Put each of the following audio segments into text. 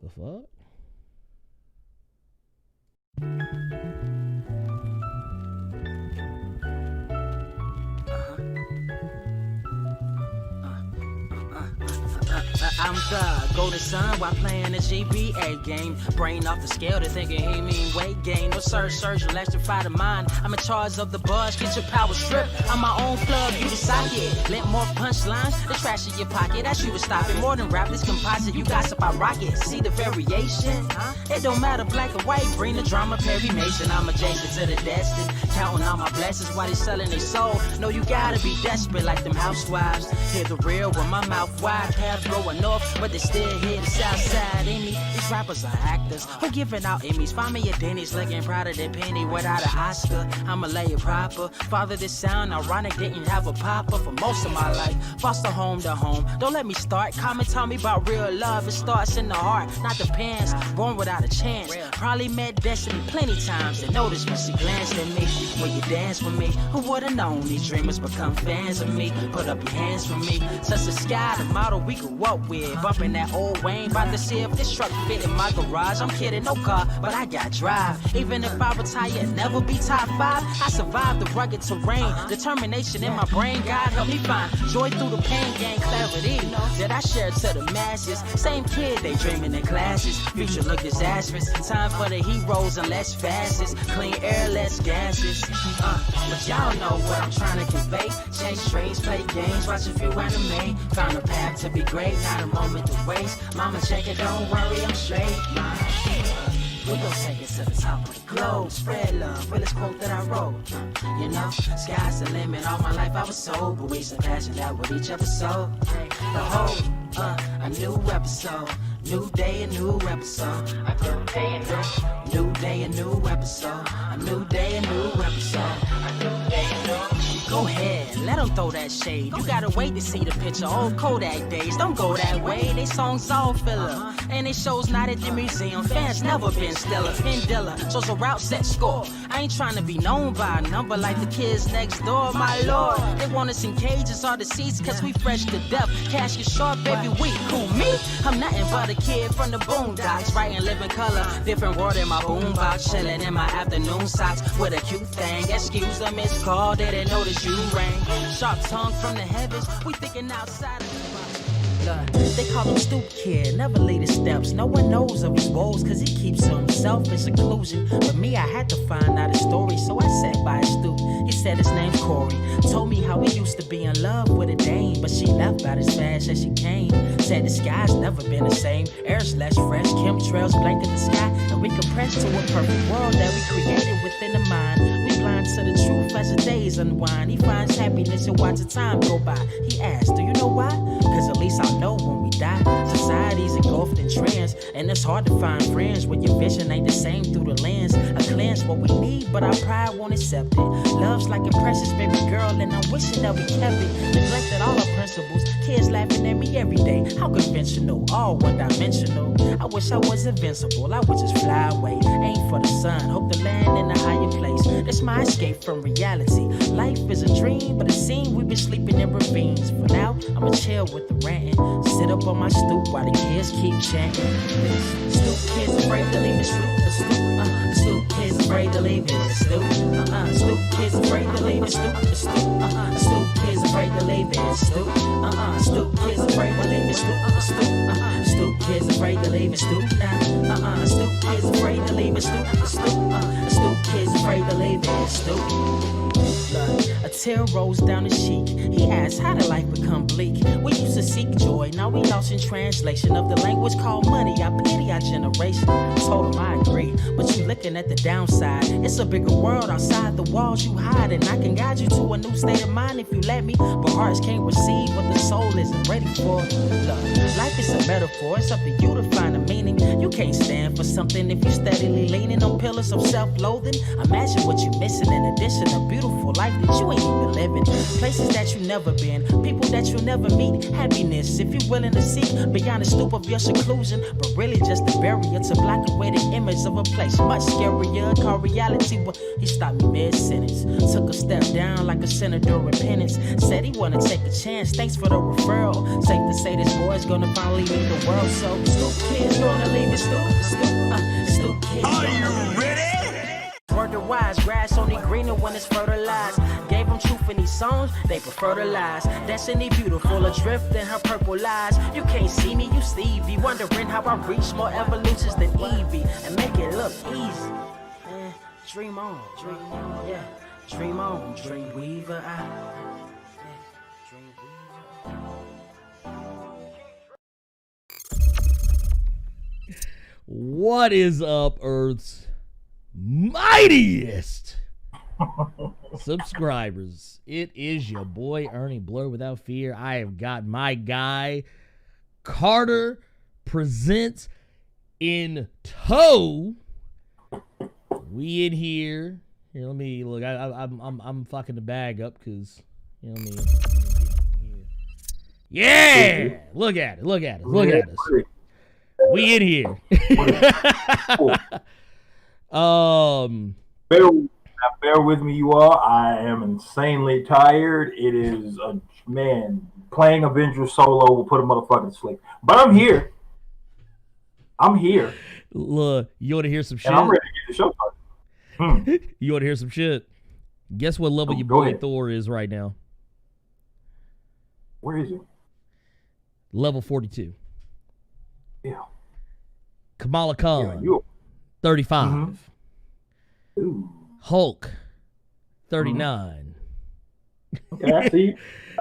The fuck? I'm the golden son while playing the GBA game. Brain off the scale to thinking he mean weight gain. No surge, electrify the mind. I'm in charge of the buzz, get your power stripped. I'm my own plug, you the socket. Let more punchlines, the trash in your pocket. That's you to stop it. More than rap, this composite, you gossip, I rock it. See the variation? It don't matter, black or white. Bring the drama, Perry Mason. I'm adjacent to the destined. Counting all my blessings while they selling their soul. No, you gotta be desperate like them housewives. Hear the real with my mouth wide. Paths going north, but they still hear the south side in me. These rappers are actors who giving out Emmys. Find me a Denny's looking prouder than Penny without an Oscar. I'ma lay it proper. Father, this sound ironic, didn't have a papa for most of my life. Foster home to home. Don't let me start. Comment tell me about real love. It starts in the heart, not the pants. Born without a chance. Probably met destiny plenty times. And notice when she glanced at me. When you dance with me, who would've known these dreamers become fans of me? Put up your hands for me. Touch the sky, the model we grew up with. Bumping that old Wayne, about to see if this truck fit in my garage. I'm kidding, no car, but I got drive. Even if I retire, never be top 5. I survived the rugged terrain. Determination in my brain, God help me find joy through the pain, gain clarity that I share to the masses. Same kid, they dreaming in classes. Future look disastrous. Time for the heroes and less fastest. Clean air, less gases. But y'all know what I'm trying to convey. Chase strays, play games, watch a few anime. Found a path to be great, not a moment to waste. Mama check it, don't worry, I'm straight. We gon' take it to the top of the globe. Spread love, realest quote that I wrote. You know, sky's the limit. All my life I was sober. We surpassing that with each episode. The whole, a new episode. New day, a new episode. A new day, a new day, a new episode. A new day, a new episode. A new day, a new. Go ahead, let them throw that shade. You gotta wait to see the picture. Old Kodak days, don't go that way. They songs all filler, and it shows not at the museum. Fans never been stellar. Pendilla, shows a route set score. I ain't trying to be known by a number like the kids next door. My lord, they want us in cages or the seats, cause we fresh to death. Cash get sharp every week. Who, me? I'm nothing but a kid from the boondocks, writing living color. Different world in my boombox, chilling in my afternoon socks with a cute thing. Excuse the missed call, didn't notice you rang. Sharp tongue from the heavens, we thinking outside of the box. They call him Stoop Kid, never lead his steps. No one knows of his woes, cause he keeps to himself in seclusion. But me, I had to find out his story, so I sat by his stoop. He said his name's Corey. Told me how he used to be in love with a dame, but she left about as fast as she came. Said the sky's never been the same. Air's less fresh, chemtrails blanket the sky, and we compressed to a perfect world that we created within the mind. We blind to the truth as the days unwind. He finds happiness and watch the time go by. He asked, do you know why? Cause at least I'll know when we die. Society's engulfed in trends, and it's hard to find friends when your vision ain't the same through the lens. A cleanse what we need, but our pride won't accept it. Love's like a precious baby girl, and I'm wishing that we kept it. Neglected all our principles, kids laughing at me every day. How conventional, all one-dimensional. I wish I was invincible, I would just fly away. Aim for the sun, hope to land in a higher place. That's my escape from reality. Life is a dream, but it seems we've been sleeping in ravines. For now, I'ma chill with the ranting. Sit up on my stoop while the kids keep chanting. Stoop kids afraid to leave the stoop. Stoop kids afraid to leave the stoop. Stoop kids afraid to leave the stoop. Stoop kids afraid to leave the stoop. Stoop kids afraid to leave the stoop. Stoop kids afraid to leave the stoop. Stoop kids afraid to leave the stoop. Stoop kids afraid to leave the stoop. A tear rolls down his cheek. He asks, how did life become bleak? We used to seek joy, now we lost in translation of the language called money. I pity our generation. I told him I agree, but you looking at the downside. It's a bigger world outside the walls you hide, and I can guide you to a new state of mind if you let me. But hearts can't receive what the soul isn't ready for. Look, life is a metaphor, it's up to you to find a meaning. You can't stand for something if you steadily leaning on pillars of self-loathing. clothing. Imagine what you're missing in addition to beautiful life that you ain't even living. Places that you never been, people that you'll never meet. Happiness, if you're willing to seek beyond the stoop of your seclusion, but really just a barrier to block away the image of a place much scarier. Call reality, but he stopped me mid-sentence. Took a step down like a sinner doing penance. Said he wanna take a chance, thanks for the referral. Safe to say this boy's gonna finally leave the world. So stupid kids gonna leave it stupid kids. Are you ready? Word to wise, grass only greener when it's fertilized. Gave them truth in these songs, they prefer to lies. Destiny beautiful, adrift in her purple lies. You can't see me, you Stevie. Wondering how I reach more evolutions than Evie and make it look easy. Dream on, yeah. Dream on, dream weaver. Dream weaver. What is up, Earth's mightiest subscribers? It is your boy Ernie Blerd Without Fear. I have got my guy Carter Presents in tow. We in here. Here, let me look. I'm fucking the bag up because you know what I mean. Yeah, look at it. Look at it. Look at us. We in here. Bear with me, you all. I am insanely tired. It is playing Avengers solo will put a motherfucker to sleep. But I'm here. Look, you want to hear some shit? And I'm ready to get the show started. You want to hear some shit? Guess what level your boy Thor is right now? Where is he? Level 42. Yeah. Kamala Khan, Yeah, 35. Mm-hmm. Ooh. Hulk, 39. Okay, I see.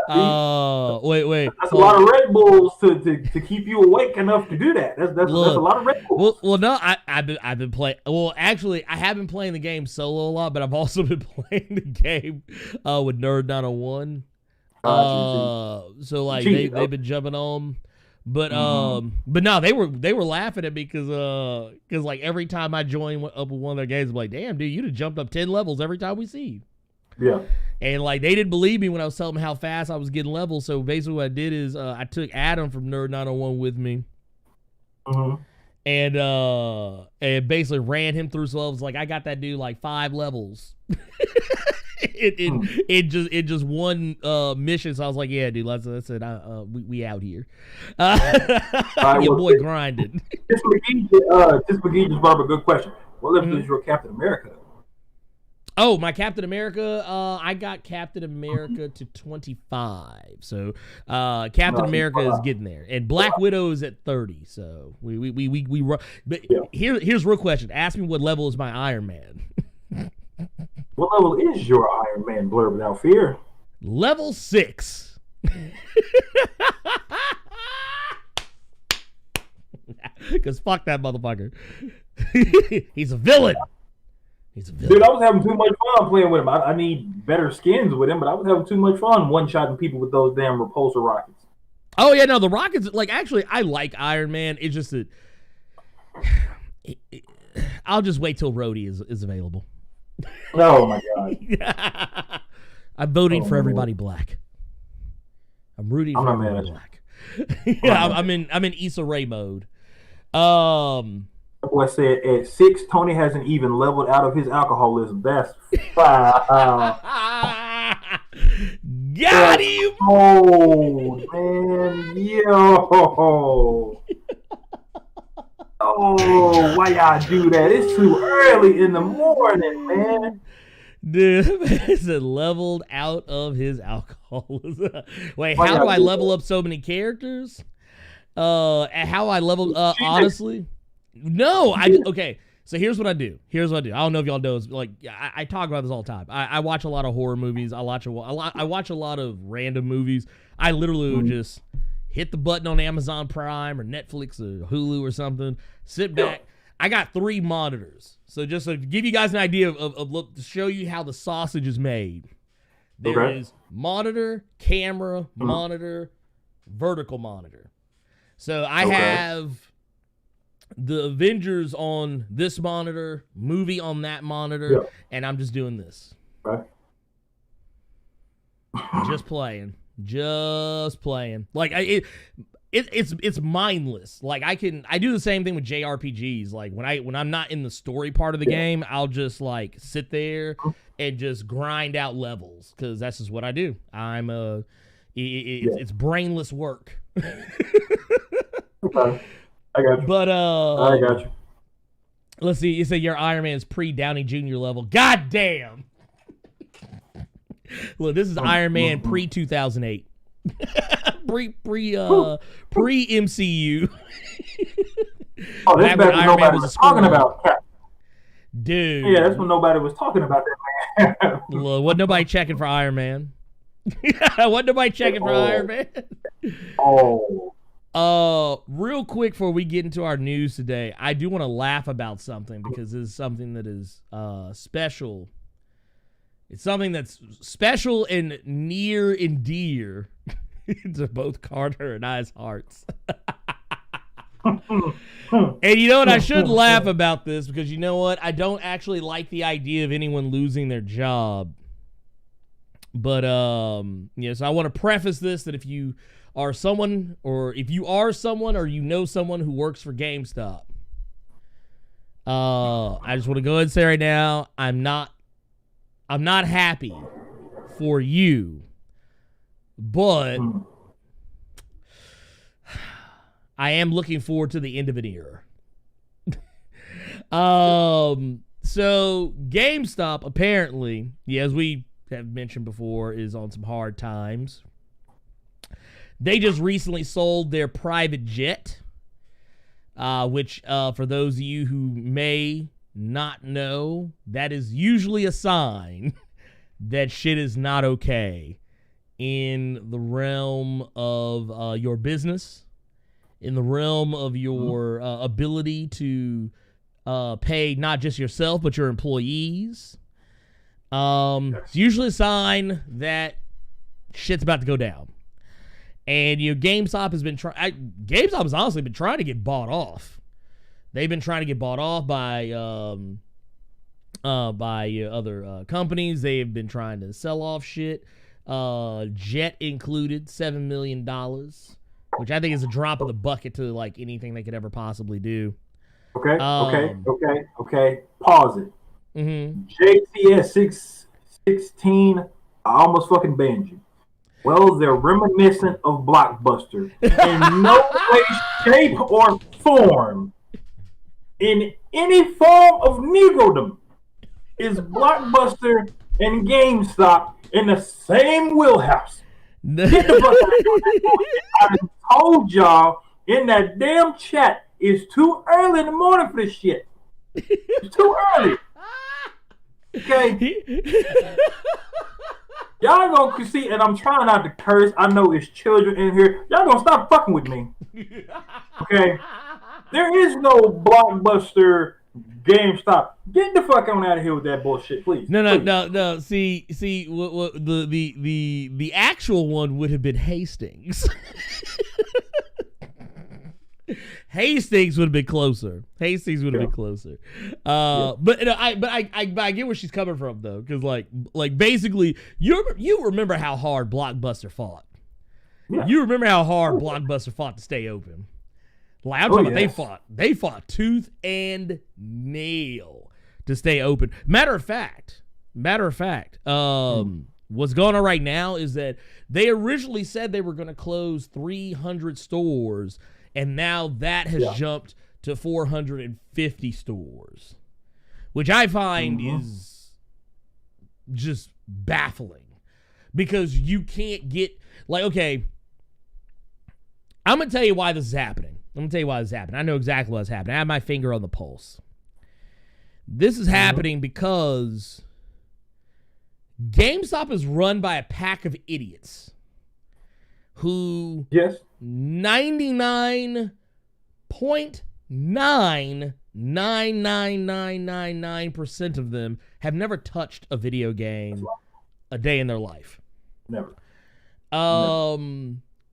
Wait. That's a lot of Red Bulls to keep you awake enough to do that. That's a lot of Red Bulls. Well, no, I've been playing. Well, actually, I have been playing the game solo a lot, but I've also been playing the game with Nerd 901. So like they've been jumping on. But but no, they were laughing at me because like every time I join up with one of their games, I'm like, damn, dude, you'd have jumped up 10 levels every time we see you. Yeah. And like they didn't believe me when I was telling them how fast I was getting levels. So basically what I did is I took Adam from Nerd 901 with me. And basically ran him through some levels. Like I got that dude like 5 levels. It just one mission. So I was like, yeah, dude, that's it. We out here. Your boy grinded. This McGee just brought up a good question. What level is your Captain America? Oh, my Captain America. I got Captain America to 25. So Captain America is getting there, and Black Widow is at 30. So we run. But here's real question. Ask me what level is my Iron Man. What level is your Iron Man, Blerd Without Fear? Level 6. Because fuck that motherfucker. He's a villain. Dude, I was having too much fun playing with him. I need better skins with him, but I was having too much fun one-shotting people with those damn repulsor rockets. Oh, yeah, no, the rockets, like, actually, I like Iron Man. It's just that I'll just wait till Rhodey is available. Oh, my God. I'm voting for everybody black. I'm rooting for everybody black. Yeah, I'm in Issa Rae mode. Boy said at 6, Tony hasn't even leveled out of his alcoholism. That's wow. Got him! Oh, man. Yo. Oh, why y'all do that? It's too early in the morning, man. Dude, it's leveled out of his alcoholism. Wait, how do I level up so many characters? How I level honestly? No, okay. So here's what I do. I don't know if y'all know. Like I talk about this all the time. I watch a lot of horror movies. I watch a lot of random movies. I literally would just hit the button on Amazon Prime or Netflix or Hulu or something. Sit back. I got 3 monitors. So just to give you guys an idea of look, to show you how the sausage is made. There is monitor, camera, monitor, vertical monitor. So I have the Avengers on this monitor, movie on that monitor, and I'm just doing this. Right. Just playing. Like it's mindless. Like I do the same thing with JRPGs. Like when I'm not in the story part of the game, I'll just like sit there and just grind out levels because that's just what I do. It's brainless work. Okay. I got you. But I got you. Let's see. You say your Iron Man's pre-Downey Jr. level. God damn. Look, this is Iron Man pre-2008. pre MCU. Oh, this is back when nobody was talking about. Dude. Yeah, that's when nobody was talking about that, man. Look, wasn't nobody checking for Iron Man. Wasn't nobody checking for Iron Man. Real quick before we get into our news today, I do want to laugh about something because this is something that is special. It's something that's special and near and dear to both Carter and I's hearts. And you know what? I should laugh about this because you know what? I don't actually like the idea of anyone losing their job. But, so I want to preface this that if you are someone or you know someone who works for GameStop, I just want to go ahead and say right now, I'm not happy for you, but I am looking forward to the end of an era. So GameStop apparently, as we have mentioned before, is on some hard times. They just recently sold their private jet, which for those of you who may not know, that is usually a sign that shit is not okay in the realm of your business, in the realm of your ability to pay not just yourself but your employees. It's usually a sign that shit's about to go down. And GameStop has honestly been trying to get bought off. They've been trying to get bought off by other companies. They have been trying to sell off shit. Jet included $7 million, which I think is a drop in the bucket to like anything they could ever possibly do. Okay. Pause it. JTS 616. I almost fucking banned you. Well, they're reminiscent of Blockbuster in no way, shape, or form. In any form of negrodom, is Blockbuster and GameStop in the same wheelhouse. Get the fuck out of here. I told y'all in that damn chat, it's too early in the morning for this shit. It's too early. Okay? Y'all gonna see, and I'm trying not to curse. I know it's children in here. Y'all gonna stop fucking with me. Okay? There is no Blockbuster, GameStop. Get the fuck on out of here with that bullshit, please. No. See, the actual one would have been Hastings. Hastings would have been closer. But I get where she's coming from though, because like basically you remember how hard Blockbuster fought. Yeah. You remember how hard Blockbuster fought to stay open. Like I'm talking about they fought tooth and nail to stay open. Matter of fact, what's going on right now is that they originally said they were going to close 300 stores. And now that has jumped to 450 stores, which I find is just baffling because you can't get okay. I'm going to tell you why this is happening. I know exactly what's happening. I have my finger on the pulse. This is happening because GameStop is run by a pack of idiots who 99.99999% of them have never touched a video game a day in their life. Never.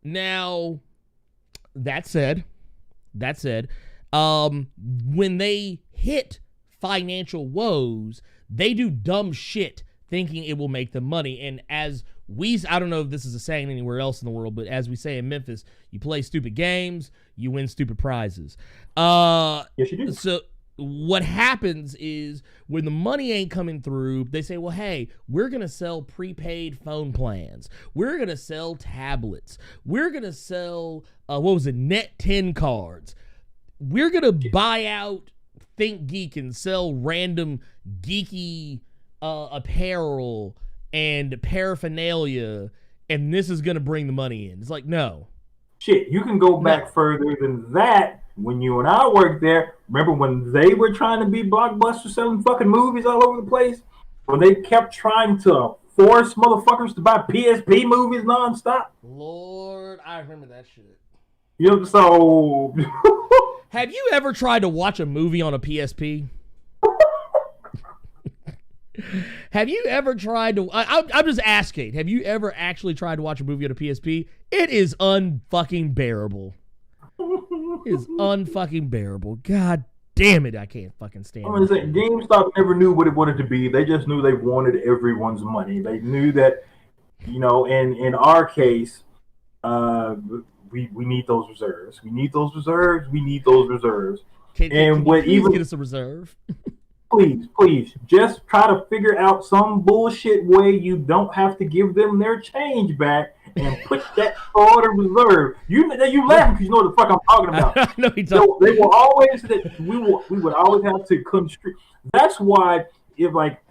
Now, that said, When they hit financial woes, they do dumb shit thinking it will make them money. And as I don't know if this is a saying anywhere else in the world, but as we say in Memphis, you play stupid games, you win stupid prizes. Yes, you do. So what happens is when the money ain't coming through, they say, well, hey, we're going to sell prepaid phone plans. We're going to sell tablets. We're going to sell, Net 10 cards. We're going to buy out Think Geek and sell random geeky apparel and paraphernalia, and this is going to bring the money in. It's like, no. Shit, you can go back further than that. When you and I worked there, remember when they were trying to be Blockbuster selling fucking movies all over the place? When they kept trying to force motherfuckers to buy PSP movies nonstop? Lord, I remember that shit. You know, so... Have you ever tried to watch a movie on a PSP? Have you ever tried to... I'm just asking. Have you ever actually tried to watch a movie on a PSP? It is unfucking bearable. It is unfucking bearable. God damn it, I can't fucking stand it. I'm gonna say, GameStop never knew what it wanted to be. They just knew they wanted everyone's money. They knew that, you know, in our case, we need those reserves. We need those reserves. We need those reserves. Can you please get us a reserve? Please, just try to figure out some bullshit way you don't have to give them their change back and put that toward a reserve. You laughing because you know what the fuck I'm talking about. No, he don't. They will always we would always have to constrict. That's why if like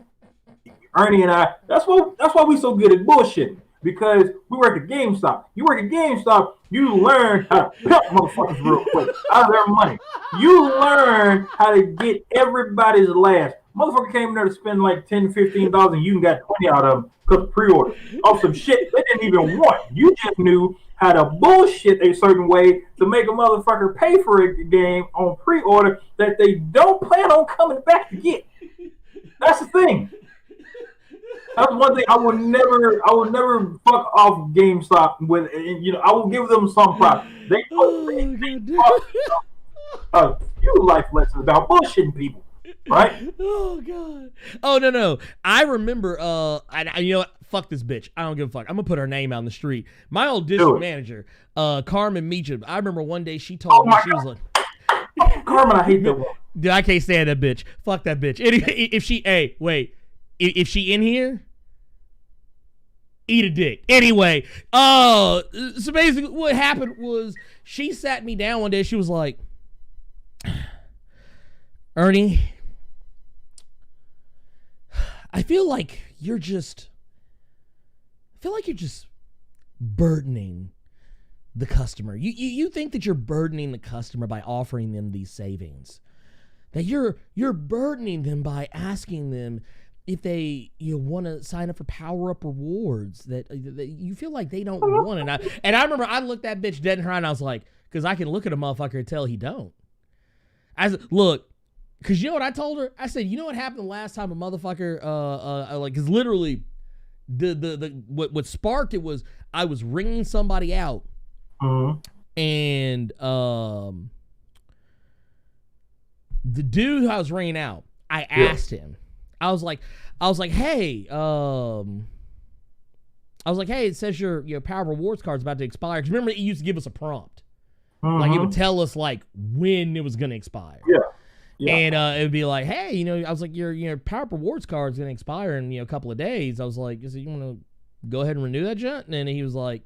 Ernie and I, that's why we so good at bullshitting. Because we work at GameStop. You work at GameStop, you learn how to pimp motherfuckers real quick out of their money. You learn how to get everybody's last. Motherfucker came in there to spend like $10, $15 and you got 20 out of them because of pre-order. Off some shit they didn't even want. You just knew how to bullshit a certain way to make a motherfucker pay for a game on pre-order that they don't plan on coming back to get. That's the thing. That's one thing I will never fuck off GameStop with. You know, I will give them some profit. They a few life lessons about bullshitting people, right? Oh god. Oh no. I remember. You know what? Fuck this bitch. I don't give a fuck. I'm gonna put her name out in the street. My old district manager, Carmen Meacham. I remember one day she told me she was like, Carmen, I hate that one. Dude, I can't stand that bitch. Fuck that bitch. If she in here, eat a dick. Anyway, so basically what happened was she sat me down one day. She was like, Ernie, I feel like you're just burdening the customer. You think that you're burdening the customer by offering them these savings. That you're burdening them by asking them if they want to sign up for power-up rewards that you feel like they don't want. And I remember I looked that bitch dead in her eye and I was like, because I can look at a motherfucker and tell he don't. I said, look, because you know what I told her? I said, you know what happened the last time a motherfucker, because literally what sparked it was I was ringing somebody out and the dude who I was ringing out, I asked him, I was like, hey, it says your Power Rewards card's about to expire. Because remember, it used to give us a prompt. Like, it would tell us, like, when it was going to expire. Yeah. And it would be like, hey, I was like, your Power Rewards card's going to expire in, a couple of days. I was like, you want to go ahead and renew that junk? And he was like,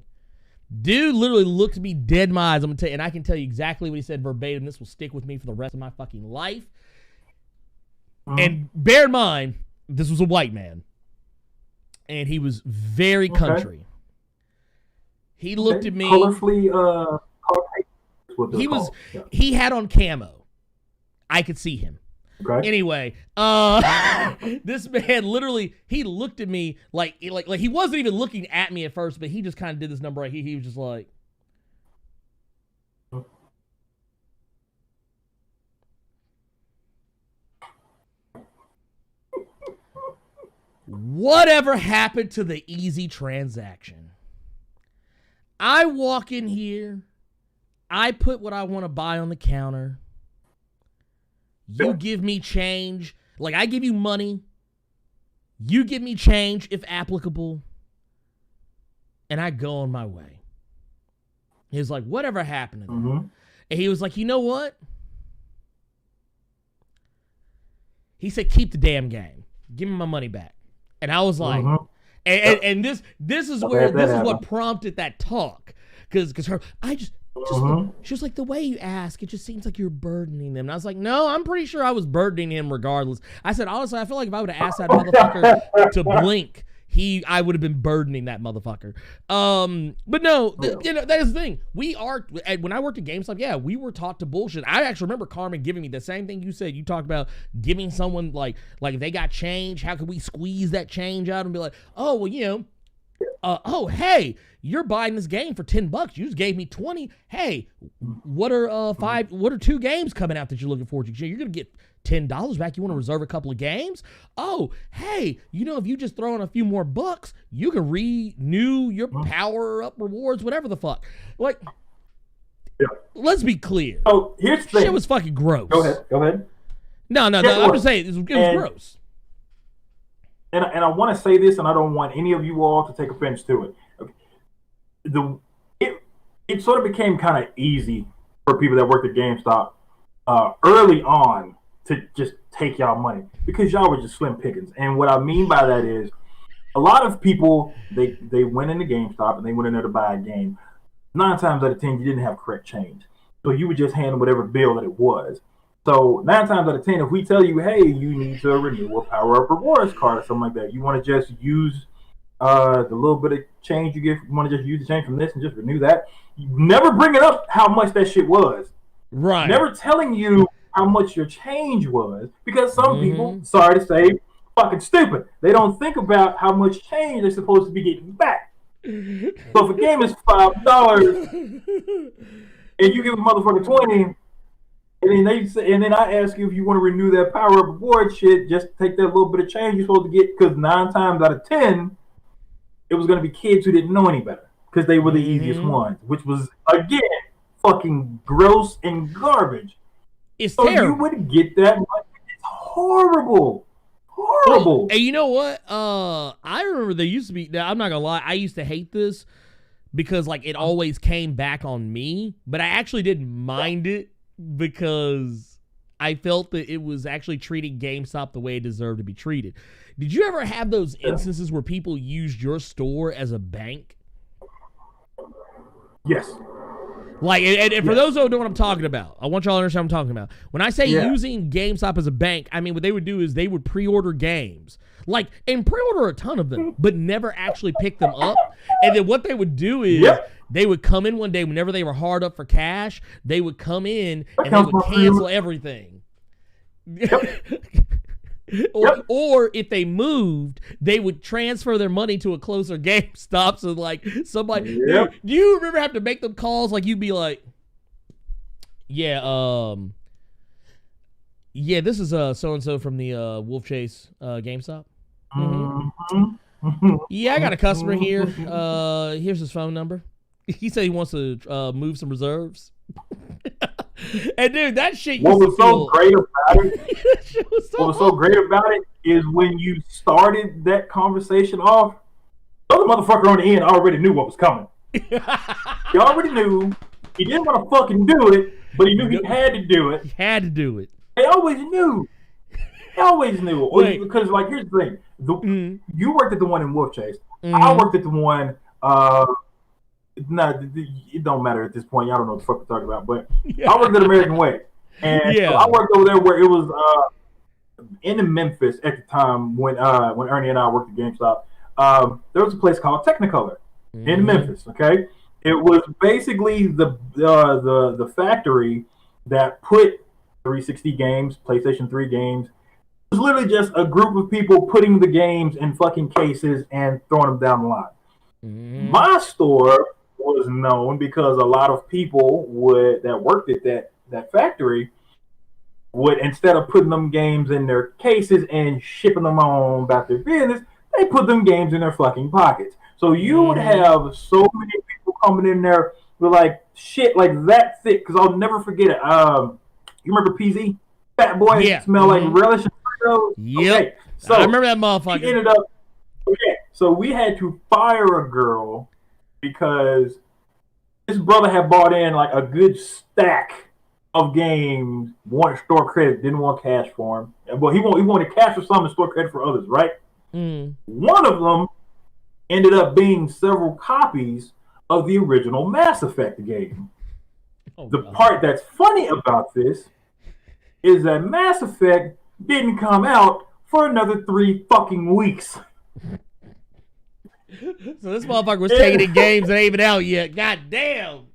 dude literally looked me dead in my eyes. I'm going to tell you, and I can tell you exactly what he said verbatim. This will stick with me for the rest of my fucking life. And bear in mind, this was a white man. And he was very country. He looked at me. Colorfully, he had on camo. I could see him. Okay. Anyway, this man literally, he looked at me like he wasn't even looking at me at first, but he just kind of did this number right here. He was just like, whatever happened to the easy transaction? I walk in here, I put what I want to buy on the counter, you give me change. Like, I give you money. You give me change, if applicable. And I go on my way. He was like, whatever happened to that? And he was like, you know what? He said, keep the damn game. Give me my money back. And I was like, and this is what prompted that talk. Because her, she was like, the way you ask, it just seems like you're burdening them. And I was like, no, I'm pretty sure I was burdening him regardless. I said, honestly, I feel like if I would have asked that motherfucker to blink, I would have been burdening that motherfucker. But no, that is the thing. When I worked at GameStop, we were taught to bullshit. I actually remember Carmen giving me the same thing you said. You talked about giving someone like if they got change, how could we squeeze that change out and be like, oh, well, hey, you're buying this game for $10. You just gave me 20. Hey, what are 2 games coming out that you're looking forward to? You're gonna get $10 back. You want to reserve a couple of games? Oh, hey, if you just throw in a few more bucks, you can renew your power-up rewards, whatever the fuck. Like, let's be clear. Oh, here's the thing. Shit was fucking gross. Go ahead. No, I'm just saying, it was gross. And I want to say this, and I don't want any of you all to take offense to it. Okay. It sort of became kind of easy for people that worked at GameStop early on to just take y'all money because y'all were just slim pickings. And what I mean by that is a lot of people, they went into GameStop and they went in there to buy a game. 9 times out of 10, you didn't have correct change. So you would just hand whatever bill that it was. So 9 times out of 10, if we tell you, hey, you need to renew a power-up rewards card or something like that, you want to just use the little bit of change you get, you want to just use the change from this and just renew that. You never bring it up how much that shit was. Right. Never telling you how much your change was, because some people, sorry to say, fucking stupid. They don't think about how much change they're supposed to be getting back. So if a game is $5 and you give a motherfucker 20, and then I ask you if you want to renew that power up reward shit, just take that little bit of change you're supposed to get, because 9 times out of 10, it was going to be kids who didn't know any better because they were the easiest ones, which was again fucking gross and garbage. It's so terrible. You would get that. It's horrible. Horrible. And you know what? I remember there used to be. Now, I'm not gonna lie. I used to hate this because like it always came back on me, but I actually didn't mind it because I felt that it was actually treating GameStop the way it deserved to be treated. Did you ever have those instances where people used your store as a bank? Yes. Like, and for those who don't know what I'm talking about, I want y'all to understand what I'm talking about. When I say using GameStop as a bank, I mean what they would do is they would pre-order games. Like, and pre-order a ton of them, but never actually pick them up. And then what they would do is they would come in one day whenever they were hard up for cash, they would come in and they would cancel everything. Or if they moved, they would transfer their money to a closer GameStop. So like somebody, do you remember having to make them calls? Like you'd be like, this is so-and-so from the Wolf Chase GameStop. Yeah, I got a customer here. Here's his phone number. He said he wants to move some reserves. And dude, that shit used what was to so great about it? What was so great about it is when you started that conversation off, the other motherfucker on the end already knew what was coming. He already knew. He didn't want to fucking do it, but he knew he had to do it. He had to do it. They always knew. They always knew. Because like here's the thing: you worked at the one in Wolf Chase. I worked at the one. It don't matter at this point. Y'all don't know what the fuck we're talking about. But I worked at American Way. And so I worked over there where it was in Memphis at the time when Ernie and I worked at GameStop. There was a place called Technicolor in Memphis. Okay, it was basically the factory that put 360 games, PlayStation 3 games. It was literally just a group of people putting the games in fucking cases and throwing them down the line. My store was known because a lot of people that worked at that factory would, instead of putting them games in their cases and shipping them on about their business, they put them games in their fucking pockets. So you would have so many people coming in there with like shit like that thick, because I'll never forget it. You remember PZ? Fat boy smell like relish and Fritos. Yep. Okay, so I remember that motherfucker. He ended up. Okay, so we had to fire a girl because his brother had bought in like a good stack of games, wanted store credit, didn't want cash for him. Well, he wanted cash for some and store credit for others, right? One of them ended up being several copies of the original Mass Effect game. The part that's funny about this is that Mass Effect didn't come out for another 3 fucking weeks. So this motherfucker was taking in games that ain't even out yet. God damn.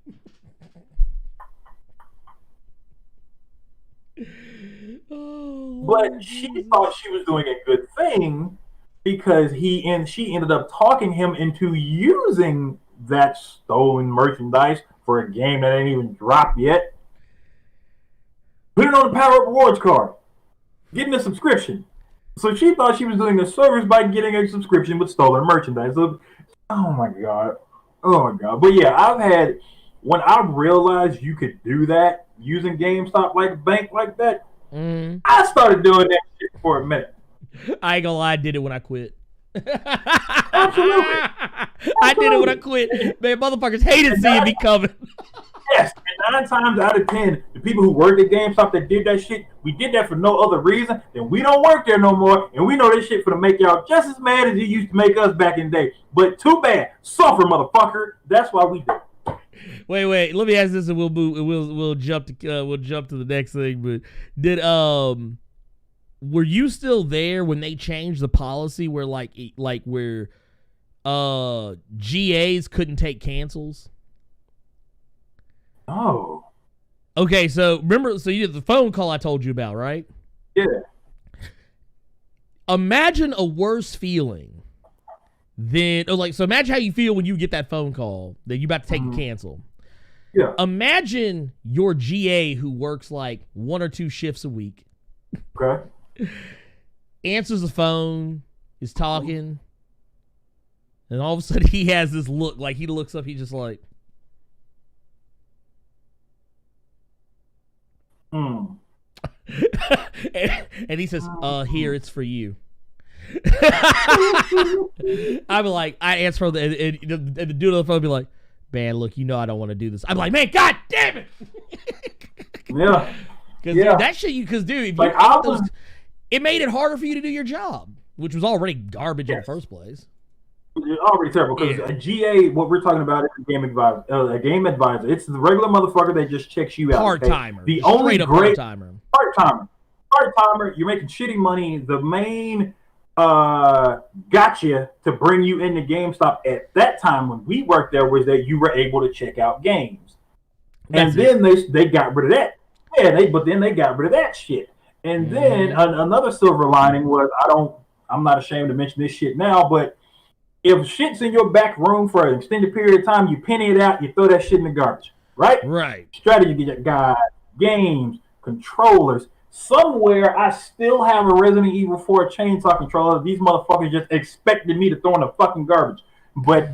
But she thought she was doing a good thing because she ended up talking him into using that stolen merchandise for a game that ain't even dropped yet. Put it on the Power Up Rewards card. Getting a subscription. So she thought she was doing a service by getting a subscription with stolen merchandise. So, oh my god. But yeah, when I realized you could do that using GameStop like a bank like that, I started doing that shit for a minute. I ain't gonna lie, I did it when I quit. Absolutely. I did it when I quit. Man, motherfuckers hated seeing me coming. Yes, and 9 times out of 10, the people who worked at GameStop that did that shit, we did that for no other reason, then we don't work there no more, and we know this shit for to make y'all just as mad as you used to make us back in the day. But too bad, suffer, motherfucker. That's why we do it. Wait. Let me ask this, and we'll move. We'll jump to the next thing. But were you still there when they changed the policy where where GAs couldn't take cancels? Oh. Okay, so remember, you did the phone call I told you about, right? Yeah. Imagine a worse feeling than, so imagine how you feel when you get that phone call that you about to take a cancel. Yeah. Imagine your GA who works like 1 or 2 shifts a week. Okay. Answers the phone, is talking, and all of a sudden he has this look, like he looks up, he's just like, and he says, here, it's for you. I'm like, I answer and the dude on the phone would be like, man, look, I don't want to do this. I'm like, man, god damn it. Yeah. Because that shit, dude, if it made it harder for you to do your job, which was already garbage in the first place. It's already terrible because a GA, what we're talking about, is a game advisor. It's the regular motherfucker that just checks you out. Part timer. The only great part timer. You're making shitty money. The main gotcha to bring you into GameStop at that time when we worked there was that you were able to check out games. Then they got rid of that. Yeah, but then they got rid of that shit. And then another silver lining was I'm not ashamed to mention this shit now, but if shit's in your back room for an extended period of time, you penny it out, you throw that shit in the garbage, right? Right. Strategy guide, games, controllers. Somewhere I still have a Resident Evil 4 chainsaw controller. These motherfuckers just expected me to throw in the fucking garbage. But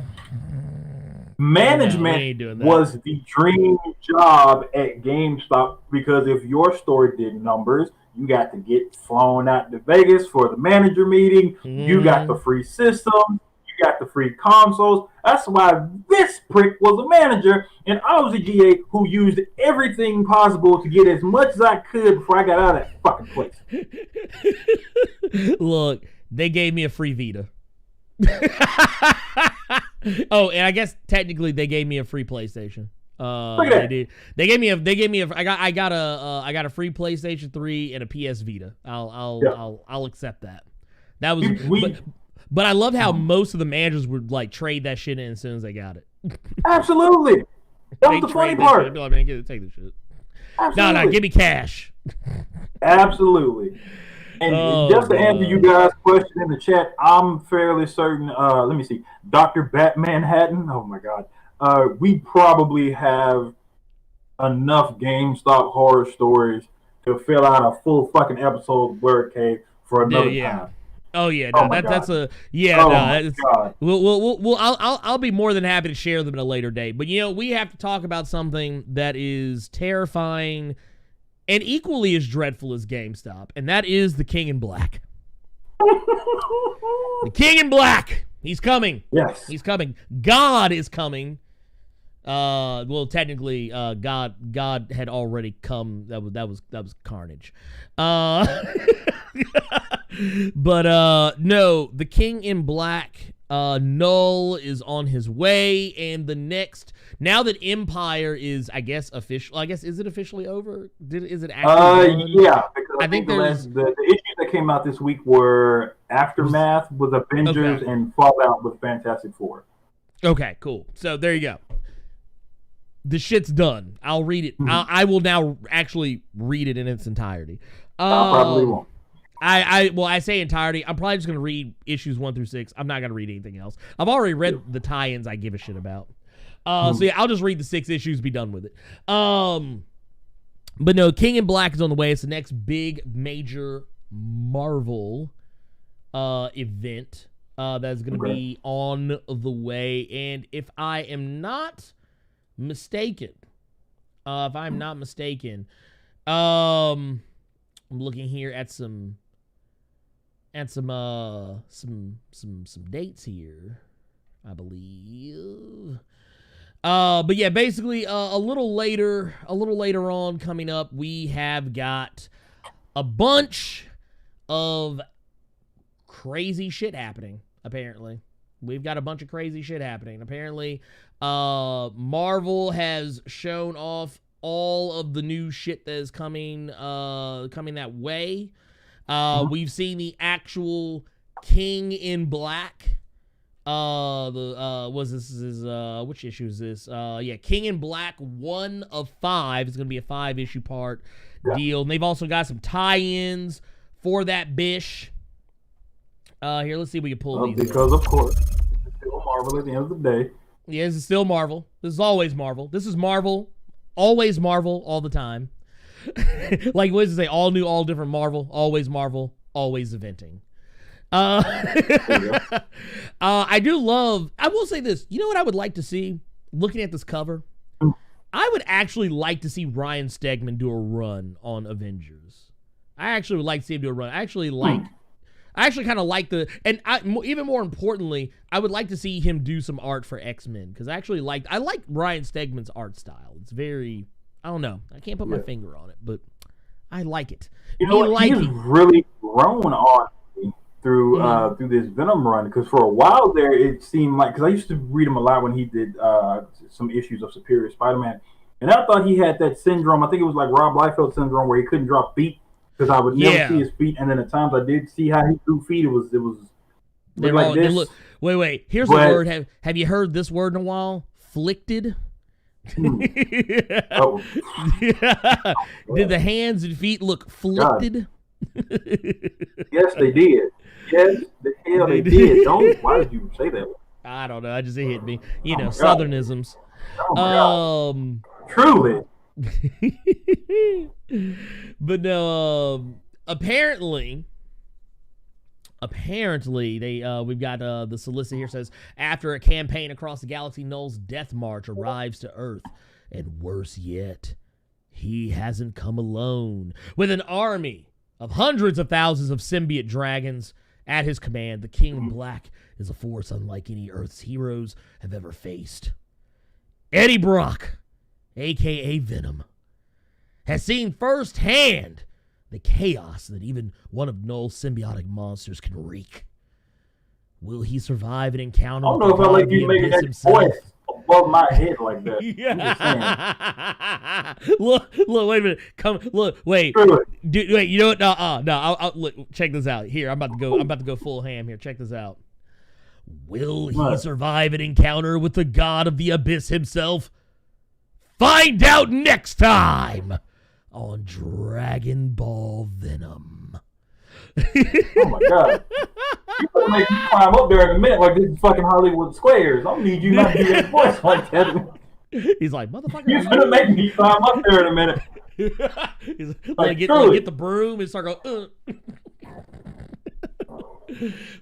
management was the dream job at GameStop because if your store did numbers, you got to get flown out to Vegas for the manager meeting. You got the free system. You got the free consoles. That's why this prick was a manager, and I was a GA who used everything possible to get as much as I could before I got out of that fucking place. Look, they gave me a free Vita. Oh, and I guess technically they gave me a free PlayStation. They did. They gave me a. I got a free PlayStation 3 and a PS Vita. I'll accept that. That was. But I loved how most of the managers would like trade that shit in as soon as they got it. Absolutely. That was the funny part. They'd be like, man, take this shit. No, give me cash. Absolutely. And just to answer you guys' question in the chat, I'm fairly certain. Let me see. Dr. Batman Hatton. Oh my God. We probably have enough GameStop horror stories to fill out a full fucking episode of Blerd Cave for another time. Oh yeah, no, that's a I'll be more than happy to share them at a later date. But we have to talk about something that is terrifying and equally as dreadful as GameStop, and that is the King in Black. The King in Black. He's coming. Yes. He's coming. God is coming. Well, technically, God had already come. That was Carnage. But no, the King in Black, Null is on his way, and the next, now that Empire is, I guess, official. I guess, is it officially over? Is it actually done? Yeah. Because I think there's the issues that came out this week were Aftermath with Avengers and Fallout with Fantastic Four. Okay, cool. So there you go. The shit's done. I'll read it. I will now actually read it in its entirety. I probably won't. I say entirety. I'm probably just going to read issues 1 through 6. I'm not going to read anything else. I've already read the tie-ins I give a shit about. So yeah, I'll just read the 6 issues, be done with it. But no, King in Black is on the way. It's the next big major Marvel event that's going to be on the way. And if I am not mistaken, I'm looking here at some dates here, I believe. But yeah, basically a little later on coming up, we have got a bunch of crazy shit happening. Apparently, we've got a bunch of crazy shit happening. Apparently, Marvel has shown off all of the new shit that is coming that way. We've seen the actual King in Black. Which issue is this? Yeah, King in Black 1 of 5 is gonna be a 5-issue part deal. And they've also got some tie-ins for that bish. Here, let's see if we can pull these. Because of course, it's still Marvel at the end of the day. Yeah, this is still Marvel. This is always Marvel. This is Marvel. Always Marvel all the time. Like, what does it say? All new, all different Marvel. Always Marvel. Always eventing. I will say this. You know what I would like to see? Looking at this cover, I would actually like to see Ryan Stegman do a run on Avengers. I actually would like to see him do a run. I actually kind of like even more importantly, I would like to see him do some art for X-Men, because I like Ryan Stegman's art style. It's very, I don't know, I can't put my finger on it, but I like it. You know what? He's really grown on me through this Venom run, because for a while there it seemed like, because I used to read him a lot when he did some issues of Superior Spider-Man, and I thought he had that syndrome. I think it was like Rob Liefeld syndrome, where he couldn't draw feet. Because I would never see his feet, and then at times I did see how he drew feet. It was like this. Wait. Here's a word. Have you heard this word in a while? Flicted. Oh. Did the hands and feet look flicted? Yes, they did. Yes, the hell they did. Why did you say that? I don't know. It hit me. You know, Southernisms. Truly. But no, apparently we've got the solicit here says, after a campaign across the galaxy, Null's death march arrives to Earth, and worse yet, he hasn't come alone. With an army of hundreds of thousands of symbiote dragons at his command, the King in Black is a force unlike any Earth's heroes have ever faced. Eddie Brock, a.k.a. Venom, has seen firsthand the chaos that even one of Null's symbiotic monsters can wreak. Will he survive an encounter? I don't know if I like you making that voice above my head like that. Yeah. Look, wait a minute. Wait. Wait, you know what? No, I'll look, check this out. Here, I'm about to go full ham here. Check this out. Will he survive an encounter with the god of the abyss himself? Find out next time on Dragon Ball Venom. Oh my god. You gonna make me climb up there in a minute like this is fucking Hollywood Squares. I don't need you not to do that voice like that. He's like, motherfucker. You're gonna make me climb up there in a minute. He's like, get the broom and start going,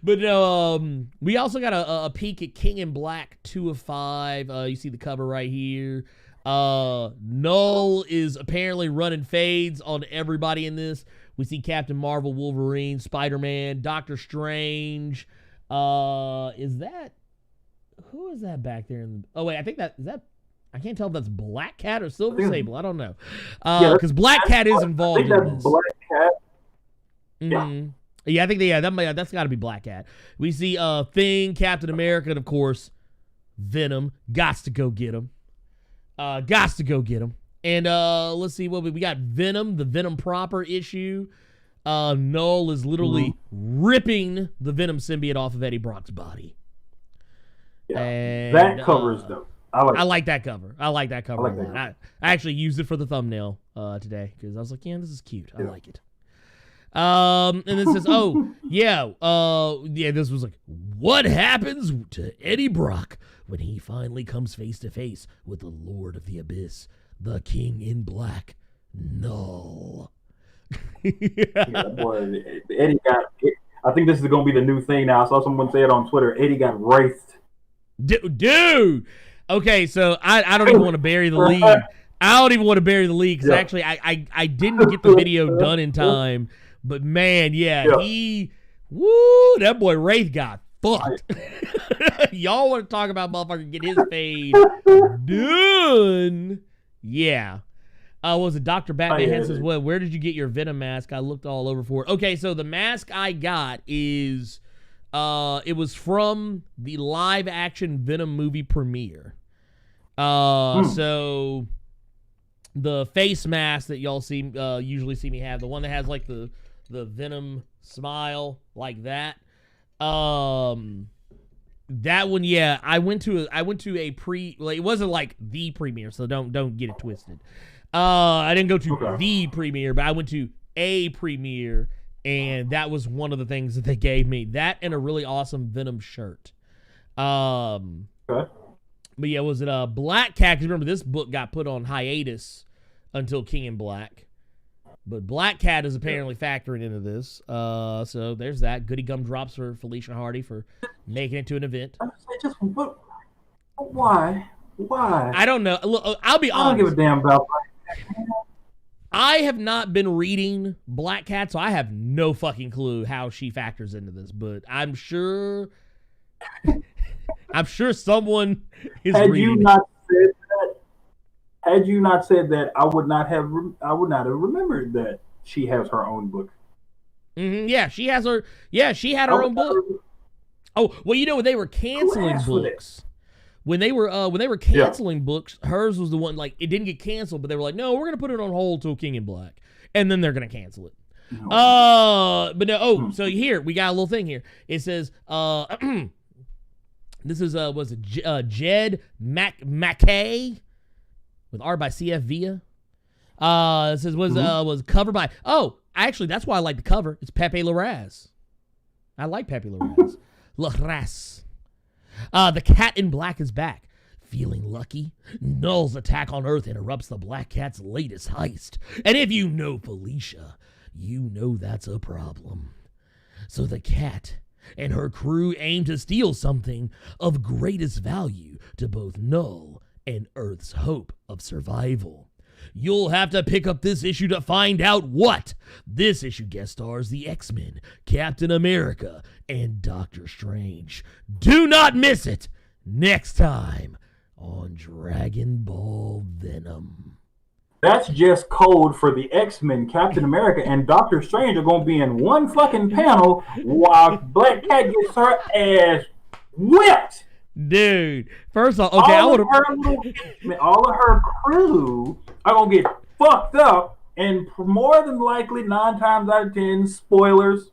But no, we also got a peek at King in Black 2 of 5. You see the cover right here. Null is apparently running fades on everybody in this. We see Captain Marvel, Wolverine, Spider-Man, Doctor Strange. Who is that back there? Oh wait, I think is that. I can't tell if that's Black Cat or Silver Sable. I don't know. Because Black Cat is involved in this. Black Cat. Mm-hmm. Yeah, I think that's got to be Black Cat. We see Thing, Captain America, and of course Venom. Gots to go get him. And let's see what we got. Venom, the Venom proper issue. Null is literally ripping the Venom symbiote off of Eddie Brock's body. Yeah, and, that cover's dope. I like that cover. I like that cover a lot. I actually used it for the thumbnail today because I was like, yeah, this is cute. I like it. And it says, this was like, what happens to Eddie Brock when he finally comes face to face with the Lord of the Abyss, the King in Black, Null. Boy, Eddie got. I think this is going to be the new thing now. I saw someone say it on Twitter. Eddie got wraithed. Dude. Okay, so I don't even want to bury the lead. I don't even want to bury the lead because actually I didn't get the video done in time. But man, that boy Wraith got fucked. Y'all want to talk about motherfucker get his fade done? Yeah. Was it Dr. Batman says, well, where did you get your Venom mask? I looked all over for it. Okay, so the mask I got is it was from the live action Venom movie premiere. So the face mask that y'all see usually see me have, the one that has like the Venom smile like that. That one, yeah. I went to a it wasn't like the premiere, so don't get it twisted. I didn't go to the premiere, but I went to a premiere, and that was one of the things that they gave me. That and a really awesome Venom shirt. But yeah, was it Black Cat? Because remember, this book got put on hiatus until King in Black. But Black Cat is apparently factoring into this. So there's that. Goody gumdrops for Felicia Hardy for making it to an event. Why? I don't know. Look, I'll be honest. I don't give a damn about Black Cat. I have not been reading Black Cat, so I have no fucking clue how she factors into this. But I'm sure someone is reading it. Had you not said that, I would not have remembered that she has her own book. Mm-hmm, yeah, she has her. Yeah, she had her own book. Oh, well, you know when they were canceling books, when they were canceling books, hers was the one like it didn't get canceled, but they were like, no, we're gonna put it on hold till King in Black, and then they're gonna cancel it. But no. Oh, so here we got a little thing here. It says, this is was it Jed Mackay. With art by C.F. Villa. It says was covered by. Oh, actually, that's why I like the cover. It's Pepe Larraz. I like Pepe Larraz. Larraz. The Cat in Black is back. Feeling lucky? Null's attack on Earth interrupts the Black Cat's latest heist. And if you know Felicia, you know that's a problem. So the Cat and her crew aim to steal something of greatest value to both Null and Earth's hope of survival. You'll have to pick up this issue to find out what. This issue guest stars the X-Men, Captain America, and Doctor Strange. Do not miss it next time on Dragon Ball Venom. That's just code for the X-Men, Captain America, and Doctor Strange are going to be in one fucking panel while Black Cat gets her ass whipped. Dude, first off, okay, all of her crew are gonna get fucked up, and more than likely, 9 times out of 10, spoilers,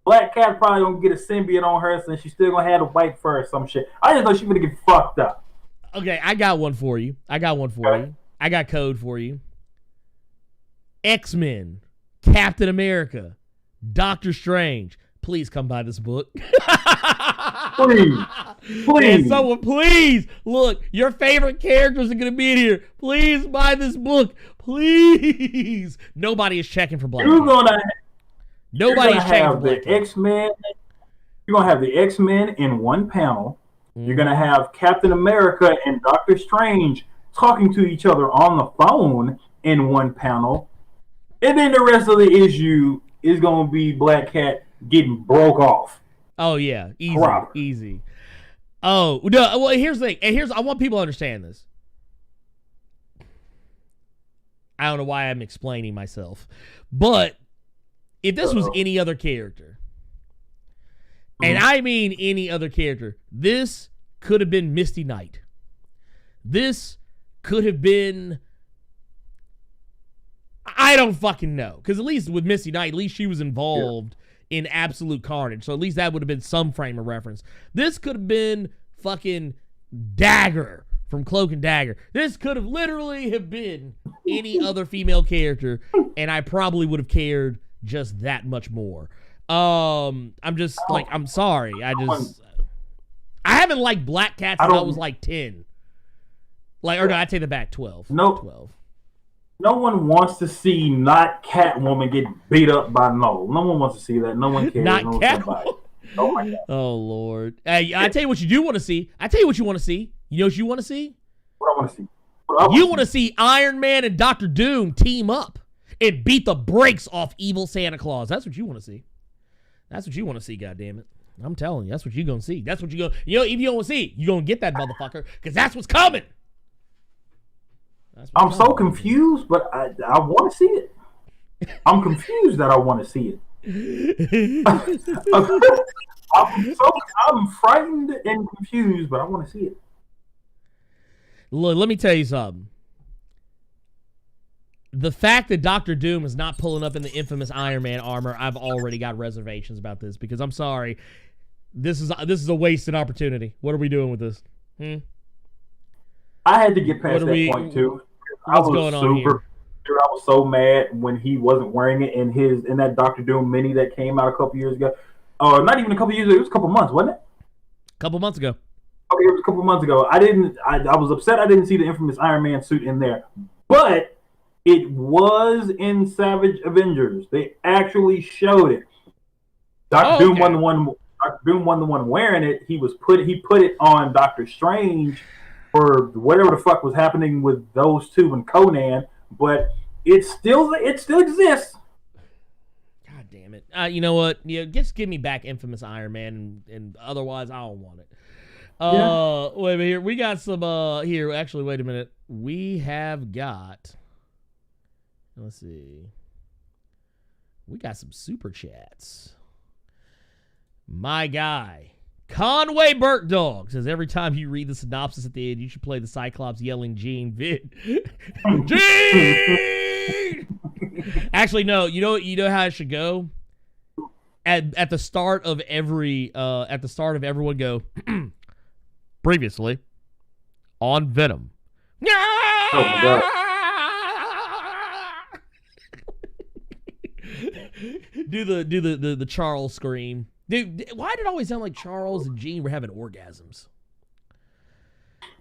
Black Cat probably gonna get a symbiote on her, since she's still gonna have a white fur or some shit. I just know she's gonna get fucked up. Okay, I got one for you. I got code for you. X-Men, Captain America, Doctor Strange. Please come buy this book. Please. And someone, please, look, your favorite characters are going to be in here. Please buy this book. Please. Nobody is checking for Black Cat. Nobody is checking for Black Cat. X-Men. You're going to have the X-Men in one panel. Mm-hmm. You're going to have Captain America and Doctor Strange talking to each other on the phone in one panel, and then the rest of the issue is going to be Black Cat getting broke off. Oh yeah, easy, Proper. easy. Oh no, well here's the thing, and I want people to understand this. I don't know why I'm explaining myself, but if this was any other character, and I mean any other character, this could have been Misty Knight. This could have been, I don't fucking know, because at least with Misty Knight, at least she was involved in absolute carnage, so at least that would have been some frame of reference. This could have been fucking Dagger from Cloak and Dagger. This could have literally have been any other female character, and I probably would have cared just that much more. I'm just like, I'm sorry. I haven't liked Black Cat since I was like 10. Like, or no, I take that back, 12. No, 12. No one wants to see not Catwoman get beat up by Noel. No one wants to see that. No one cares. Not no Catwoman. Oh my God. Oh Lord. Hey, I tell you what you do want to see. I tell you what you want to see. You know what you want to see? What I want to see. You want to see Iron Man and Dr. Doom team up and beat the brakes off evil Santa Claus. That's what you want to see. That's what you want to see, goddammit. I'm telling you, that's what you're going to see. That's what you're going to, if you don't want to see, you're going to get that motherfucker, because that's what's coming. I'm so confused, but I want to see it. I'm confused that I want to see it. I'm frightened and confused, but I want to see it. Look, let me tell you something. The fact that Dr. Doom is not pulling up in the infamous Iron Man armor, I've already got reservations about this, because I'm sorry, this is a wasted opportunity. What are we doing with this? I had to get past that point too. What's going on here? I was so mad when he wasn't wearing it in that Dr. Doom mini that came out a couple years ago. Not even a couple years ago. It was a couple months, wasn't it? A couple months ago. Okay, it was a couple months ago. I was upset I didn't see the infamous Iron Man suit in there, but it was in Savage Avengers. They actually showed it. Dr. Doom won the one. Dr. Doom won the one wearing it. He put it on Doctor Strange for whatever the fuck was happening with those two and Conan, but it still exists. God damn it! You know what? Yeah, just give me back infamous Iron Man, and otherwise I don't want it. Wait a minute, here we got some. Here, actually, wait a minute. We have got. Let's see. We got some super chats. My guy, Conway Burkdog, says every time you read the synopsis at the end, you should play the Cyclops yelling Gene vid. Gene! Actually, no. You know how it should go? At the start of everyone go, previously on Venom. Oh my God. do the Charles scream. Dude, why did it always sound like Charles and Gene were having orgasms?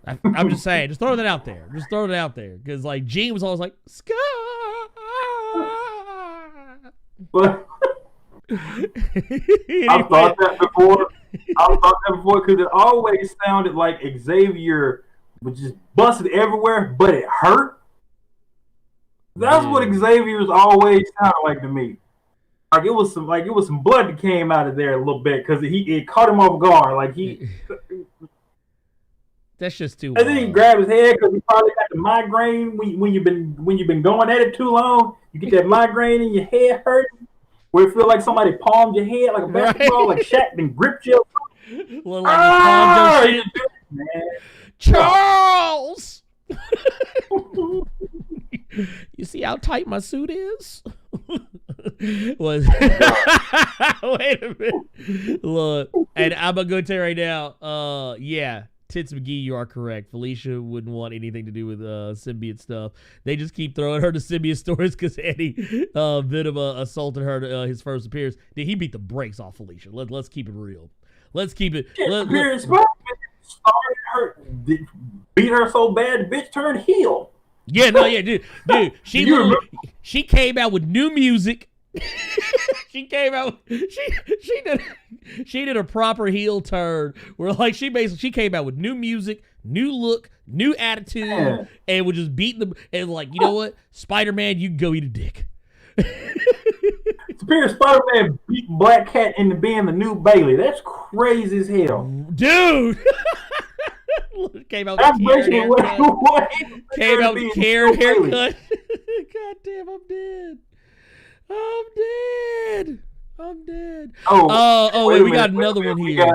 I'm just saying. Just throw that out there. Just throw it out there. Because, like, Gene was always like, Scott. I've thought that before. Because it always sounded like Xavier was just busted everywhere, but it hurt. That's what Xavier's always sounded like to me. Like it was some blood that came out of there a little bit because it caught him off guard. Like that's just too. And then he grabbed his head because he probably got the migraine when you've been going at it too long. You get that migraine and your head hurting, where it feel like somebody palmed your head like a basketball, like Shaq been gripped you. Well, like palmed your shit. Man. Charles. You see how tight my suit is? Wait a minute. Look, and I'm gonna tell you right now, yeah, Tits McGee, you are correct. Felicia wouldn't want anything to do with symbiote stuff. They just keep throwing her to symbiote stories because Eddie Venom assaulted her his first appearance. Did he beat the brakes off Felicia? Let's keep it real. Let's keep it. Beat her so bad, the bitch turned heel. Yeah, no, yeah, dude, she came out with new music. She came out. She did a proper heel turn where like she came out with new music, new look, new attitude, and would just beat them. And like, you know what, Spider-Man, you can go eat a dick. Superior Spider-Man beat Black Cat into being the new Bailey. That's crazy as hell, dude. Came out with Karen haircut. Came out with Karen haircut. God damn, I'm dead. I'm dead. Oh, wait, we got another one here. We got,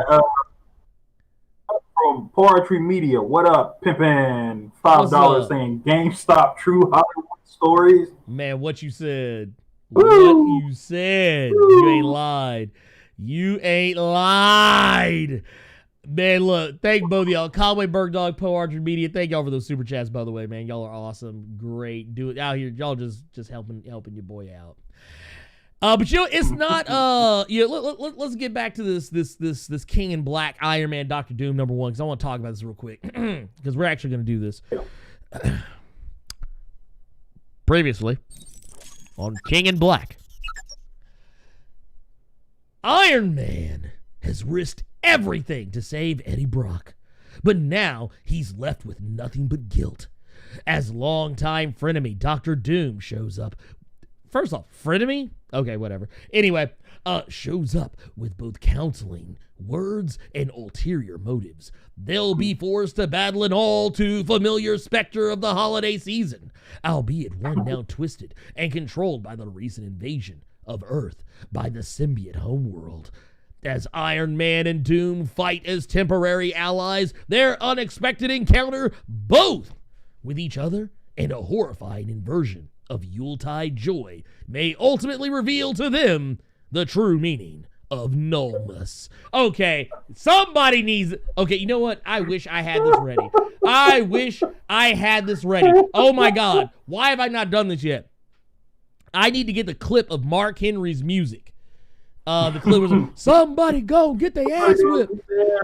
from Poetry Media. What up, pimpin'? $5 saying GameStop True Hollywood Stories. Man, what you said. Woo! What you said. Woo! You ain't lied. You ain't lied. Man, look, thank both of y'all. Conway, Bergdog, Poetry Media. Thank y'all for those super chats, by the way, man. Y'all are awesome. Great. Do it out here. Y'all just helping your boy out. But you know, it's not let's get back to this King in Black Iron Man Dr. Doom #1, because I want to talk about this real quick. Because we're actually gonna do this. Previously on King in Black, Iron Man has risked everything to save Eddie Brock, but now he's left with nothing but guilt as longtime frenemy Dr. Doom shows up. First off, frenemy? Okay, whatever. Anyway, shows up with both counseling, words, and ulterior motives. They'll be forced to battle an all too familiar specter of the holiday season, albeit one now twisted and controlled by the recent invasion of Earth by the symbiote homeworld. As Iron Man and Doom fight as temporary allies, their unexpected encounter, both with each other and a horrifying inversion of Yuletide joy, may ultimately reveal to them the true meaning of nullness. Okay, somebody needs... Okay, you know what? I wish I had this ready. I wish I had this ready. Oh my God. Why have I not done this yet? I need to get the clip of Mark Henry's music. The clip was, somebody go get their ass whipped.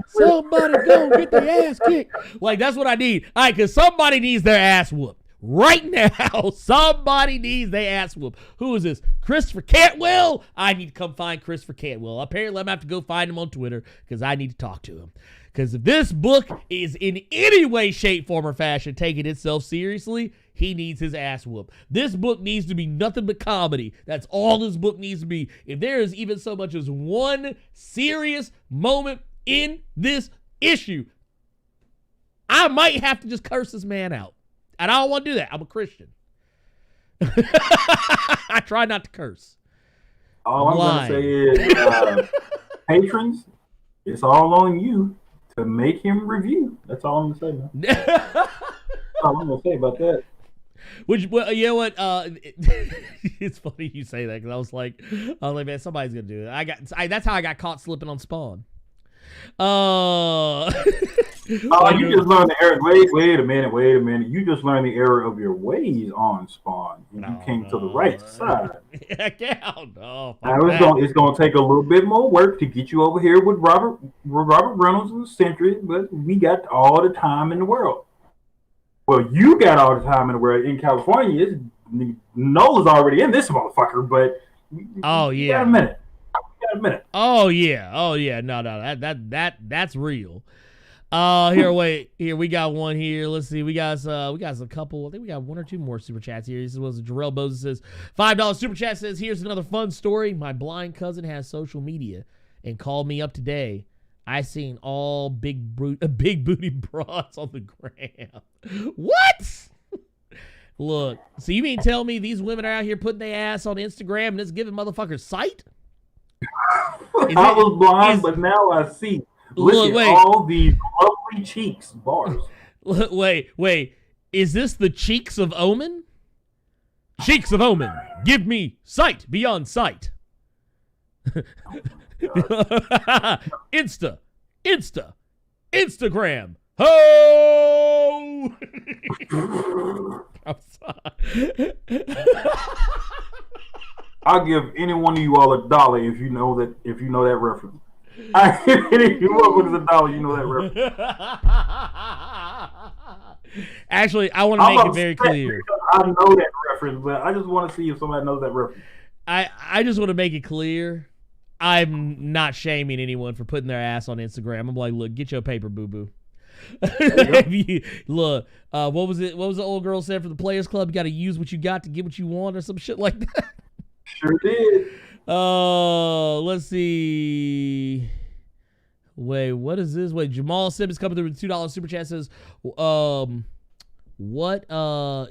Somebody go get their ass kicked. Like, that's what I need. All right, because somebody needs their ass whooped. Right now, somebody needs their ass whooped. Who is this? Christopher Cantwell? I need to come find Christopher Cantwell. Apparently, I'm going to have to go find him on Twitter because I need to talk to him. Because if this book is in any way, shape, form, or fashion taking itself seriously, he needs his ass whooped. This book needs to be nothing but comedy. That's all this book needs to be. If there is even so much as one serious moment in this issue, I might have to just curse this man out. And I don't want to do that. I'm a Christian. I try not to curse. All I'm going to say is, patrons, it's all on you to make him review. That's all I'm going to say, man. That's all I'm going to say about that. Which, well, you know what? It's funny you say that, because I was like, man, somebody's going to do it. That's how I got caught slipping on Spawn. You just learned the error. Wait a minute. You just learned the error of your ways on Spawn. And you came to the right side. No. It's going to take a little bit more work to get you over here with Robert Reynolds and Sentry, but we got all the time in the world. Well, you got all the time in the world. In California, Noah's already in this motherfucker, but you got a minute. Oh yeah. No. That's real. Here we got one here. Let's see. We got a couple. I think we got one or two more super chats here. This was Jarrell Boza says, $5 super chat says, here's another fun story. My blind cousin has social media and called me up today. I seen all big booty broads on the gram. What? Look, so you mean tell me these women are out here putting their ass on Instagram and it's giving motherfuckers sight? I was blind, but now I see. Look at all these lovely cheeks, bars. Wait. Is this the cheeks of Omen? Cheeks of Omen, give me sight beyond sight. Instagram. Ho! I'm sorry. I'll give any one of you all $1 if you know that reference. I give any of you all $1, you know that reference. Actually, I want to make it very clear. I know that reference, but I just want to see if somebody knows that reference. I just want to make it clear, I'm not shaming anyone for putting their ass on Instagram. I'm like, look, get your paper, boo boo. Look, what was it? What was the old girl said for the Players Club? You got to use what you got to get what you want, or some shit like that. Sure did. Let's see. Wait, what is this? Wait, Jamal Simmons coming through with $2 super chat says, what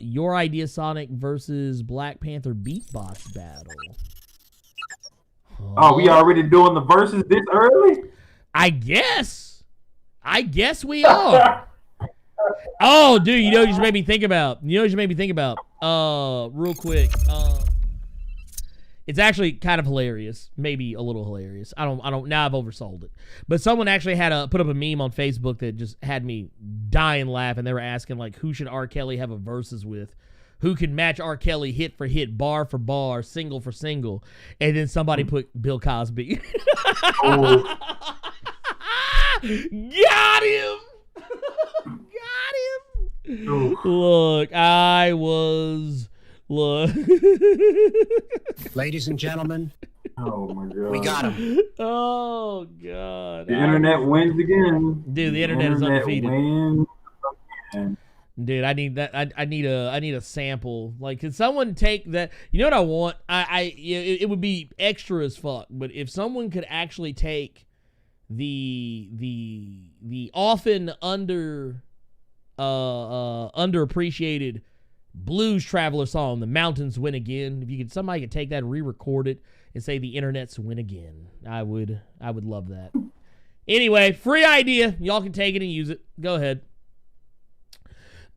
your idea Sonic versus Black Panther beatbox battle? Oh, we already doing the verses this early? I guess we are. Oh, dude, you know what you just made me think about? Real quick. It's actually kind of hilarious. Maybe a little hilarious. I don't now I've oversold it. But someone actually had put up a meme on Facebook that just had me dying laughing. They were asking, like, who should R. Kelly have a versus with? Who can match R. Kelly hit for hit, bar for bar, single for single? And then somebody put Bill Cosby. Oh. Got him. Look, Ladies and gentlemen, oh my God, we got him. Oh God, the internet wins again. Dude, the internet is undefeated. Wins again. Dude, I need that. I need a sample. Like, can someone take that? You know what I want? It would be extra as fuck. But if someone could actually take the often underappreciated Blues Traveler song, "The Mountains Win Again." If somebody could take that, re-record it, and say the internet's win again, I would love that. Anyway, free idea. Y'all can take it and use it. Go ahead.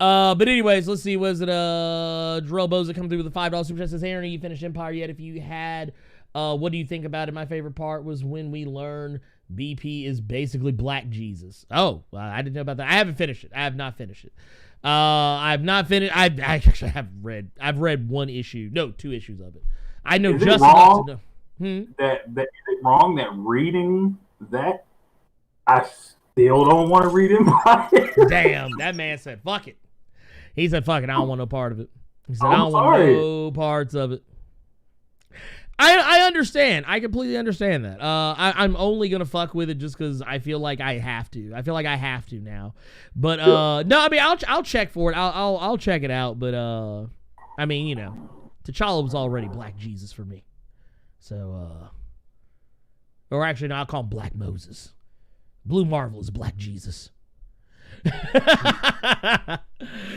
But anyways, let's see. Was it Jarrell Boza coming through with the $5 super chat? Says, Aaron, you finished Empire yet? If you had, what do you think about it? My favorite part was when we learn BP is basically Black Jesus. Oh, I didn't know about that. I haven't finished it. I have not finished it. I've not finished. I actually have read. I've read 2 issues of it. I know just enough to know. That is it wrong that reading that I still don't want to read Empire? Damn, that man said fuck it. He said fuck it. I don't want no part of it. He said I don't want no parts of it. I understand. I completely understand that. I'm only gonna fuck with it just because I feel like I have to. I feel like I have to now. But no, I mean I'll check for it. I'll check it out. But I mean, you know, T'Challa was already Black Jesus for me. So or actually no, I'll call him Black Moses. Blue Marvel is Black Jesus.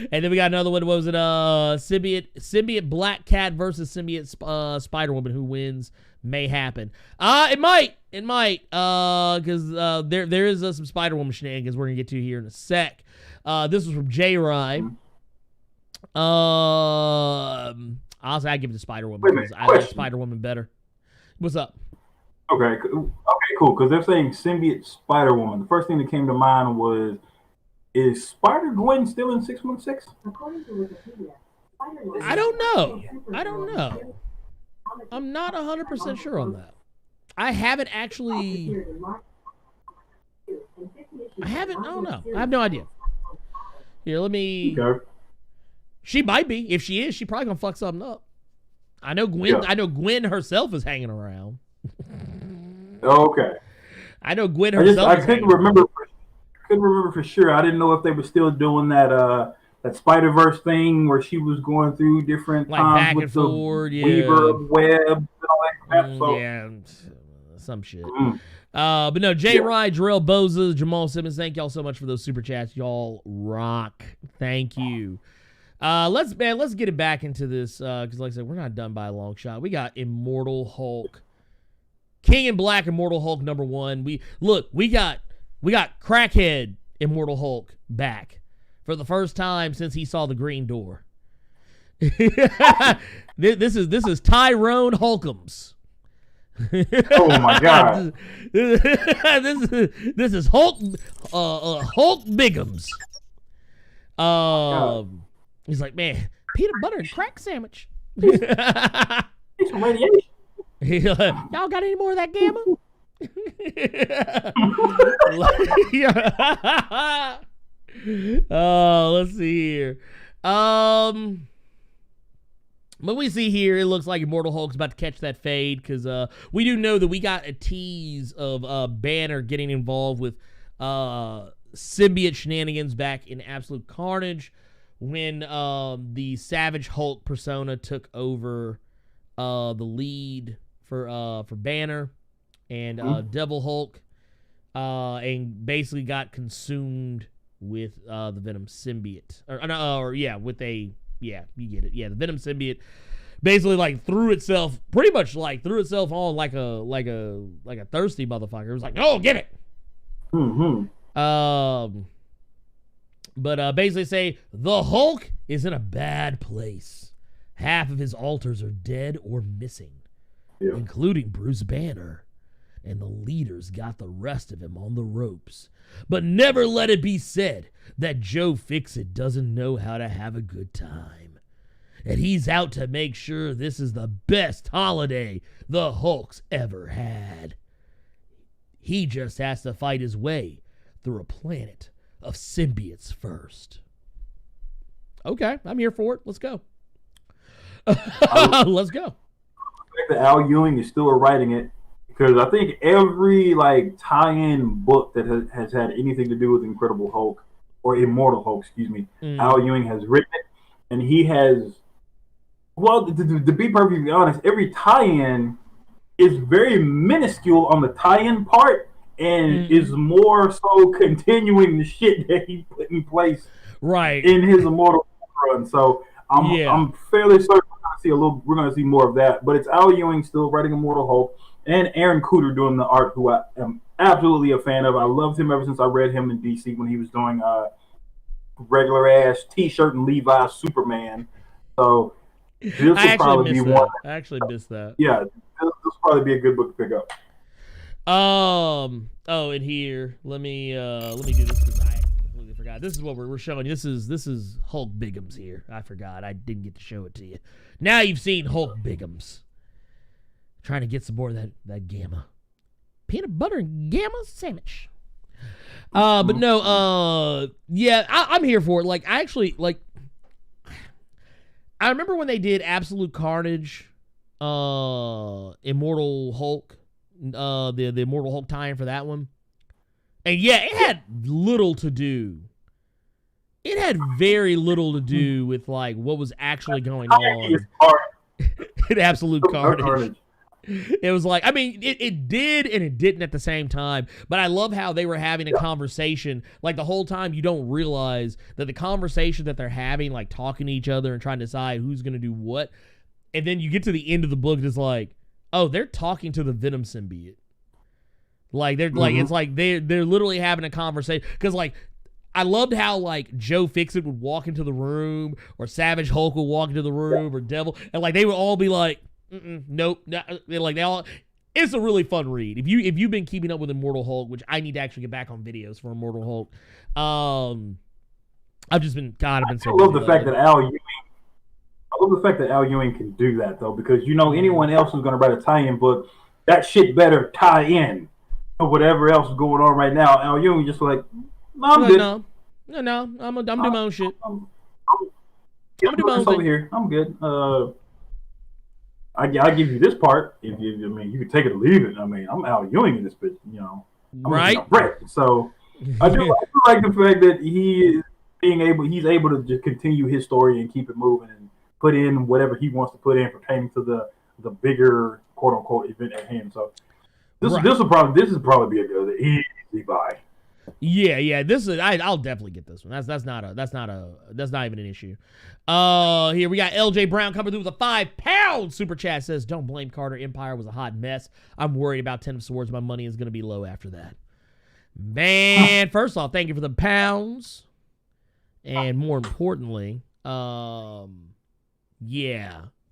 And then we got another one. What was it? Symbiote Black Cat versus Symbiote Spider Woman. Who wins? May happen. It might. Because there is some Spider Woman shenanigans we're gonna get to here in a sec. This was from J Rye. Honestly, I give it to Spider Woman because I like Spider Woman better. What's up? Okay, cool. Because they're saying Symbiote Spider Woman. The first thing that came to mind was, is Spider Gwen still in 616? I don't know. I'm not 100% sure on that. I haven't actually. I don't know. I have no idea. Here, let me. Okay. She might be. If she is, she probably gonna fuck something up. I know Gwen. Yeah. I know Gwen herself is hanging around. Okay. I know Gwen herself. I couldn't remember for sure. I didn't know if they were still doing that Spider-Verse thing where she was going through different like times back with and the forward, Weaver web and all that crap. So. Yeah, some shit. But no, Jay Rye, Jarrell Boza, Jamal Simmons, thank y'all so much for those super chats. Y'all rock. Thank you. Let's get it back into this because like I said, we're not done by a long shot. We got Immortal Hulk, King in Black, Immortal Hulk #1. We got crackhead Immortal Hulk back for the first time since he saw the Green Door. This is Tyrone Hulkums. Oh my God! this is Hulk Bigums. He's like, man, peanut butter and crack sandwich. It's radiation. Y'all got any more of that gamma? Let's see here. But we see here, it looks like Immortal Hulk's about to catch that fade because we do know that we got a tease of Banner getting involved with symbiote shenanigans back in Absolute Carnage when the Savage Hulk persona took over the lead for Banner and Devil Hulk and basically got consumed with the Venom symbiote. You get it. Yeah, the Venom symbiote basically like threw itself on like a thirsty motherfucker. It was like, oh, get it. But basically say the Hulk is in a bad place. Half of his alters are dead or missing, including Bruce Banner, and the leaders got the rest of him on the ropes. But never let it be said that Joe Fixit doesn't know how to have a good time. And he's out to make sure this is the best holiday the Hulk's ever had. He just has to fight his way through a planet of symbiotes first. Okay, I'm here for it. Let's go. Let's go. That Al Ewing is still writing it. Because I think every tie-in book that has had anything to do with Incredible Hulk or Immortal Hulk, Al Ewing has written it, and he has. Well, to be perfectly honest, every tie-in is very minuscule on the tie-in part, and is more so continuing the shit that he put in place, in his Immortal Hulk run. So I'm fairly certain we're going to see more of that. But it's Al Ewing still writing Immortal Hulk. And Aaron Cooter doing the art, who I am absolutely a fan of. I loved him ever since I read him in DC when he was doing regular ass T-shirt and Levi's Superman. So this will probably be one. I actually missed that. Yeah, this will probably be a good book to pick up. And here, let me do this because I completely forgot. This is what we're showing you. This is Hulk Bigums here. I forgot. I didn't get to show it to you. Now you've seen Hulk Bigums. Trying to get some more of that gamma. Peanut butter and gamma sandwich. But no, I'm here for it. I remember when they did Absolute Carnage, Immortal Hulk, the Immortal Hulk tie-in for that one. And yeah, it had little to do. It had very little to do with what was actually going on in Absolute Carnage. It was it did and it didn't at the same time. But I love how they were having a conversation. The whole time you don't realize that the conversation that they're having, talking to each other and trying to decide who's going to do what. And then you get to the end of the book and it's they're talking to the Venom symbiote. They're literally having a conversation. Because I loved how Joe Fixit would walk into the room or Savage Hulk would walk into the room or Devil. And they would all be nope. They all. It's a really fun read. If you've been keeping up with Immortal Hulk, which I need to actually get back on videos for Immortal Hulk. I've just been so. I love the fact that Al Ewing can do that though, because anyone else who's going to write a tie-in book, that shit better tie in to whatever else is going on right now. Al Ewing just no, I'm good. No, I'm doing my own shit. I'm doing my own thing over here. I'm good. I give you this part. You can take it or leave it. I'm Al Ewing in this bitch. Right. So I do like the fact that he's able to just continue his story and keep it moving and put in whatever he wants to put in pertaining to the bigger quote unquote event at hand. So this is probably be a good easy buy. Yeah. I'll definitely get this one. That's not even an issue. Here we got LJ Brown coming through with a £5 super chat. Says, "Don't blame Carter. Empire was a hot mess. I'm worried about 10 of Swords. My money is going to be low after that." Man, first off, thank you for the pounds, and more importantly, 10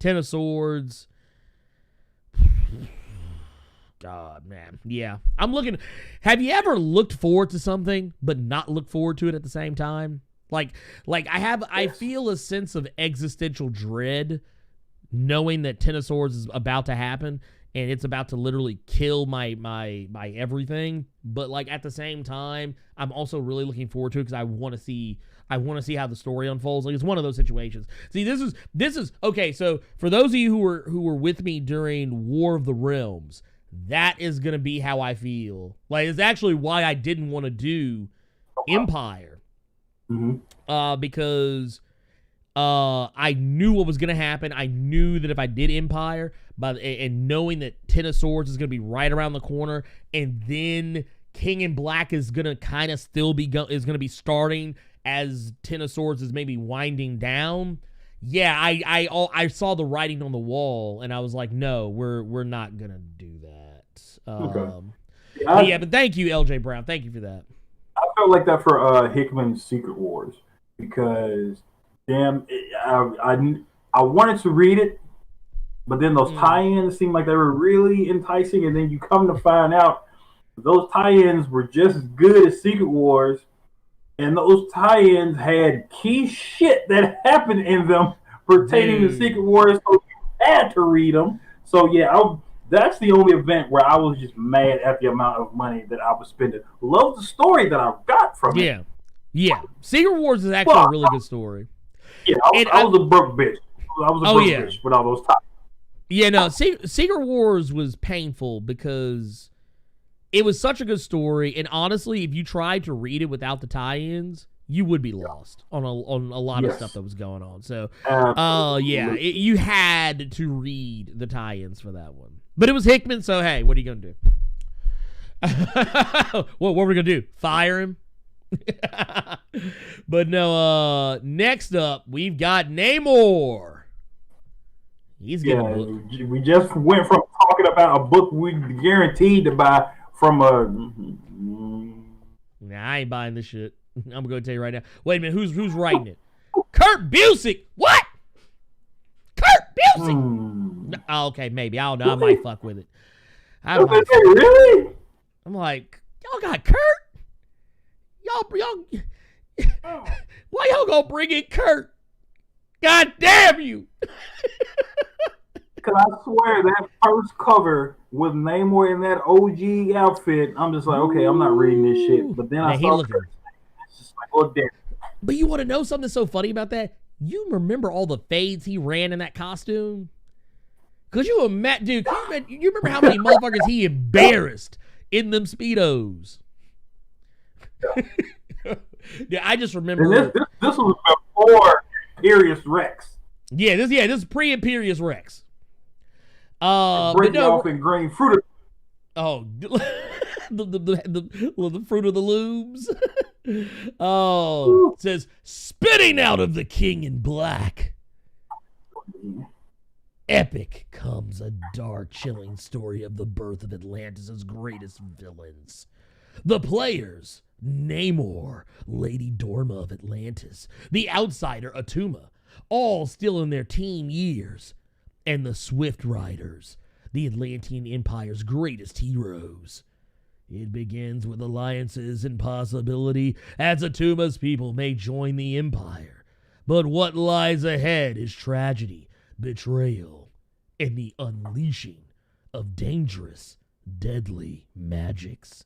of Swords. God, man. Yeah. I'm looking. Have you ever looked forward to something but not looked forward to it at the same time? I feel a sense of existential dread knowing that Ten of Swords is about to happen. and it's about to literally kill my everything. But like at the same time, I'm also really looking forward to it because I want to see how the story unfolds. Like it's one of those situations. See, this is okay. So for those of you who were with me during War of the Realms, that is gonna be how I feel. Like it's actually why I didn't want to do Empire, because I knew what was gonna happen. I knew that if I did Empire, and knowing that Ten of Swords is gonna be right around the corner, and then King in Black is gonna kind of still be is gonna be starting as Ten of Swords is maybe winding down. Yeah, I saw the writing on the wall, and I was like, no, we're not gonna do that. Okay. But thank you, LJ Brown. Thank you for that. I felt like that for Hickman's Secret Wars because, damn, I wanted to read it, but then those tie-ins seemed like they were really enticing, and then you come to find out those tie-ins were just as good as Secret Wars, and those tie-ins had key shit that happened in them pertaining to Secret Wars, so you had to read them. So yeah, that's the only event where I was just mad at the amount of money that I was spending. Love the story that I got from it. Yeah. Secret Wars is actually a really good story. Yeah, I was a broke bitch. I was a broke bitch with all those tie-ins. Yeah, no, Secret Wars was painful because it was such a good story, and honestly, if you tried to read it without the tie-ins, you would be lost on a lot of stuff that was going on. So, you had to read the tie-ins for that one. But it was Hickman, so hey, what are you gonna do? what were we gonna do? Fire him? But no. Next up, we've got Namor. He's getting a book. We just went from talking about a book we guaranteed to buy from a. Nah, I ain't buying this shit. I'm gonna tell you right now. Wait a minute, who's writing it? Kurt Busiek. What? Kurt Busiek. Oh, okay, maybe. I don't know. I might fuck with it. Really? I'm like, y'all got Kurt? Y'all. Why y'all gonna bring in Kurt? God damn you! Because I swear that first cover with Namor in that OG outfit, I'm just like, okay, I'm not reading this shit. But then I saw Kurt. It's just like, oh damn. But you want to know something so funny about that? You remember all the fades he ran in that costume? Cause you dude, you remember how many motherfuckers he embarrassed in them Speedos? Yeah, I just remember. This was before Imperious Rex. Yeah, this is pre-Imperious Rex. Breaking off in green fruit. Oh, the fruit of the looms. Oh, it says spitting out of the King in Black. Epic comes a dark, chilling story of the birth of Atlantis' greatest villains. The players, Namor, Lady Dorma of Atlantis, the outsider, Atuma, all still in their teen years, and the Swift Riders, the Atlantean Empire's greatest heroes. It begins with alliances and possibility as Atuma's people may join the Empire. But what lies ahead is tragedy, betrayal, and the unleashing of dangerous, deadly magics.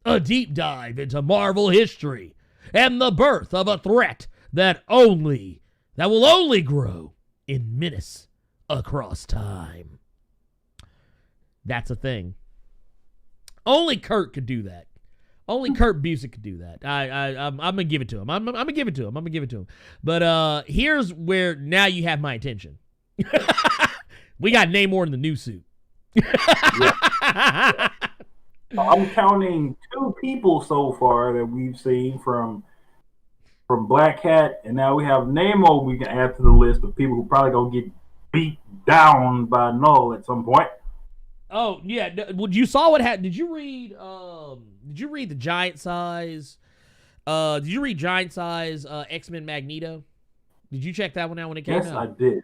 A deep dive into Marvel history and the birth of a threat that will only grow in menace across time. That's a thing. Only Kurt could do that. Only Kurt Busiek could do that. I'm gonna give it to him. I'm gonna give it to him. But here's where now you have my attention. We got Namor in the new suit. I'm counting 2 people so far that we've seen from Black Cat, and now we have Namor. We can add to the list of people who probably gonna get beat down by Null at some point. Oh yeah, well, you saw what happened. Did you read the giant size? Did you read giant size X-Men Magneto? Did you check that one out when it came out? Yes, I did.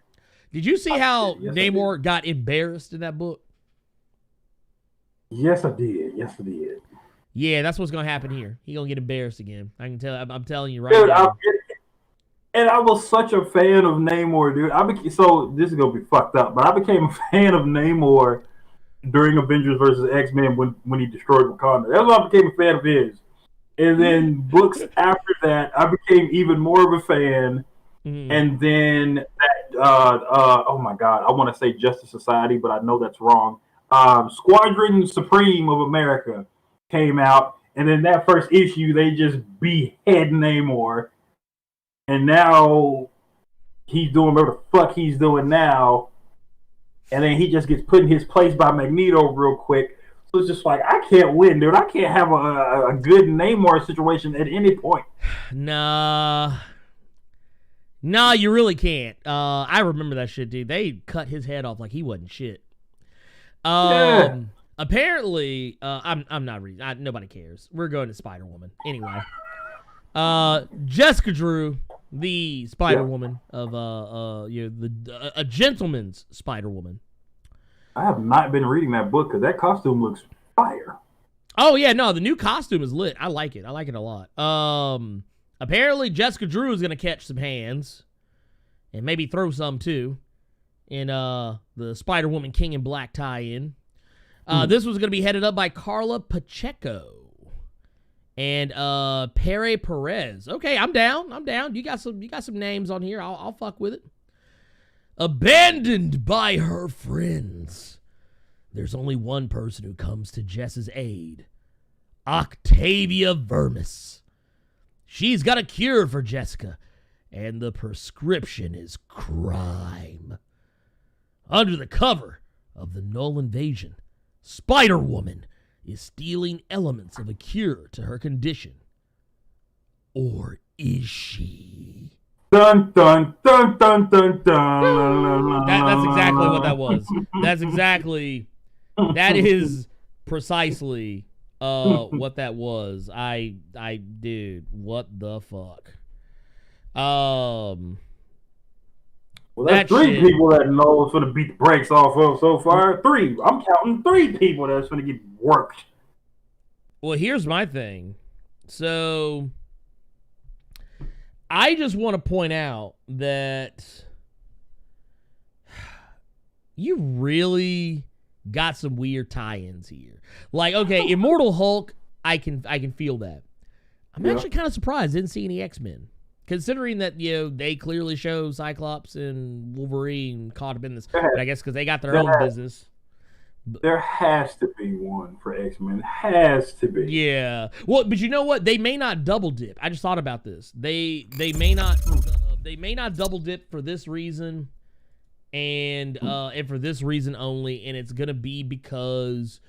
Did you see how Namor got embarrassed in that book? Yes, I did. Yeah, that's what's gonna happen here. He gonna get embarrassed again. I can tell. I'm telling you right dude, now. And I was such a fan of Namor, dude. So this is gonna be fucked up, but I became a fan of Namor during Avengers versus X-Men when he destroyed Wakanda. That's why I became a fan of his. And then books after that, I became even more of a fan. And then that, oh my God, I want to say Justice Society, but I know that's wrong. Squadron Supreme of America came out, and then that first issue, they just behead Namor. And now he's doing whatever the fuck he's doing now. And then he just gets put in his place by Magneto real quick. So it's just like, I can't win, dude. I can't have a good Namor situation at any point. Nah, you really can't. I remember that shit, dude. They cut his head off like he wasn't shit. Apparently, I'm not reading. Nobody cares. We're going to Spider-Woman. Anyway. Jessica Drew, the Spider-Woman of a gentleman's Spider-Woman. I have not been reading that book because that costume looks fire. Oh yeah, no, the new costume is lit. I like it. I like it a lot. Apparently Jessica Drew is gonna catch some hands, and maybe throw some too, in the Spider-Woman King in Black tie-in. This was gonna be headed up by Carla Pacheco and Pere Perez. Okay, I'm down. You got some names on here. I'll fuck with it. Abandoned by her friends, there's only one person who comes to Jess's aid. Octavia Vermis. She's got a cure for Jessica, and the prescription is crime. Under the cover of the Null Invasion, Spider-Woman is stealing elements of a cure to her condition. Or is she? Dun dun dun dun dun dun. That's exactly what that was. That is precisely what that was. Dude, what the fuck? Well, that's three people that know it's going to beat the brakes off of so far. Three. I'm counting 3 people that's going to get worked. Well, here's my thing. So I just want to point out that you really got some weird tie-ins here. Like, okay, Immortal Hulk, I can feel that. I'm actually kind of surprised I didn't see any X-Men, considering that they clearly show Cyclops and Wolverine caught up in this. But I guess because they got their own business. There has to be one for X-Men. Has to be. Yeah. Well, but you know what? They may not double dip. I just thought about this. They may not double dip for this reason, and for this reason only. And it's gonna be because,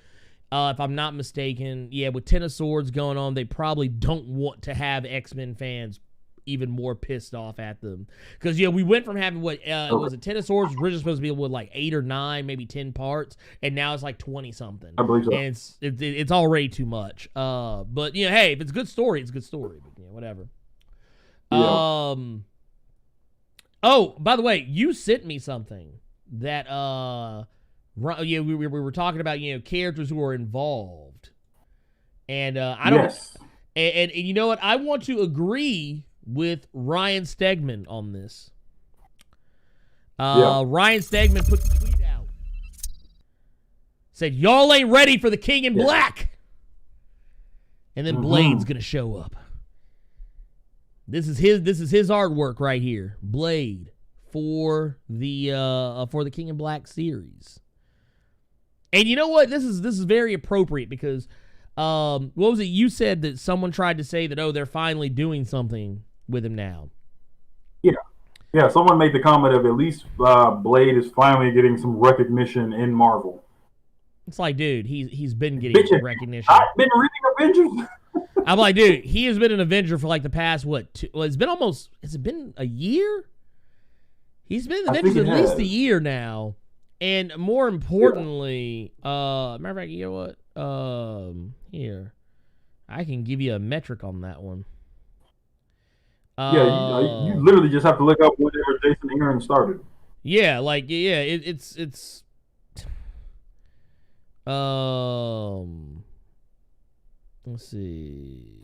if I'm not mistaken, with Ten of Swords going on, they probably don't want to have X-Men fans even more pissed off at them, because we went from having was it Ten of Swords originally supposed to be with like 8 or 9, maybe 10 parts, and now it's like 20 something. I believe so. And it's already too much. But hey, if it's a good story, it's a good story. But whatever. Yeah. Oh, by the way, you sent me something that we were talking about characters who are involved, and I don't. Yes. And you know what? I want to agree with Ryan Stegman on this. Ryan Stegman put the tweet out. Said, y'all ain't ready for the King in Black. And then Blade's gonna show up. This is his artwork right here. Blade for the King in Black series. And you know what? This is very appropriate because what was it? You said that someone tried to say that, they're finally doing something with him now. Yeah. Someone made the comment of at least Blade is finally getting some recognition in Marvel. It's like, dude, he's been getting recognition. I've been reading Avengers. I'm like, dude, he has been an Avenger for like the past it's been a year? He's been an Avenger at least a year now. And more importantly, matter of fact, you know what? Here, I can give you a metric on that one. You literally just have to look up whenever Jason Aaron started. Yeah, it's let's see.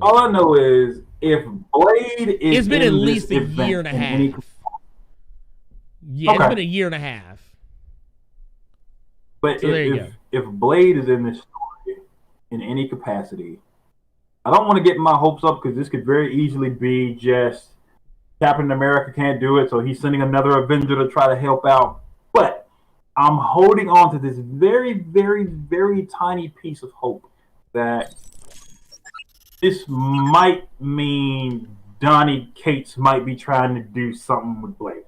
All I know is if Blade is, it's been at least a year and a half. It's been a year and a half. But So there you go. if Blade is in this story in any capacity, I don't want to get my hopes up because this could very easily be just Captain America can't do it, so he's sending another Avenger to try to help out. But I'm holding on to this very, very, very tiny piece of hope that this might mean Donny Cates might be trying to do something with Blade.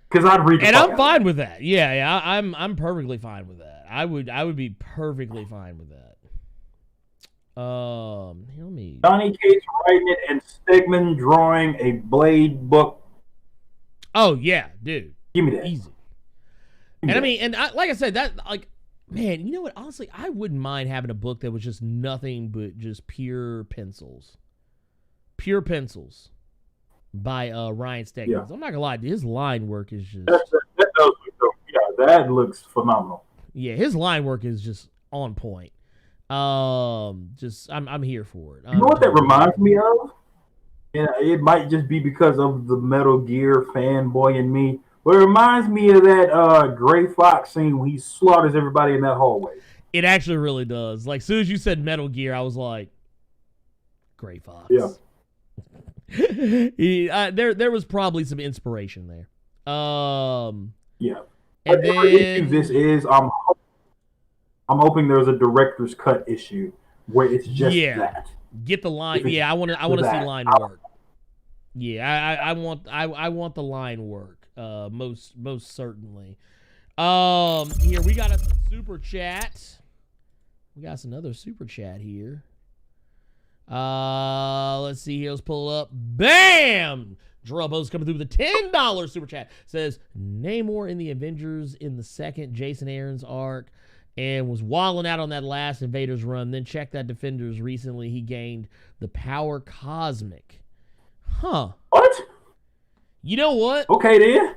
Because I'd read the And fuck I'm out fine of it. with that. Yeah, I'm perfectly fine with that. I would be perfectly fine with that. Let me. Donny Cates writing it and Stegman drawing a Blade book. Oh yeah, dude. Give me that. Easy. And I mean, like I said, that like, man, you know what? Honestly, I wouldn't mind having a book that was just nothing but just pure pencils by Ryan Stegman. Yeah. I'm not gonna lie, his line work is just that looks phenomenal. Yeah, his line work is just on point. I'm here for it. You know what that reminds me of? Yeah, it might just be because of the Metal Gear fanboy in me, but it reminds me of that Gray Fox scene when he slaughters everybody in that hallway. It actually really does. Like, as soon as you said Metal Gear, I was like, Gray Fox. Yeah. There was probably some inspiration there. Yeah. And Whatever issue then this is, I'm hoping there's a director's cut issue where it's just that. Get the line. Yeah, I want to see line work. Yeah, I want the line work. Most certainly. Here we got a super chat. We got another super chat here. Let's see here. Let's pull it up. Bam! Drubbo's coming through with a $10 super chat. Says Namor in the Avengers in the second Jason Aaron's arc and was walling out on that last Invaders run. Then check that Defenders recently. He gained the power cosmic. Huh. What? You know what? Okay, then.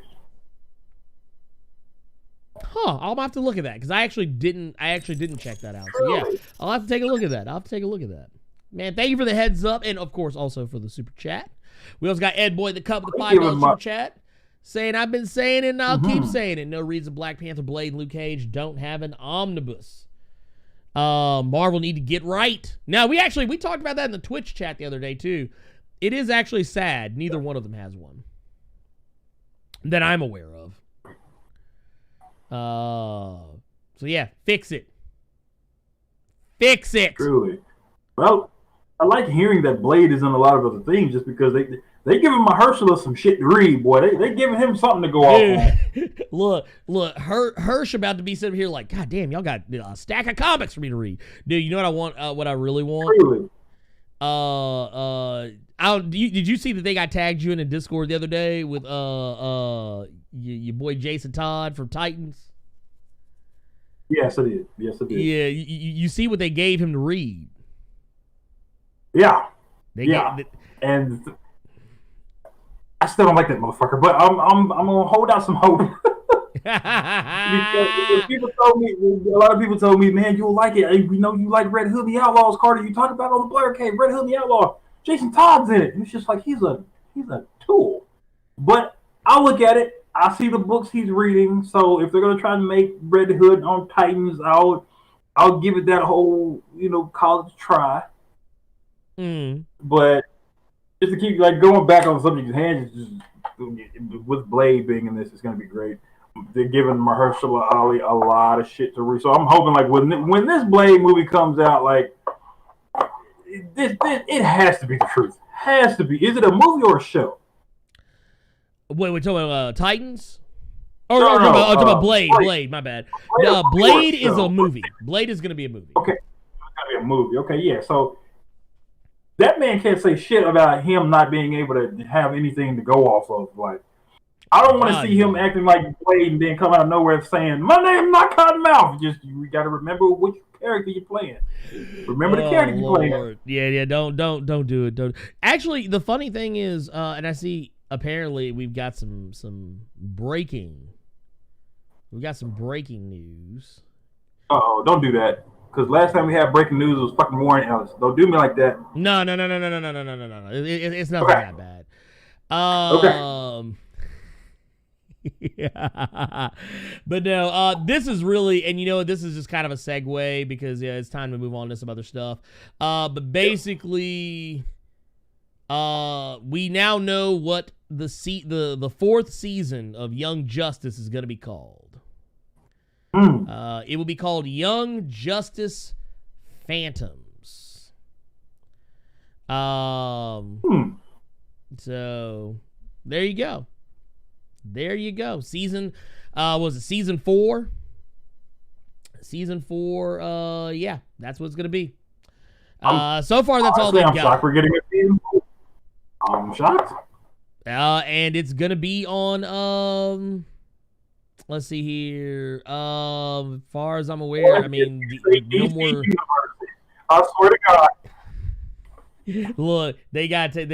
Huh. I'll have to look at that because I actually didn't check that out. So yeah, I'll have to take a look at that. Man, thank you for the heads up, and of course also for the super chat. We also got Ed Boy the Cup with the $5 super chat saying, I've been saying it and I'll keep saying it. No reason Black Panther, Blade, and Luke Cage don't have an omnibus. Marvel need to get right. Now, we talked about that in the Twitch chat the other day too. It is actually sad. Neither one of them has one that I'm aware of. So yeah, fix it. Truly. Well, I like hearing that Blade is in a lot of other things just because they giving Mahershala some shit to read, boy. They giving him something to go off on. Look, Hirsch about to be sitting here like, God damn, y'all got a stack of comics for me to read. Dude, you know what I want? What I really want? Really? Did you see that they got tagged you in a Discord the other day with your boy Jason Todd from Titans? Yes, it is. Yes, it is. Yeah, you see what they gave him to read. Yeah. And I still don't like that motherfucker, but I'm gonna hold out some hope. Because a lot of people told me, man, you'll like it. Hey, we know you like Red Hood the Outlaws, Carter. You talked about on the Blerd Cave, Red Hood the Outlaw. Jason Todd's in it. And it's just like he's a tool. But I look at it, I see the books he's reading. So if they're gonna try to make Red Hood on Titans, I'll give it that whole college try. But just to keep going back on the subject at hand, just with Blade being in this, it's going to be great. They're giving Mahershala Ali a lot of shit to read, so I'm hoping when this Blade movie comes out, it has to be the truth. Has to be. Is it a movie or a show? Wait, we're talking about Titans? No, talking about Blade. Blade, my bad. Blade is a movie. Okay. Blade is going to be a movie. Okay, it's going to be a movie. Okay, yeah. So that man can't say shit about him not being able to have anything to go off of. Like, I don't want to see him acting like Blade and then come out of nowhere saying, "My name's not Cottonmouth." You got to remember which character you're playing. Remember the character you're playing. Yeah. Don't do it. Don't. Actually, the funny thing is, and I see apparently we've got some breaking. We got some breaking news. Oh, don't do that. Because last time we had breaking news, it was fucking Warren Ellis. Don't do me like that. No. It's nothing that bad. Okay. Yeah. But no, this is really, and this is just kind of a segue because it's time to move on to some other stuff. But basically, we now know what the fourth season of Young Justice is going to be called. It will be called Young Justice Phantoms. So there you go. There you go. Season, was it season 4? Season 4, yeah, that's what it's going to be. So far, that's all they've got. I'm shocked we're getting a season 4. I'm shocked. And it's going to be on, let's see here. As far as I'm aware, I mean, no more. I swear to God. Look, they got to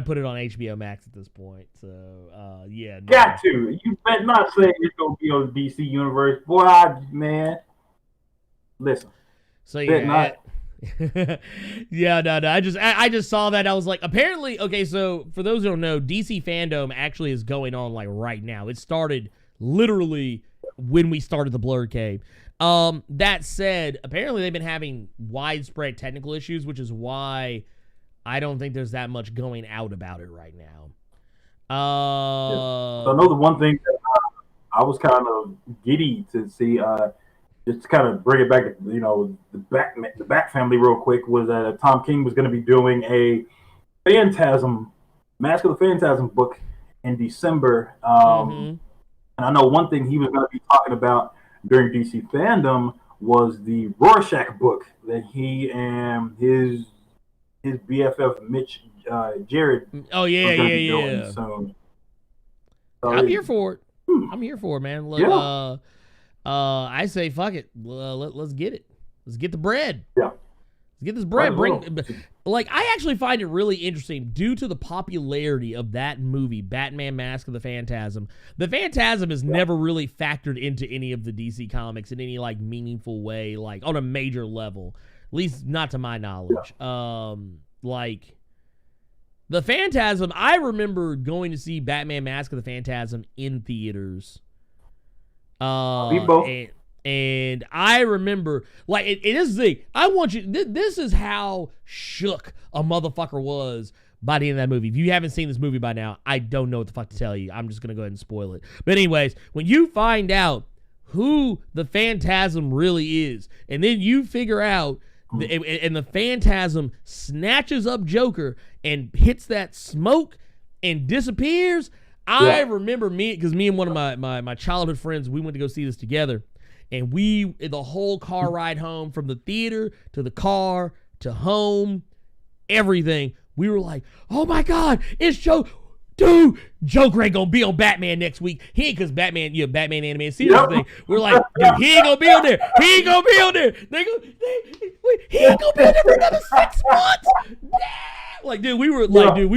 put it on HBO Max at this point. So, yeah. No. Got to. You better not say it's gonna be on DC Universe, boy. Man, listen. So yeah. Yeah, no. I just saw that. I was like, apparently, okay. So for those who don't know, DC Fandom actually is going on like right now. It started literally when we started the Blerd Cave. That said, apparently they've been having widespread technical issues, which is why I don't think there's that much going out about it right now. So I know the one thing that I was kind of giddy to see, just to kind of bring it back, the Bat family real quick, was that Tom King was going to be doing a Phantasm, Mask of the Phantasm book in December. And I know one thing he was going to be talking about during DC Fandom was the Rorschach book that he and his BFF Mitch Jared. Oh yeah. Doing. So I'm here for it. I'm here for it, man. Look, yeah. I say fuck it. Let's get it. Let's get the bread. Yeah. Let's get this bread. I actually find it really interesting due to the popularity of that movie, Batman Mask of the Phantasm. The Phantasm is never really factored into any of the DC comics in any like meaningful way, like on a major level, at least not to my knowledge. Yeah. Like the Phantasm, I remember going to see Batman Mask of the Phantasm in theaters. And I remember, like, it is the thing. I want you, this is how shook a motherfucker was by the end of that movie. If you haven't seen this movie by now, I don't know what the fuck to tell you. I'm just going to go ahead and spoil it. But anyways, when you find out who the Phantasm really is, and then you figure out, and the Phantasm snatches up Joker and hits that smoke and disappears. I remember because me and one of my childhood friends, we went to go see this together. And the whole car ride home, from the theater to the car to home, everything, we were like, oh my God, it's Joker. Dude, Joker ain't gonna be on Batman next week. He ain't, because Batman, Batman animated series thing. We're like, dude, he ain't gonna be on there. He ain't gonna be on there. He ain't gonna be on there for another 6 months. Like, dude, we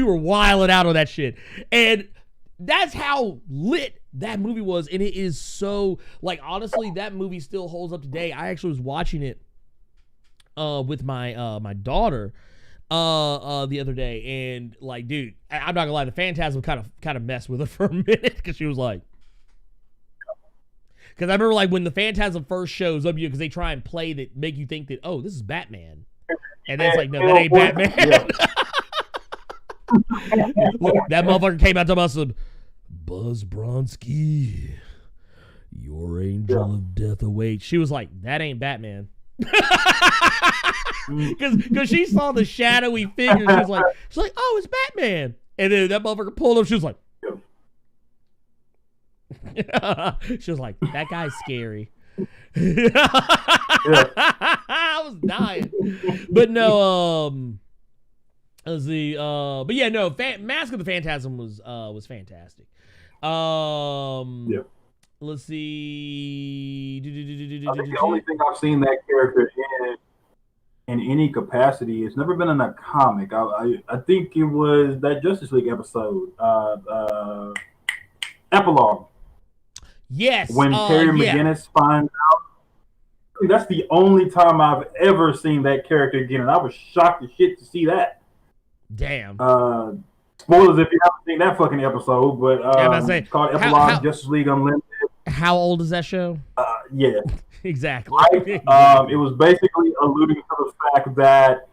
were wilding out on that shit. And that's how lit that movie was, and it is so, like, honestly, that movie still holds up today. I actually was watching it with my my daughter the other day, and like, dude, I'm not gonna lie, the Phantasm kind of messed with her for a minute, because she was like, because I remember, like, when the Phantasm first shows up, because they try and play that, make you think that, oh, this is Batman, and then it's like, no, that ain't Batman. Look, that motherfucker came out to us and, Buzz Bronski, your angel of death awaits. She was like, that ain't Batman. Because she saw the shadowy figure. She's like, oh, it's Batman. And then that motherfucker pulled up. She was like, she was like, that guy's scary. I was dying. But no, let's see. But yeah, no, Mask of the Phantasm was fantastic. Let's see. I think the only thing I've seen that character in any capacity, it's never been in a comic. I think it was that Justice League episode, epilogue. Yes. When Terry McGinnis finds out. That's the only time I've ever seen that character again, and I was shocked as shit to see that. Damn. spoilers if you haven't seen that fucking episode, but say, it's called Epilogue Justice League Unlimited. How old is that show? Yeah. Exactly. Right? It was basically alluding to the fact that,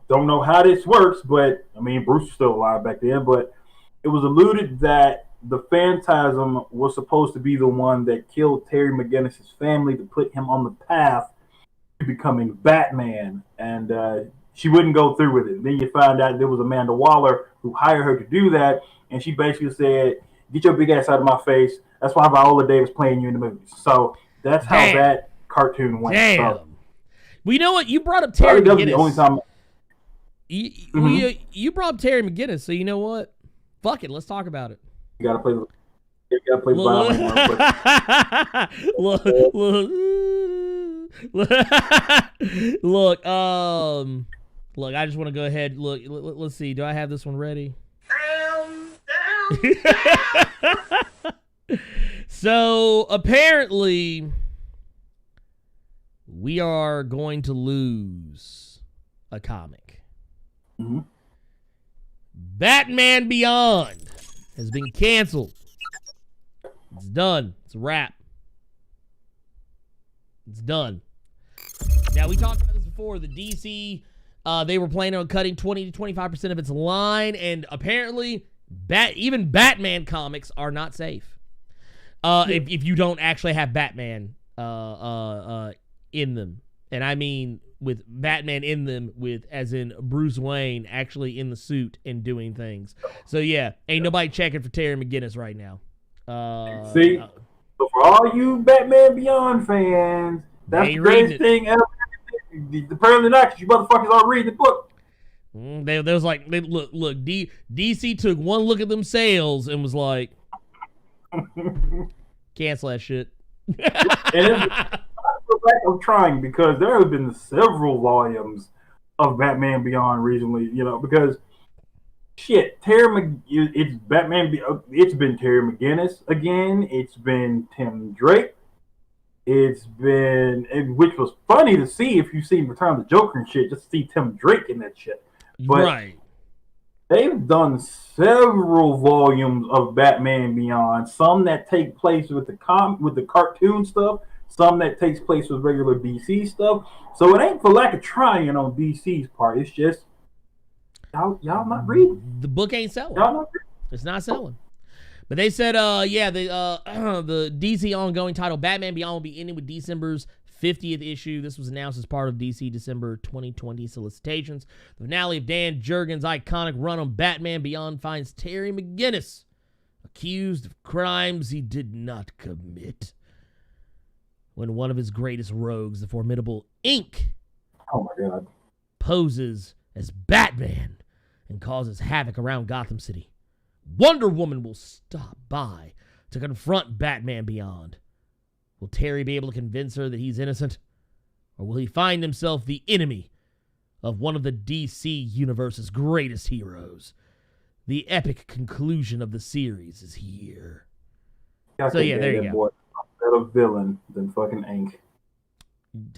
don't know how this works, but I mean, Bruce was still alive back then, but it was alluded that the Phantasm was supposed to be the one that killed Terry McGinnis' family to put him on the path to becoming Batman, and she wouldn't go through with it. Then you find out there was Amanda Waller who hired her to do that, and she basically said, "Get your big ass out of my face." That's why Viola Davis playing you in the movies. So that's how that cartoon went. Damn. So, well, you know what? You brought up Terry McGinnis. The only time. You brought up Terry McGinnis, so you know what? Fuck it, let's talk about it. You gotta play the violin. Look, I just want to go ahead. Look, let's see. Do I have this one ready? So apparently, we are going to lose a comic. Mm-hmm. Batman Beyond has been canceled. It's done. It's a wrap. It's done. Now, we talked about this before. The DC, they were planning on cutting 20 to 25% of its line, and apparently, even Batman comics are not safe. If you don't actually have Batman in them. And I mean with Batman in them, with as in Bruce Wayne actually in the suit and doing things. So yeah, ain't nobody checking for Terry McGinnis right now. See, so for all you Batman Beyond fans, that's the greatest thing ever. Apparently not, because you motherfuckers aren't reading the book. They was like, look, DC took one look at them sales and was like, cancel that shit. I'm trying, because there have been several volumes of Batman Beyond recently, because shit, it's Batman. It's been Terry McGinnis again. It's been Tim Drake. It's been, which was funny to see if you've seen Return of the Joker and shit, just to see Tim Drake in that shit. But right. They've done several volumes of Batman Beyond. Some that take place with the cartoon stuff. Some that takes place with regular DC stuff. So it ain't for lack of trying on DC's part. It's just y'all not reading. The book ain't selling. Y'all not reading. It's not selling. But they said, the DC ongoing title Batman Beyond will be ending with December's 50th issue. This was announced as part of DC December 2020 solicitations. The finale of Dan Jurgens' iconic run on Batman Beyond finds Terry McGinnis accused of crimes he did not commit, when one of his greatest rogues, the formidable Ink, oh my God, poses as Batman and causes havoc around Gotham City. Wonder Woman will stop by to confront Batman Beyond. Will Terry be able to convince her that he's innocent? Or will he find himself the enemy of one of the DC Universe's greatest heroes? The epic conclusion of the series is here. So yeah, there you go. Better villain than fucking Ink.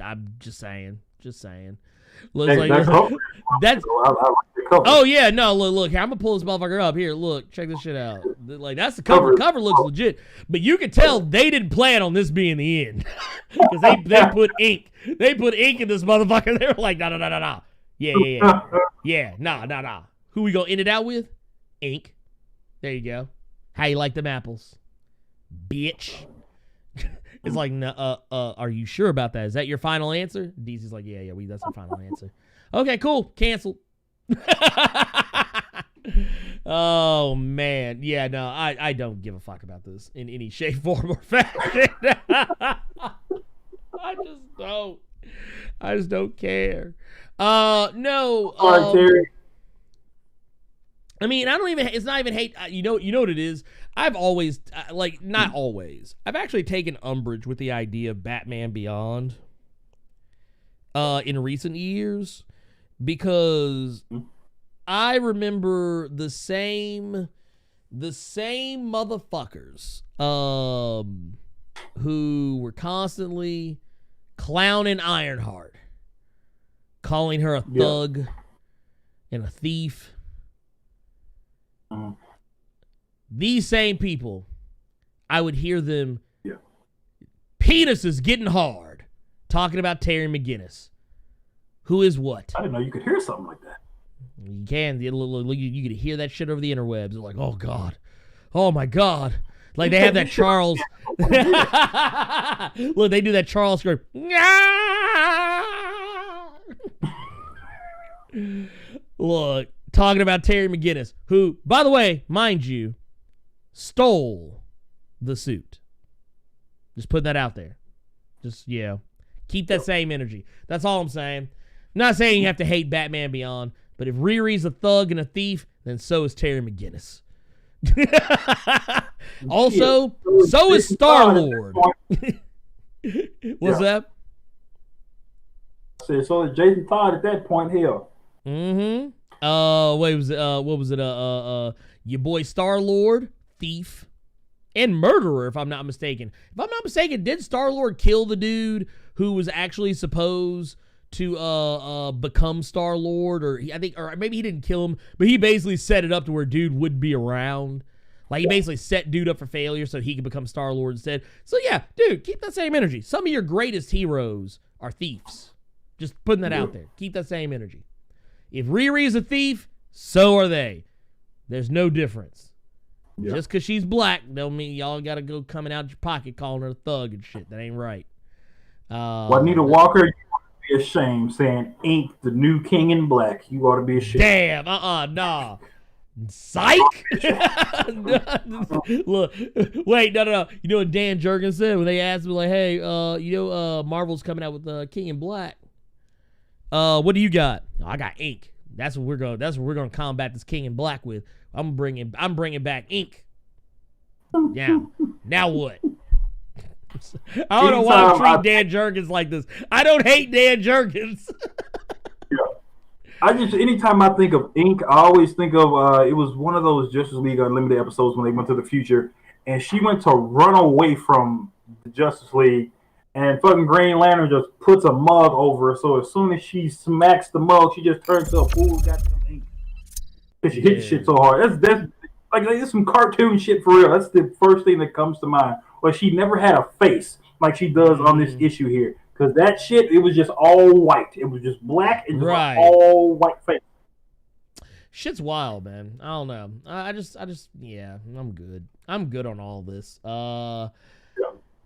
I'm just saying. Looks like that's. I like the cover. Oh yeah, no, look here. I'm gonna pull this motherfucker up here. Look, check this shit out. Like, that's the cover. Cover looks legit, but you can tell they didn't plan on this being the end, because they put ink. They put ink in this motherfucker. They were like, no. Yeah, nah. Who we gonna end it out with? Ink. There you go. How you like them apples, bitch? It's like, are you sure about that? Is that your final answer? DC's like, yeah, that's our final answer. Okay, cool. Canceled. Oh, man. Yeah, no, I don't give a fuck about this in any shape, form, or fashion. I just don't care. No. I mean, it's not even hate. You know what it is? I've always, not always. I've actually taken umbrage with the idea of Batman Beyond in recent years, because I remember the same motherfuckers who were constantly clowning Ironheart, calling her a thug and a thief. These same people, I would hear them, penis is getting hard, talking about Terry McGinnis. Who is what? I didn't know you could hear something like that. You can. You could hear that shit over the interwebs. They're like, oh, God. Oh, my God. Like, they have that Charles. Look, they do that Charles scream. Look, talking about Terry McGinnis, who, by the way, mind you, stole the suit. Just put that out there. Just, keep that same energy. That's all I'm saying. Not saying you have to hate Batman Beyond, but if Riri's a thug and a thief, then so is Terry McGinnis. Also, so is Star-Lord. What's that? So is Jason Todd at that point here. Mm-hmm. What was it? Your boy Star-Lord, thief, and murderer, if I'm not mistaken. If I'm not mistaken, did Star-Lord kill the dude who was actually supposed to become Star-Lord, or maybe he didn't kill him, but he basically set it up to where dude would be around. Like, he basically set dude up for failure so he could become Star-Lord instead. So yeah, dude, keep that same energy. Some of your greatest heroes are thieves. Just putting that out there. Keep that same energy. If Riri is a thief, so are they. There's no difference. Yeah. Just because she's black don't mean y'all got to go coming out your pocket calling her a thug and shit. That ain't right. Juanita Walker, be ashamed saying Ink, the new king in black. You ought to be ashamed. Damn, nah. Psych! Look, wait, no. You know what Dan Jurgens said when they asked me, like, hey, Marvel's coming out with King in Black. What do you got? Oh, I got Ink. That's what we're gonna combat this King in Black with. I'm bringing back Ink. Yeah. Now what? I don't know why I treat Dan Jurgens like this. I don't hate Dan Jurgens. Anytime I think of Ink, I always think of it was one of those Justice League Unlimited episodes when they went to the future, and she went to run away from the Justice League, and fucking Green Lantern just puts a mug over her. So as soon as she smacks the mug, she just turns to a pool of goddamn ink. Because she hits shit so hard. That's like some cartoon shit for real. That's the first thing that comes to mind. But she never had a face like she does on this issue here. Because that shit, it was just all white. It was just black and just like all white face. Shit's wild, man. I don't know. I just, I'm good. I'm good on all this. I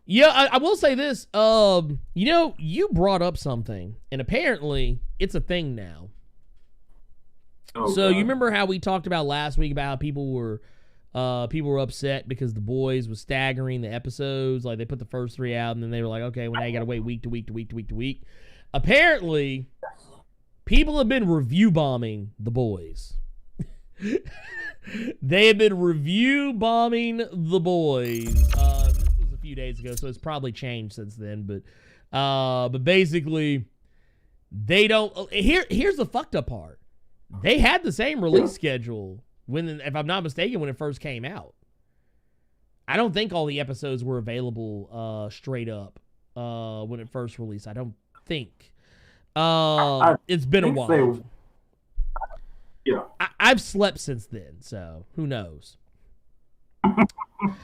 will say this. You brought up something, and apparently it's a thing now. Oh, so God. You remember how we talked about last week about how people were upset because The Boys was staggering the episodes. Like, they put the first 3 out, and then they were like, okay, well, now you got to wait week to week to week to week to week. Apparently, people have been review bombing The Boys. They have been review bombing The Boys. This was a few days ago, so it's probably changed since then. But basically, they don't. Here's the fucked up part. They had the same release schedule when, if I'm not mistaken, when it first came out. I don't think all the episodes were available straight up when it first released. I don't think. It's been a while. I've slept since then, so who knows?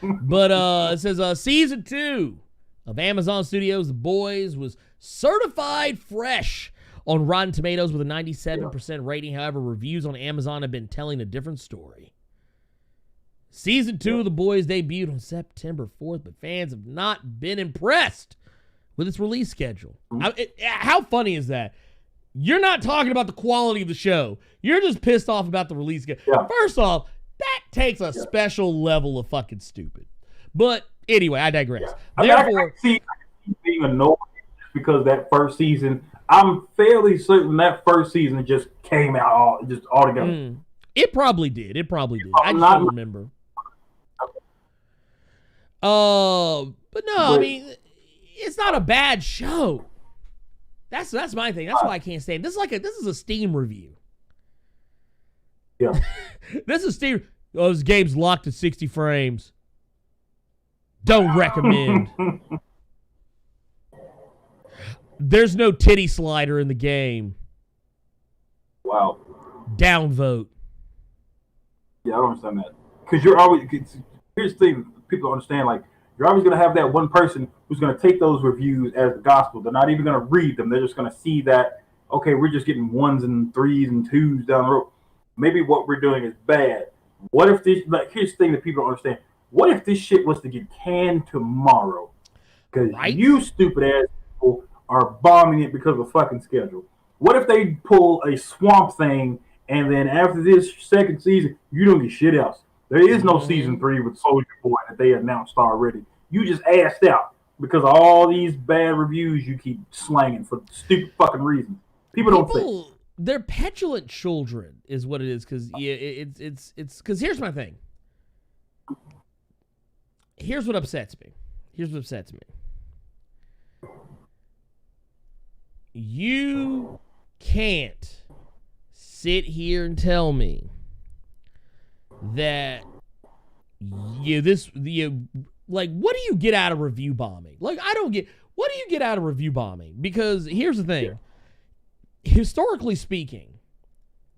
But it says season 2 of Amazon Studios' The Boys was certified fresh on Rotten Tomatoes with a 97% rating. However, reviews on Amazon have been telling a different story. Season 2 of The Boys debuted on September 4th, but fans have not been impressed with its release schedule. How funny is that? You're not talking about the quality of the show. You're just pissed off about the release schedule. Yeah. First off, that takes a special level of fucking stupid. But anyway, I digress. Yeah. I see being annoyed because that first season, I'm fairly certain that first season just came out all together. It probably did. I just don't remember. But no, I mean, it's not a bad show. That's my thing. That's why I can't stand it. This is a Steam review. Yeah. This is Steam. Oh, this game's locked at 60 frames. Don't recommend. There's no titty slider in the game. Wow. Downvote. Yeah, I don't understand that. Because you're always, here's the thing, people don't understand, like, you're always going to have that one person who's going to take those reviews as the gospel. They're not even going to read them. They're just going to see that, okay, we're just getting 1s and 3s and 2s down the road. Maybe what we're doing is bad. What if this, like, here's the thing that people don't understand. What if this shit was to get canned tomorrow? Because you stupid ass people are bombing it because of a fucking schedule. What if they pull a Swamp Thing and then after this second season, you don't get shit else? There is no season 3 with Soldier Boy that they announced already. You just assed out because of all these bad reviews you keep slanging for stupid fucking reasons. People don't think. They're petulant children, is what it is. Because it's because here's my thing. Here's what upsets me. You can't sit here and tell me that like, what do you get out of review bombing? Like, I don't get, what do you get out of review bombing? Because here's the thing. Historically speaking,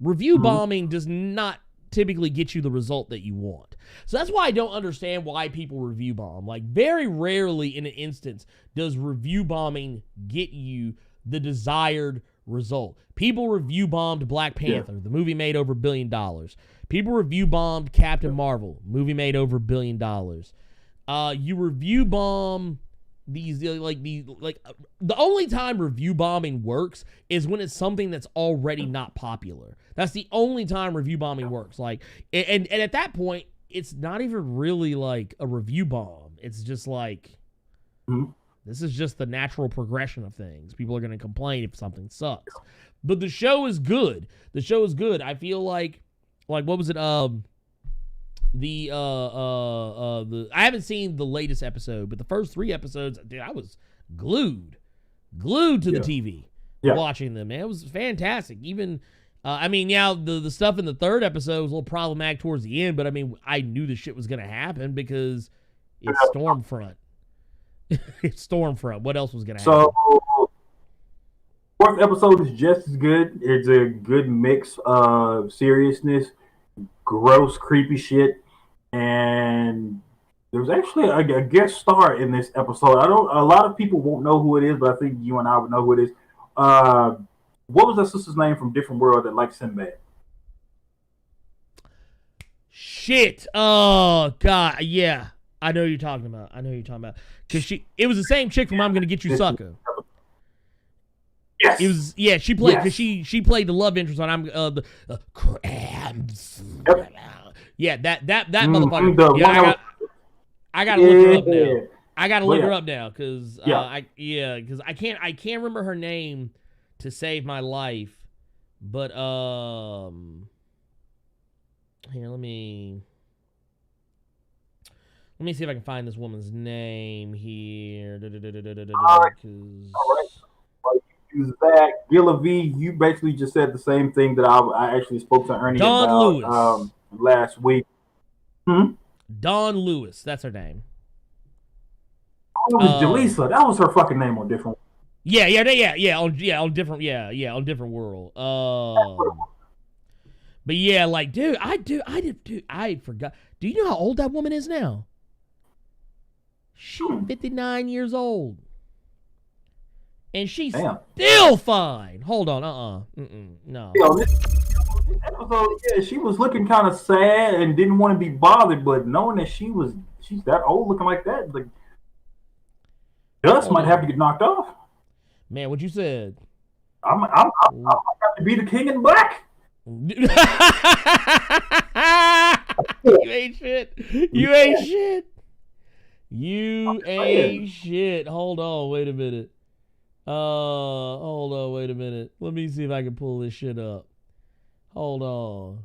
review bombing does not typically get you the result that you want. So that's why I don't understand why people review bomb. Like, very rarely in an instance does review bombing get you the desired result. People review bombed Black Panther. The movie made over $1 billion. People review bombed Captain Marvel. Movie made over $1 billion. You review bomb these the only time review bombing works is when it's something that's already not popular. That's the only time review bombing works. Like, and at that point, it's not even really like a review bomb. It's just like, this is just the natural progression of things. People are going to complain if something sucks. But the show is good. I feel like what was it? I haven't seen the latest episode, but the first 3 episodes, dude, I was glued to the TV watching them, man. It was fantastic. Even, the stuff in the 3rd episode was a little problematic towards the end, but I mean, I knew the shit was going to happen because it's Stormfront. It's Stormfront. What else was going to happen? So, 4th episode is just as good. It's a good mix of seriousness, gross, creepy shit, and there's actually a guest star in this episode. A lot of people won't know who it is, but I think you and I would know who it is. What was that sister's name from Different World that liked Sinbad? Shit. Oh, God. Yeah. I know who you're talking about. Because it was the same chick from I'm Gonna Get You, Sucker. Yes. It was, yeah, she played, because she played the love interest on the Crabs. Yep. Yeah, that motherfucker. I gotta look her up now. I gotta look her up now because I can't remember her name to save my life. But here, let me see if I can find this woman's name here. Zach Gillavy, you basically just said the same thing that I actually spoke to Ernie about last week. Dawn Lewis, that's her name. Oh, it was Jaleesa. That was her fucking name on Different. On Different World. But yeah, like, dude, I forgot. Do you know how old that woman is now? She's 59 years old. And she's still fine. Hold on, no. This episode, she was looking kind of sad and didn't want to be bothered, but knowing that she's that old, looking like that, like dust might have to get knocked off. Man, what you said? I'm got to be the king in black. You ain't shit. You ain't shit. Hold on, wait a minute. Let me see if I can pull this shit up. Hold on.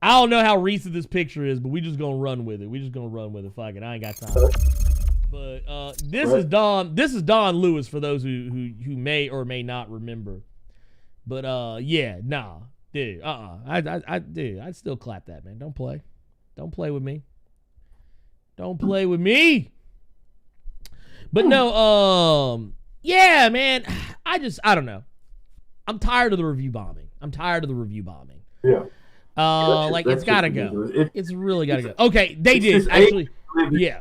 I don't know how recent this picture is, but we just gonna run with it. Fuck it. I ain't got time. But this is Dawn Lewis for those who may or may not remember. But dude. I'd still clap that, man. Don't play with me. But no, yeah, man. I don't know. I'm tired of the review bombing. Yeah. Like it's gotta go. It's really gotta go. Okay, they did actually. Yeah.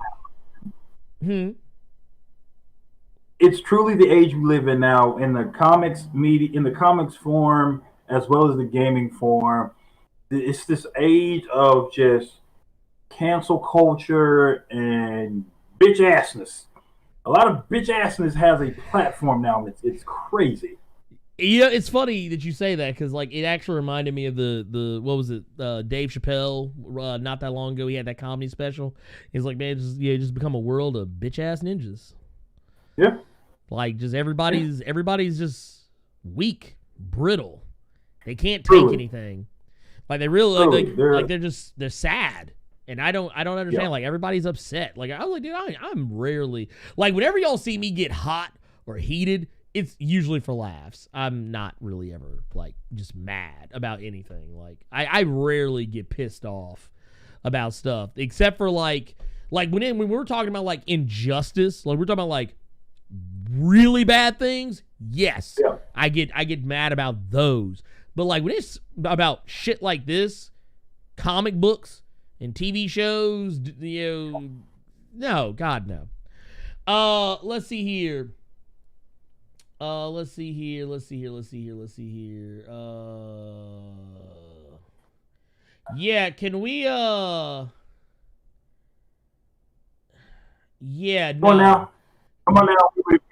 It's truly the age we live in now in the comics media, in the comics form, as well as the gaming form. It's this age of just cancel culture and bitch assness. A lot of bitch assness has a platform now. It's crazy. Yeah, it's funny that you say that because like it actually reminded me of the what was it, Dave Chappelle not that long ago. He had that comedy special. He's like, man, just become a world of bitch ass ninjas. Yeah, like just everybody's just weak, brittle. They can't take anything. Like they really they're sad. And I don't understand. Like everybody's upset. Like I was like, dude, I'm rarely like whenever y'all see me get hot or heated, it's usually for laughs. I'm not really ever like just mad about anything. Like I rarely get pissed off about stuff except for like when we were talking about like injustice, like we're talking about like really bad things. Yes, I get mad about those. But like when it's about shit like this, comic books and TV shows, no, God no. Let's see here. Yeah, can we yeah, no. Come on now.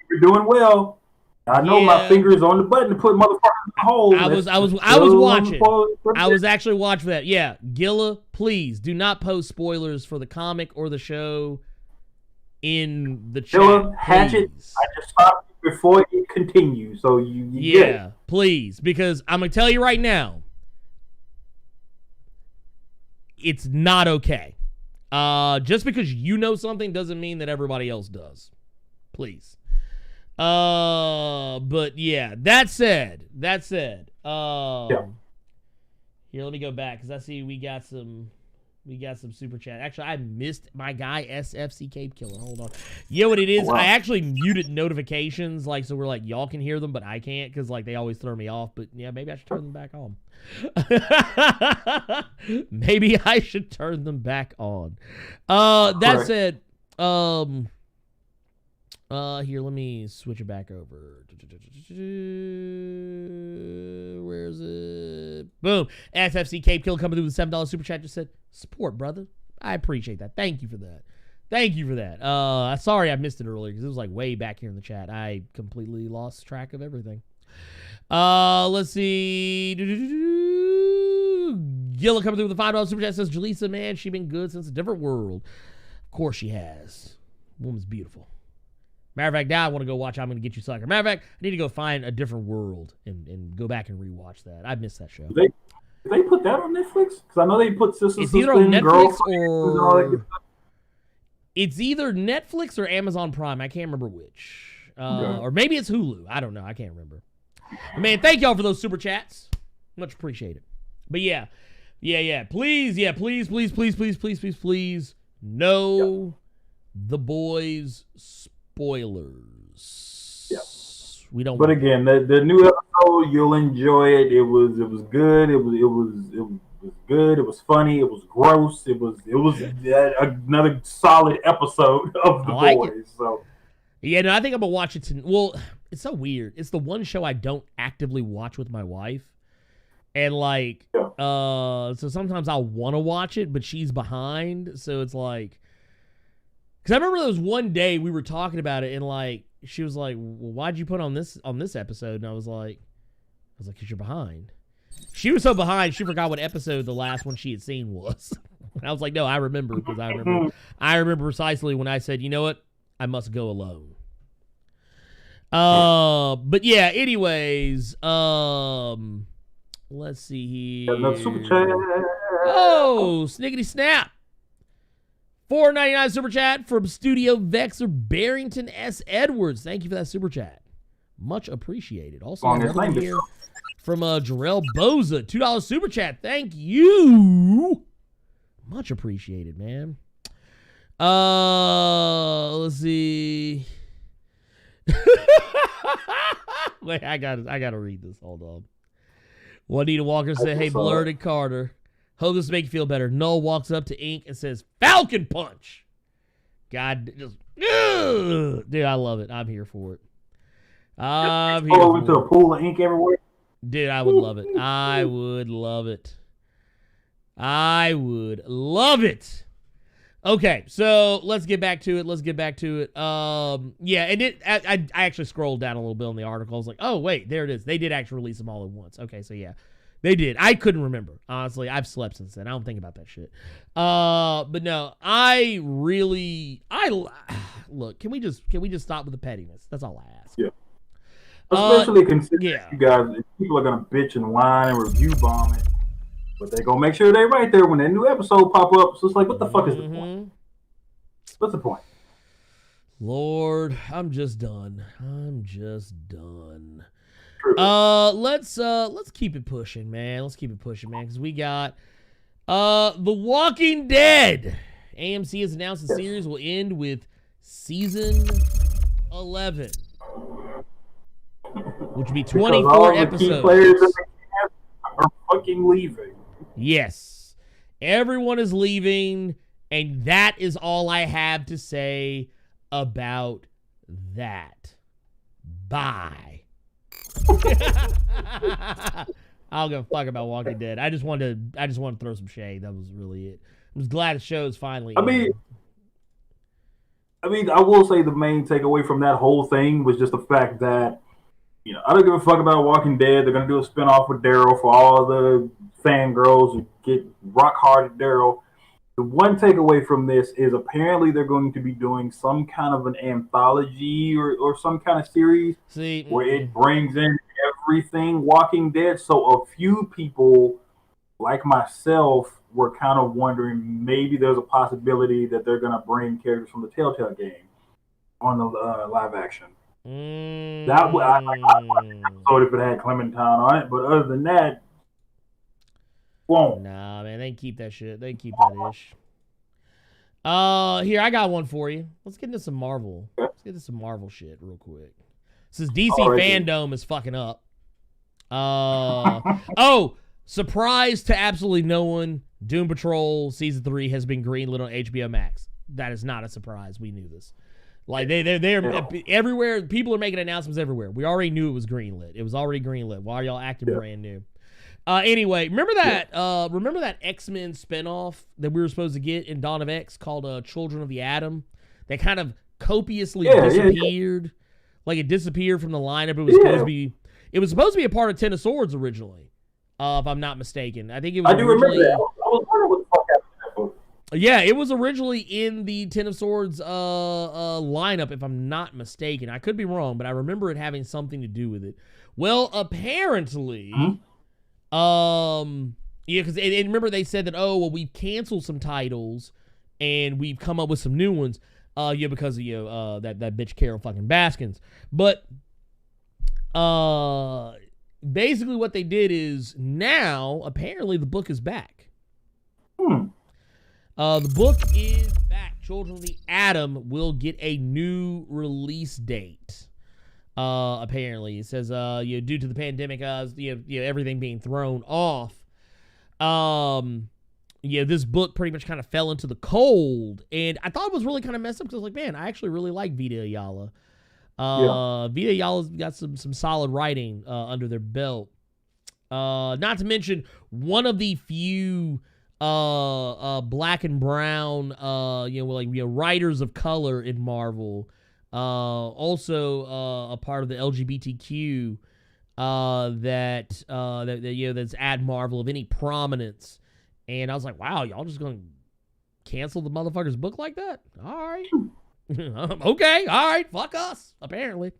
You're doing well. I know my finger is on the button to put motherfuckers in the hole. I was watching. I was actually watching that. Yeah, Gilla, please do not post spoilers for the comic or the show in the chat. Gilla, Hatchet, I just stopped you before you continue, so you get it. Please, because I'm gonna tell you right now, it's not okay. Just because you know something doesn't mean that everybody else does. Please. But yeah, that said, here, let me go back because I see we got some super chat. Actually, I missed my guy SFC Cape Killer. Hold on. You know what it is? Wow. I actually muted notifications, like so we're like y'all can hear them, but I can't because like they always throw me off. But yeah, maybe I should turn them back on. Maybe I should turn them back on. That said, here, let me switch it back over. Where is it? Boom. SFC Cape Kill coming through with $7 super chat. Just said, support, brother. I appreciate that. Thank you for that. Sorry I missed it earlier because it was like way back here in the chat. I completely lost track of everything. Let's see. Gilla coming through with the $5 super chat says, Jaleesa, man, she been good since a different world. Of course she has. Woman's beautiful. Matter of fact, now I want to go watch I'm Gonna Get You Sucker. Matter of fact, I need to go find a different world and go back and rewatch that. I missed that show. Did they put that on Netflix? Because I know they put Sister It's either on Netflix or it's either Netflix or Amazon Prime. I can't remember which. Or maybe it's Hulu. I don't know. I can't remember. Man, thank y'all for those super chats. Much appreciated. But yeah. Please, please. No, the boys spoilers. Yeah. We don't. But again, the new episode, you'll enjoy it. It was good. It was good. It was funny. It was gross. It was another solid episode of the boys. So yeah, no, I think I'm gonna watch it. Well, it's so weird. It's the one show I don't actively watch with my wife, and like, so sometimes I'll want to watch it, but she's behind. So it's like. Because I remember there was one day we were talking about it, and like she was like, "Well, why'd you put on this episode?" And I was like, "Because you're behind." She was so behind, she forgot what episode the last one she had seen was. And I was like, "No, I remember because I remember precisely when I said, you know what, I must go alone." But yeah. Anyways, let's see here. Oh, sniggity snap. $4.99 super chat from Studio Vexer Barrington S. Edwards. Thank you for that super chat. Much appreciated. Also, another here from Jarrell Boza. $2 super chat. Thank you. Much appreciated, man. Let's see. Wait, I gotta read this. Hold on. Juanita Walker said, "Hey, Blerd and Carter. Hope this make you feel better. Null walks up to Ink and says, Falcon Punch. God, just, ugh. Dude, I love it. I'm here for it. I'm here for into a pool of ink everywhere. Dude, I would love it. I would love it. I would love it. Okay, so let's get back to it. Yeah, and I actually scrolled down a little bit on the article. I was like, oh, wait, there it is. They did actually release them all at once. Okay, so yeah, they did. I couldn't remember. Honestly, I've slept since then. I don't think about that shit. But no, look, can we just stop with the pettiness? That's all I ask. Yeah. Especially considering you guys, people are gonna bitch and whine and review bomb it. But they're going to make sure they're right there when that new episode pop up. So it's like, what the fuck is the point? What's the point? Lord, I'm just done. True. Let's keep it pushing, man. Because we got The Walking Dead. AMC has announced the series will end with season 11. Which would be 24 episodes. The key players in the cast are fucking leaving. Yes. Everyone is leaving, and that is all I have to say about that. Bye. I'll go fuck about Walking Dead. I just wanted to throw some shade. That was really it. I was glad the show's finally ended. I mean, I will say the main takeaway from that whole thing was just the fact that, I don't give a fuck about Walking Dead. They're going to do a spinoff with Daryl for all the fangirls who get rock hard at Daryl. The one takeaway from this is apparently they're going to be doing some kind of an anthology or some kind of series where it brings in everything Walking Dead. So a few people, like myself, were kind of wondering maybe there's a possibility that they're going to bring characters from the Telltale game on the live action. That would I episode if it had Clementine on it, but other than that, won't. Nah, man, they can keep that shit. They can keep that ish. Here, I got one for you. Let's get into some Marvel. Let's get into some Marvel shit real quick. Since DC Fandom is fucking up. Surprise to absolutely no one. Doom Patrol Season 3 has been greenlit on HBO Max. That is not a surprise. We knew this. Like, they're everywhere. People are making announcements everywhere. We already knew it was greenlit. It was already greenlit. Why are y'all acting brand new? Anyway, remember that X-Men spinoff that we were supposed to get in Dawn of X called Children of the Atom? That kind of copiously disappeared. Like, it disappeared from the lineup. It was supposed to be a part of Ten of Swords originally, if I'm not mistaken. I think it was. I do remember that. I was wondering what the fuck happened to that book. Yeah, it was originally in the Ten of Swords lineup, if I'm not mistaken. I could be wrong, but I remember it having something to do with it. Well, apparently, because remember they said that, we've canceled some titles and we've come up with some new ones, because of that bitch Carol fucking Baskins. But basically what they did is now apparently the book is back. The book is back. Children of the Atom will get a new release date. Apparently, it says due to the pandemic, everything being thrown off. This book pretty much kind of fell into the cold, and I thought it was really kind of messed up because I was like, man, I actually really like Vita Ayala. Vita Ayala's got some solid writing under their belt. Not to mention one of the few black and brown writers of color in Marvel. Also a part of the LGBTQ that's at Marvel of any prominence. And I was like, wow, y'all just gonna cancel the motherfucker's book like that? All right. Okay, all right, fuck us, apparently.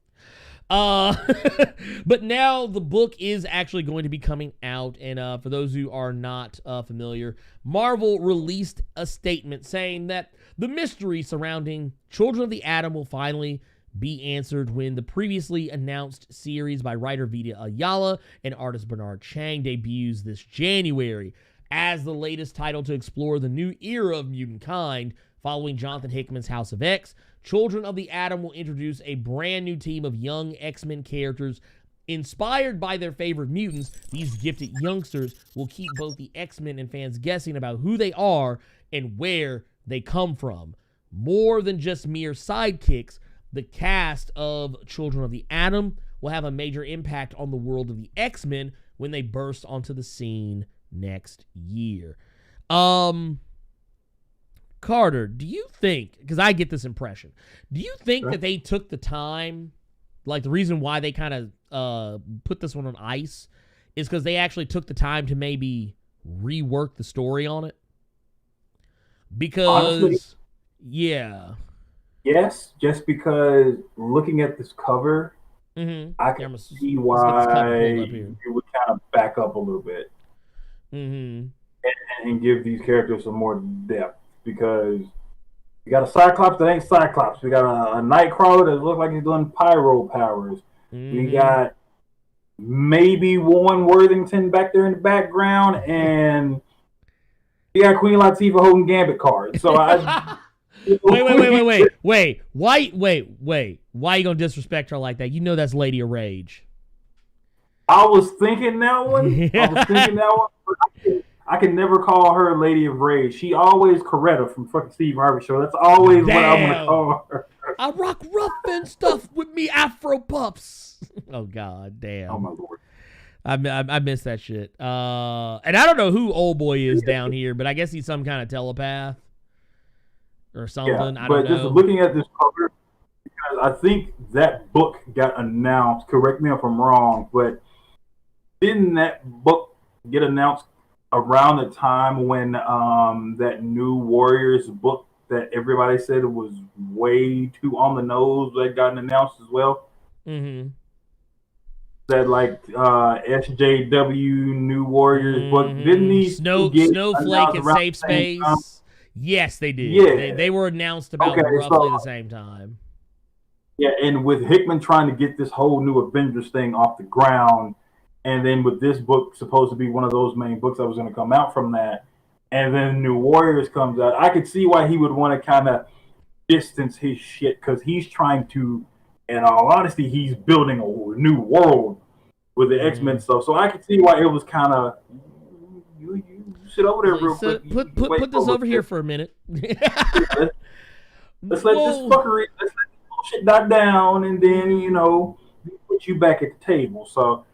But now the book is actually going to be coming out, and for those who are not familiar, Marvel released a statement saying that the mystery surrounding Children of the Atom will finally be answered when the previously announced series by writer Vita Ayala and artist Bernard Chang debuts this January as the latest title to explore the new era of mutant kind. Following Jonathan Hickman's House of X, Children of the Atom will introduce a brand new team of young X-Men characters Inspired by their favorite mutants, these gifted youngsters will keep both the X-Men and fans guessing about who they are and where they come from. More than just mere sidekicks, the cast of Children of the Atom will have a major impact on the world of the X-Men when they burst onto the scene next year. Carter, do you think, because I get this impression, do you think that they took the time, like the reason why they kind of put this one on ice is because they actually took the time to maybe rework the story on it? Because, honestly, yeah. Yes, just because looking at this cover, I can see why you would kind of back up a little bit and give these characters some more depth. Because we got a Cyclops that ain't Cyclops. We got a Nightcrawler that looks like he's doing pyro powers. We got maybe Warren Worthington back there in the background, and we got Queen Latifah holding Gambit cards. So I wait. Why you gonna disrespect her like that? You know that's Lady of Rage. I was thinking that one. But I can never call her Lady of Rage. She always Coretta from fucking Steve Harvey Show. That's always what I'm gonna call her. I rock rough and stuff with me Afro puffs. Oh god damn. Oh my lord. I miss that shit. And I don't know who old boy is down here, but I guess he's some kind of telepath or something. Yeah, I don't know. But just looking at this cover, because I think that book got announced. Correct me if I'm wrong, but didn't that book get announced around the time when that New Warriors book that everybody said was way too on the nose that got announced as well? That like SJW New Warriors book, didn't these Snowflake and Safe Space? Yes, they did. Yeah. They were announced about roughly the same time. Yeah, and with Hickman trying to get this whole new Avengers thing off the ground, and then with this book supposed to be one of those main books that was going to come out from that, and then New Warriors comes out, I could see why he would want to kind of distance his shit, because he's trying to, in all honesty, he's building a new world with the X-Men stuff. So I could see why it was kind of, you sit over there real quick. Put this over here for a minute. let's let this fuckery, let's let this bullshit die down, and then, put you back at the table. So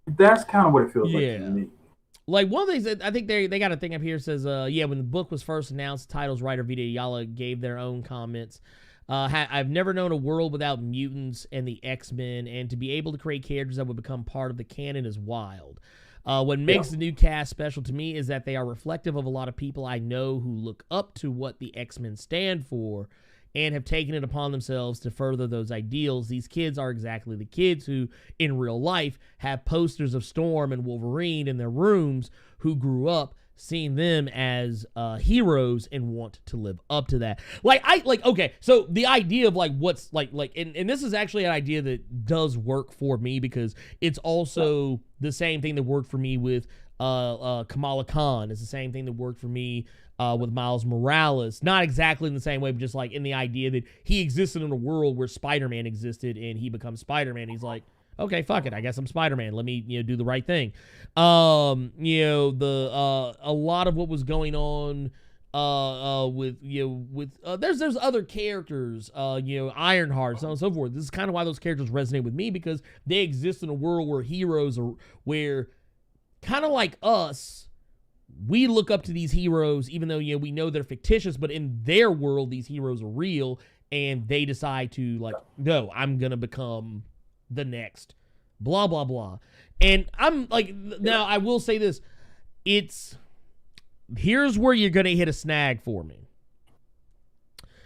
that's kind of what it feels like to me. Like, one of the things that I think they got a thing up here says, when the book was first announced, titles writer Vita Ayala gave their own comments. I've never known a world without mutants and the X-Men, and to be able to create characters that would become part of the canon is wild. What makes the new cast special to me is that they are reflective of a lot of people I know who look up to what the X-Men stand for and have taken it upon themselves to further those ideals. These kids are exactly the kids who, in real life, have posters of Storm and Wolverine in their rooms, who grew up seeing them as heroes and want to live up to that. Okay, so the idea of what's and this is actually an idea that does work for me, because it's also the same thing that worked for me with Kamala Khan. It's the same thing that worked for me with Miles Morales. Not exactly in the same way, but just in the idea that he existed in a world where Spider-Man existed, and he becomes Spider-Man. He's like, okay, fuck it, I guess I'm Spider-Man. Let me, do the right thing. A lot of what was going on there's other characters, Ironheart, so on and so forth. This is kind of why those characters resonate with me, because they exist in a world where heroes are, where kind of like us, we look up to these heroes, even though, we know they're fictitious, but in their world, these heroes are real, and they decide to, no, I'm going to become the next blah, blah, blah. And I'm now I will say this. Here's where you're going to hit a snag for me.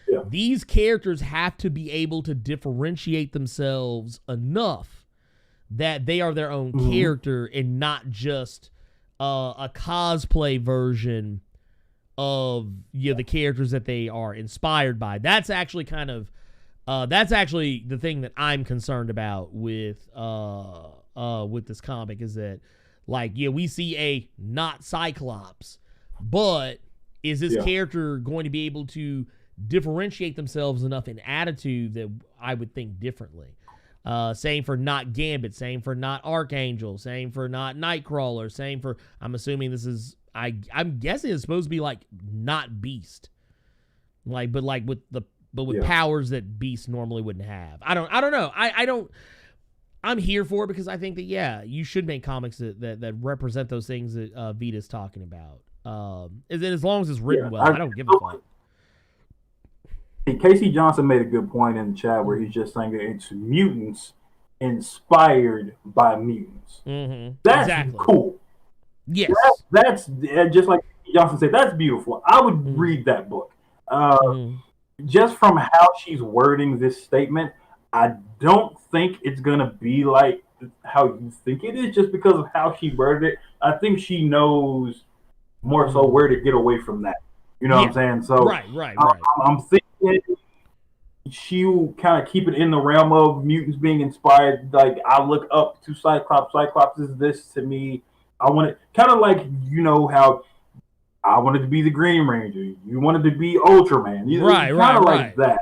Yeah. These characters have to be able to differentiate themselves enough that they are their own character and not just a cosplay version of the characters that they are inspired by. That's actually the thing that I'm concerned about with this comic, is that we see a not Cyclops, but is this character going to be able to differentiate themselves enough in attitude that I would think differently? Same for not Gambit. Same for not Archangel. Same for not Nightcrawler. Same for, I'm assuming this is, I'm guessing it's supposed to be like not Beast. Like, but like with powers that Beast normally wouldn't have. I don't know. I'm here for it because I think that, yeah, you should make comics that represent those things that Vita's talking about. As long as it's written well, I don't give a fuck. Casey Johnson made a good point in the chat where he's just saying that it's mutants inspired by mutants. Mm-hmm. That's exactly. cool. Yes. That's just like Johnson said, that's beautiful. I would read that book. Just from how she's wording this statement, I don't think it's going to be like how you think it is just because of how she worded it. I think she knows more so where to get away from that. You know what I'm saying? So right. I'm thinking she'll kind of keep it in the realm of mutants being inspired. Like, I look up to Cyclops. Cyclops is this to me. I want it kind of like, you know, how I wanted to be the Green Ranger. You wanted to be Ultraman. Kind of like that.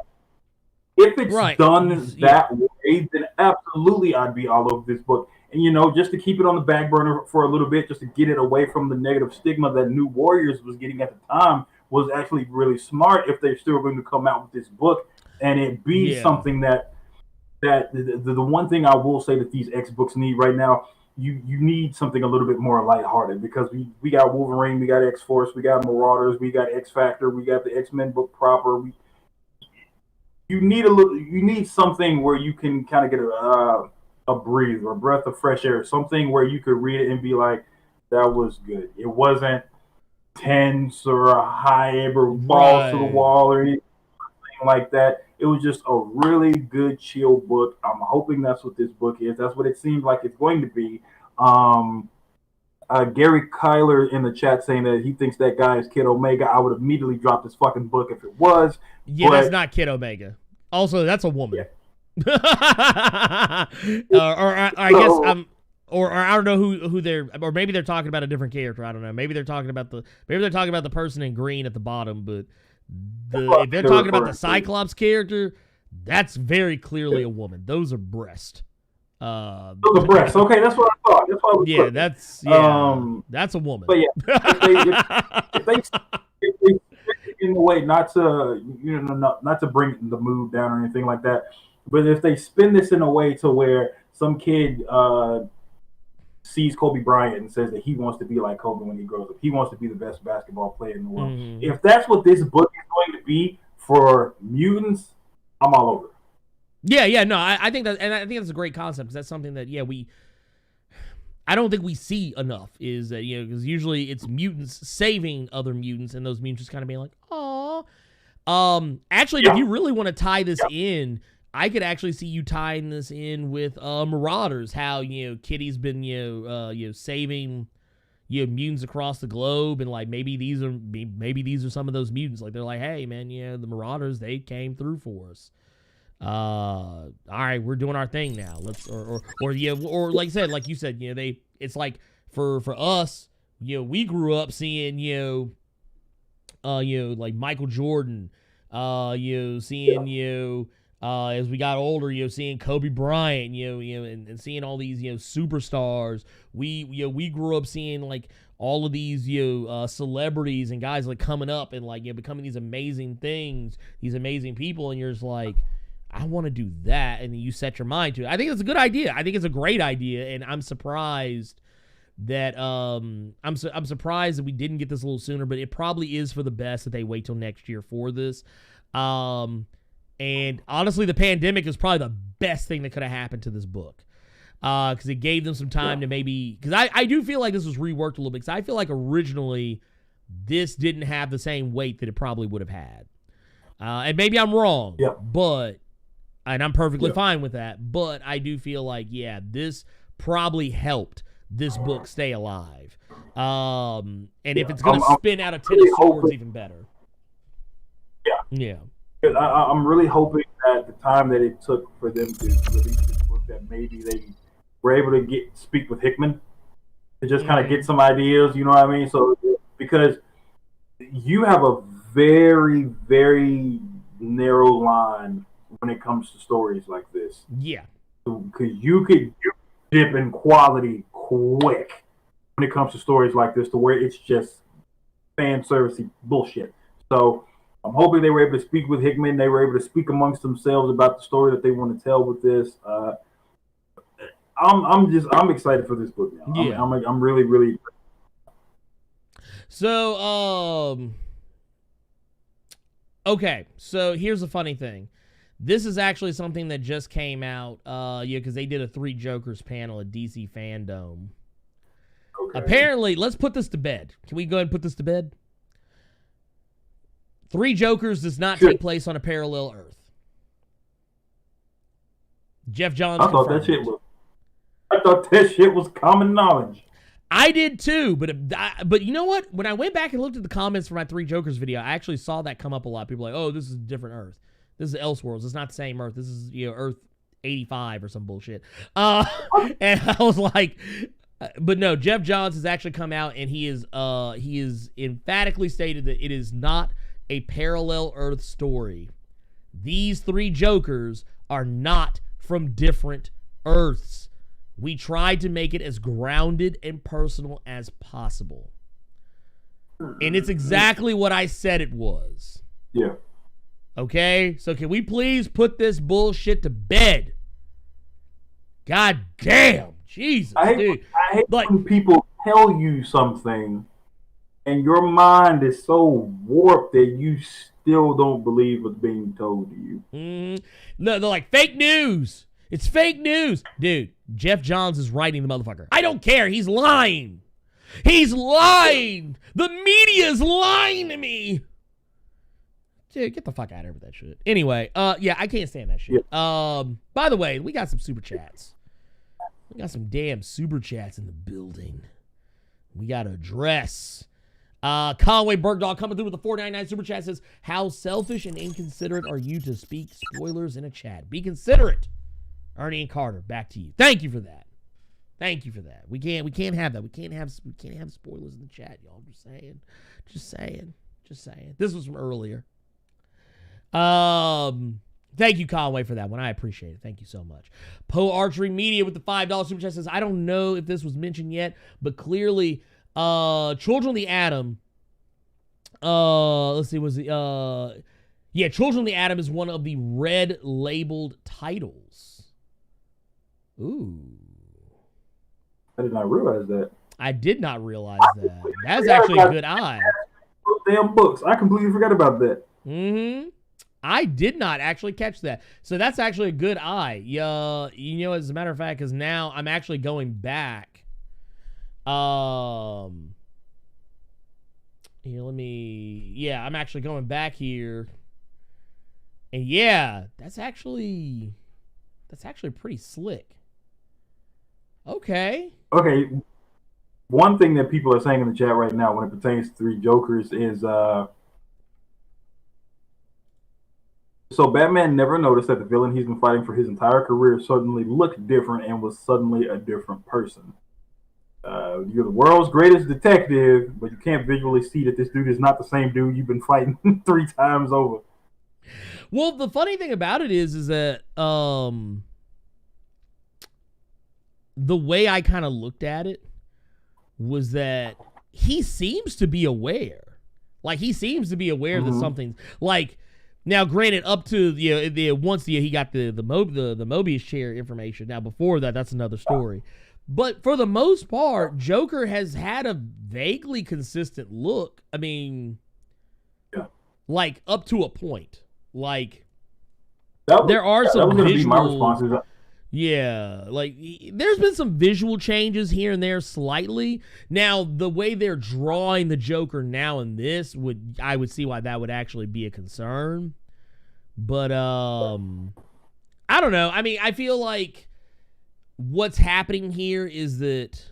If it's done that way, then absolutely I'd be all over this book. And, you know, just to keep it on the back burner for a little bit, just to get it away from the negative stigma that New Warriors was getting at the time, was actually really smart if they're still going to come out with this book and it be something that the one thing I will say that these X books need right now, you need something a little bit more lighthearted, because we got Wolverine, we got X-Force, we got Marauders, we got X-Factor, we got the X-Men book proper. You need something where you can kind of get a breather, a breath of fresh air, something where you could read it and be like, that was good. It wasn't tense or a hype or balls to the wall or anything like that. It was just a really good chill book. I'm hoping that's what this book is. That's what it seems like it's going to be. Gary Kyler in the chat saying that he thinks that guy is Kid Omega. I would immediately drop this fucking book if it was. Yeah, that's not Kid Omega. Also, that's a woman. Yeah. I guess or I don't know who they're, or maybe they're talking about a different character. I don't know. Maybe they're talking about the person in green at the bottom, but if they're talking about the Cyclops character, that's very clearly a woman. Those are breasts. Those are breasts. Okay, that's what I thought. That's what I was that's a woman. But yeah, if they in the way, not to bring the mood down or anything like that, but if they spin this in a way to where some kid sees Kobe Bryant and says that he wants to be like Kobe when he grows up, he wants to be the best basketball player in the world. If that's what this book is going to be for mutants, I'm all over it. No, I think that, and I think that's a great concept, because that's something that I don't think we see enough, is that, because usually it's mutants saving other mutants, and those mutants just kind of being like, "Aw." Actually, if you really want to tie this in, I could actually see you tying this in with Marauders. How Kitty's been saving mutants across the globe, and like maybe these are some of those mutants. Like, they're like, hey man, the Marauders, they came through for us. All right, we're doing our thing now. Let's or like I said, like you said, it's like for us, we grew up seeing like Michael Jordan, seeing as we got older, seeing Kobe Bryant, and seeing all these superstars. We grew up seeing like all of these celebrities and guys like coming up and like becoming these amazing things, these amazing people, and you're just like, I want to do that, and then you set your mind to it. I think it's a good idea. I think it's a great idea, and I'm surprised that I'm surprised that we didn't get this a little sooner. But it probably is for the best that they wait till next year for this. And honestly, the pandemic is probably the best thing that could have happened to this book, because it gave them some time to maybe. Because I do feel like this was reworked a little bit. Because I feel like originally this didn't have the same weight that it probably would have had. And maybe I'm wrong. But. And I'm perfectly fine with that. But I do feel like, this probably helped this book stay alive. And if it's going to spin out a Ten of Swords, even better. Yeah. I'm really hoping that the time that it took for them to release this book, that maybe they were able to speak with Hickman to just kind of get some ideas, you know what I mean? So, because you have a very, very narrow line when it comes to stories like this. because you could dip in quality quick when it comes to stories like this, to where it's just fan servicey bullshit. So I'm hoping they were able to speak with Hickman. They were able to speak amongst themselves about the story that they want to tell with this. I'm excited for this book now. Yeah. I'm really. So okay, so here's the funny thing. This is actually something that just came out, because they did a 3 Jokers panel at DC Fandome. Okay. Apparently, let's put this to bed. Can we go ahead and put this to bed? 3 Jokers does not take place on a parallel Earth. Jeff Johns I thought that shit was common knowledge. I did too, but you know what? When I went back and looked at the comments for my 3 Jokers video, I actually saw that come up a lot. People were like, oh, this is a different Earth. This is Elseworlds. It's not the same Earth. This is, Earth 85 or some bullshit. And I was like, but no, Jeff Johns has actually come out and he is emphatically stated that it is not a parallel Earth story. These 3 Jokers are not from different Earths. We tried to make it as grounded and personal as possible. And it's exactly what I said it was. Yeah. Okay? So can we please put this bullshit to bed? God damn. Jesus, dude. I hate when people tell you something and your mind is so warped that you still don't believe what's being told to you. No, they're like, fake news. It's fake news. Dude, Jeff Johns is writing the motherfucker. I don't care. He's lying. He's lying. The media is lying to me. Dude, get the fuck out of here with that shit. Anyway, yeah, I can't stand that shit. Yeah. By the way, we got some super chats. We got some damn super chats in the building. We got to address. Conway Bergdahl coming through with the $4.99 super chat says, how selfish and inconsiderate are you to speak spoilers in a chat? Be considerate. Ernie and Carter, back to you. Thank you for that. Thank you for that. We can't have that. We can't have spoilers in the chat, y'all. Just saying. This was from earlier. Thank you, Conway, for that one. I appreciate it. Thank you so much. Poe Archery Media with the $5 super chat says, I don't know if this was mentioned yet, but clearly, Children of the Atom. Let's see, Children of the Atom is one of the red labeled titles. Ooh. I did not realize that. I did not realize that. That's actually a good eye. Damn books. I completely forgot about that. Mm-hmm. I did not actually catch that. So that's actually a good eye. As a matter of fact, because now I'm actually going back. I'm actually going back here. And yeah, that's actually pretty slick. Okay. One thing that people are saying in the chat right now when it pertains to 3 Jokers is so Batman never noticed that the villain he's been fighting for his entire career suddenly looked different and was suddenly a different person. You're the world's greatest detective, but you can't visually see that this dude is not the same dude you've been fighting 3 times over. Well, the funny thing about it is that the way I kind of looked at it was that he seems to be aware. Like, he seems to be aware that something's like. Now, granted, up to once he got the Mobius chair information. Now, before that, that's another story. But for the most part, Joker has had a vaguely consistent look. I mean, like up to a point. Like there are some visual. Yeah, like there's been some visual changes here and there slightly. Now, the way they're drawing the Joker now in this I would see why that would actually be a concern. But I don't know. I mean, I feel like what's happening here is that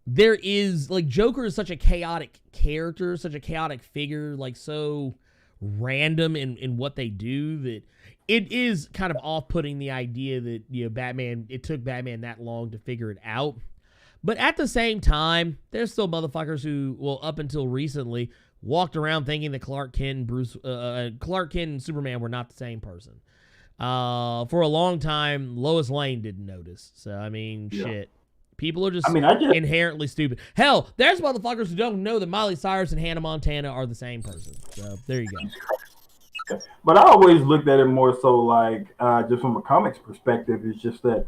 there is like Joker is such a chaotic character, such a chaotic figure, like so random in what they do that it is kind of off-putting the idea that, it took Batman that long to figure it out. But at the same time, there's still motherfuckers who, up until recently, walked around thinking that Clark Kent and Superman were not the same person. For a long time, Lois Lane didn't notice. So, I mean, shit. People are just, inherently stupid. Hell, there's motherfuckers who don't know that Miley Cyrus and Hannah Montana are the same person. So, there you go. But I always looked at it more so like, just from a comics perspective, it's just that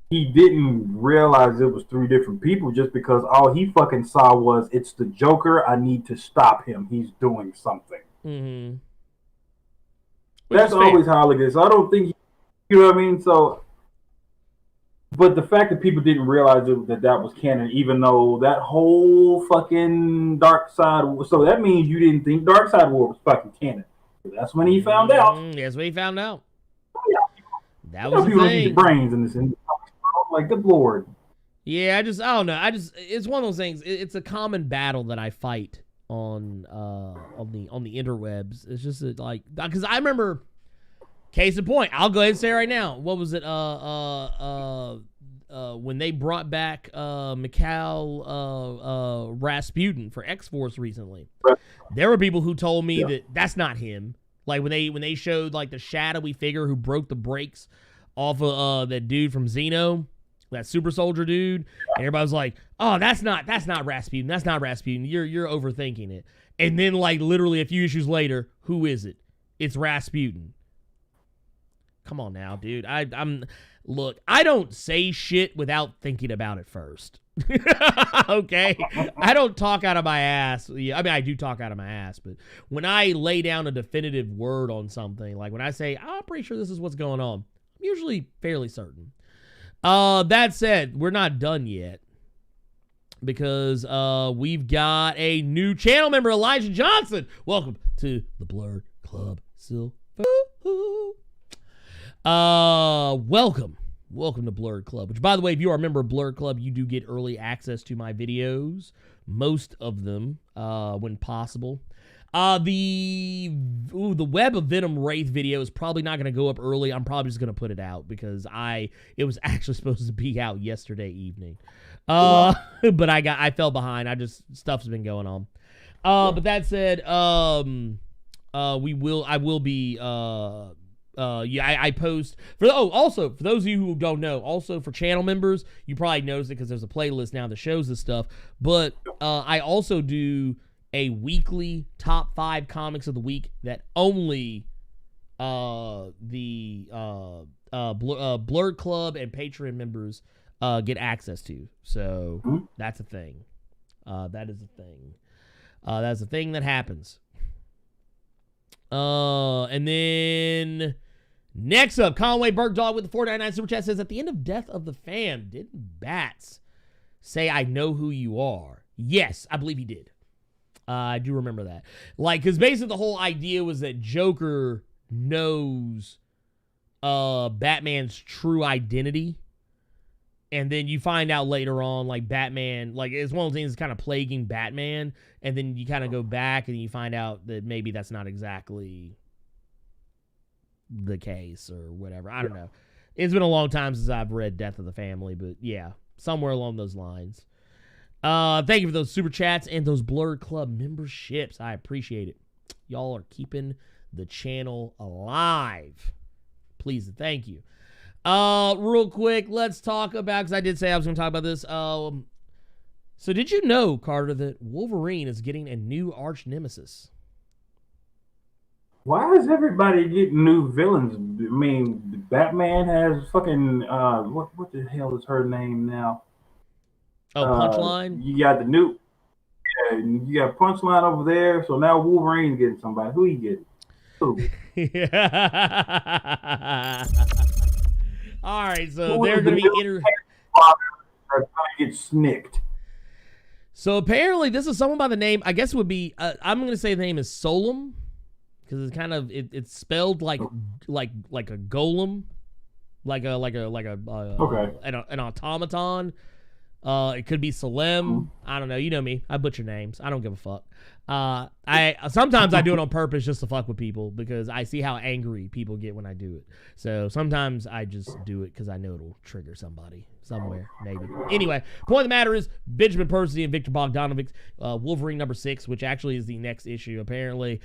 he didn't realize it was 3 different people just because all he fucking saw was, it's the Joker, I need to stop him. He's doing something. Mm-hmm. That's always how I look at it. So I don't think, you know what I mean? So, but the fact that people didn't realize that was canon, even though that whole fucking Dark Side, so that means you didn't think Dark Side War was fucking canon. That's when he found out. That's when he found out. That was the thing. Brains in this, like, good lord. Yeah, I don't know. It's one of those things. It's a common battle that I fight on the interwebs. It's just like, because I remember, case in point, I'll go ahead and say it right now. What was it? When they brought back Mikhail Rasputin for X-Force recently, there were people who told me that that's not him. Like when they showed like the shadowy figure who broke the brakes off of that dude from Xeno, that super soldier dude, and everybody was like, "Oh, that's not Rasputin. That's not Rasputin. You're overthinking it." And then like literally a few issues later, who is it? It's Rasputin. Come on now, dude. Look, I don't say shit without thinking about it first. Okay? I don't talk out of my ass. Yeah, I mean, I do talk out of my ass, but when I lay down a definitive word on something, like when I say, I'm pretty sure this is what's going on, I'm usually fairly certain. That said, we're not done yet because we've got a new channel member, Elijah Johnson. Welcome to the Blerd Club, Silver. Welcome to Blerd Club, which, by the way, if you are a member of Blerd Club, you do get early access to my videos, most of them, when possible. The Web of Venom Wraith video is probably not going to go up early. I'm probably just going to put it out because it was actually supposed to be out yesterday evening. But I fell behind. Stuff's been going on. But that said, I will be, I post also for those of you who don't know, also for channel members, you probably noticed it because there's a playlist now that shows this stuff, but I also do a weekly top 5 comics of the week that only the Blerd Club and Patreon members get access to. So that's a thing. That is a thing. That's a thing that happens. And then next up, Conway Bergdahl with the 499 Super Chat says, at the end of Death of the Fam, didn't Bats say, I know who you are? Yes, I believe he did. I do remember that. Like, because basically the whole idea was that Joker knows Batman's true identity. And then you find out later on, like, Batman, like, it's one of those things that's kind of plaguing Batman. And then you kind of go back and you find out that maybe that's not exactly the case or whatever. I don't know. It's been a long time since I've read Death of the Family, but yeah, somewhere along those lines. Thank you for those super chats and those Blerd Club memberships. I appreciate it. Y'all are keeping the channel alive. Please and thank you. Real quick, let's talk about, because I did say I was going to talk about this. So did you know, Carter, that Wolverine is getting a new arch nemesis? Why is everybody getting new villains? I mean, Batman has fucking, what the hell is her name now? Oh, Punchline? You got the new, you got Punchline over there, so now Wolverine's getting somebody. Who he getting? Who? All right, so they're going to be going to get snicked. So apparently, this is someone by the name. I guess it would be. I'm going to say the name is Solem, because it's kind of it's spelled like a golem, like an automaton. It could be Salem. I don't know. You know me. I butcher names. I don't give a fuck. Sometimes I do it on purpose just to fuck with people because I see how angry people get when I do it. So sometimes I just do it because I know it'll trigger somebody somewhere, maybe. Anyway, point of the matter is Benjamin Percy and Victor Bogdanovich, Wolverine #6, which actually is the next issue. Apparently,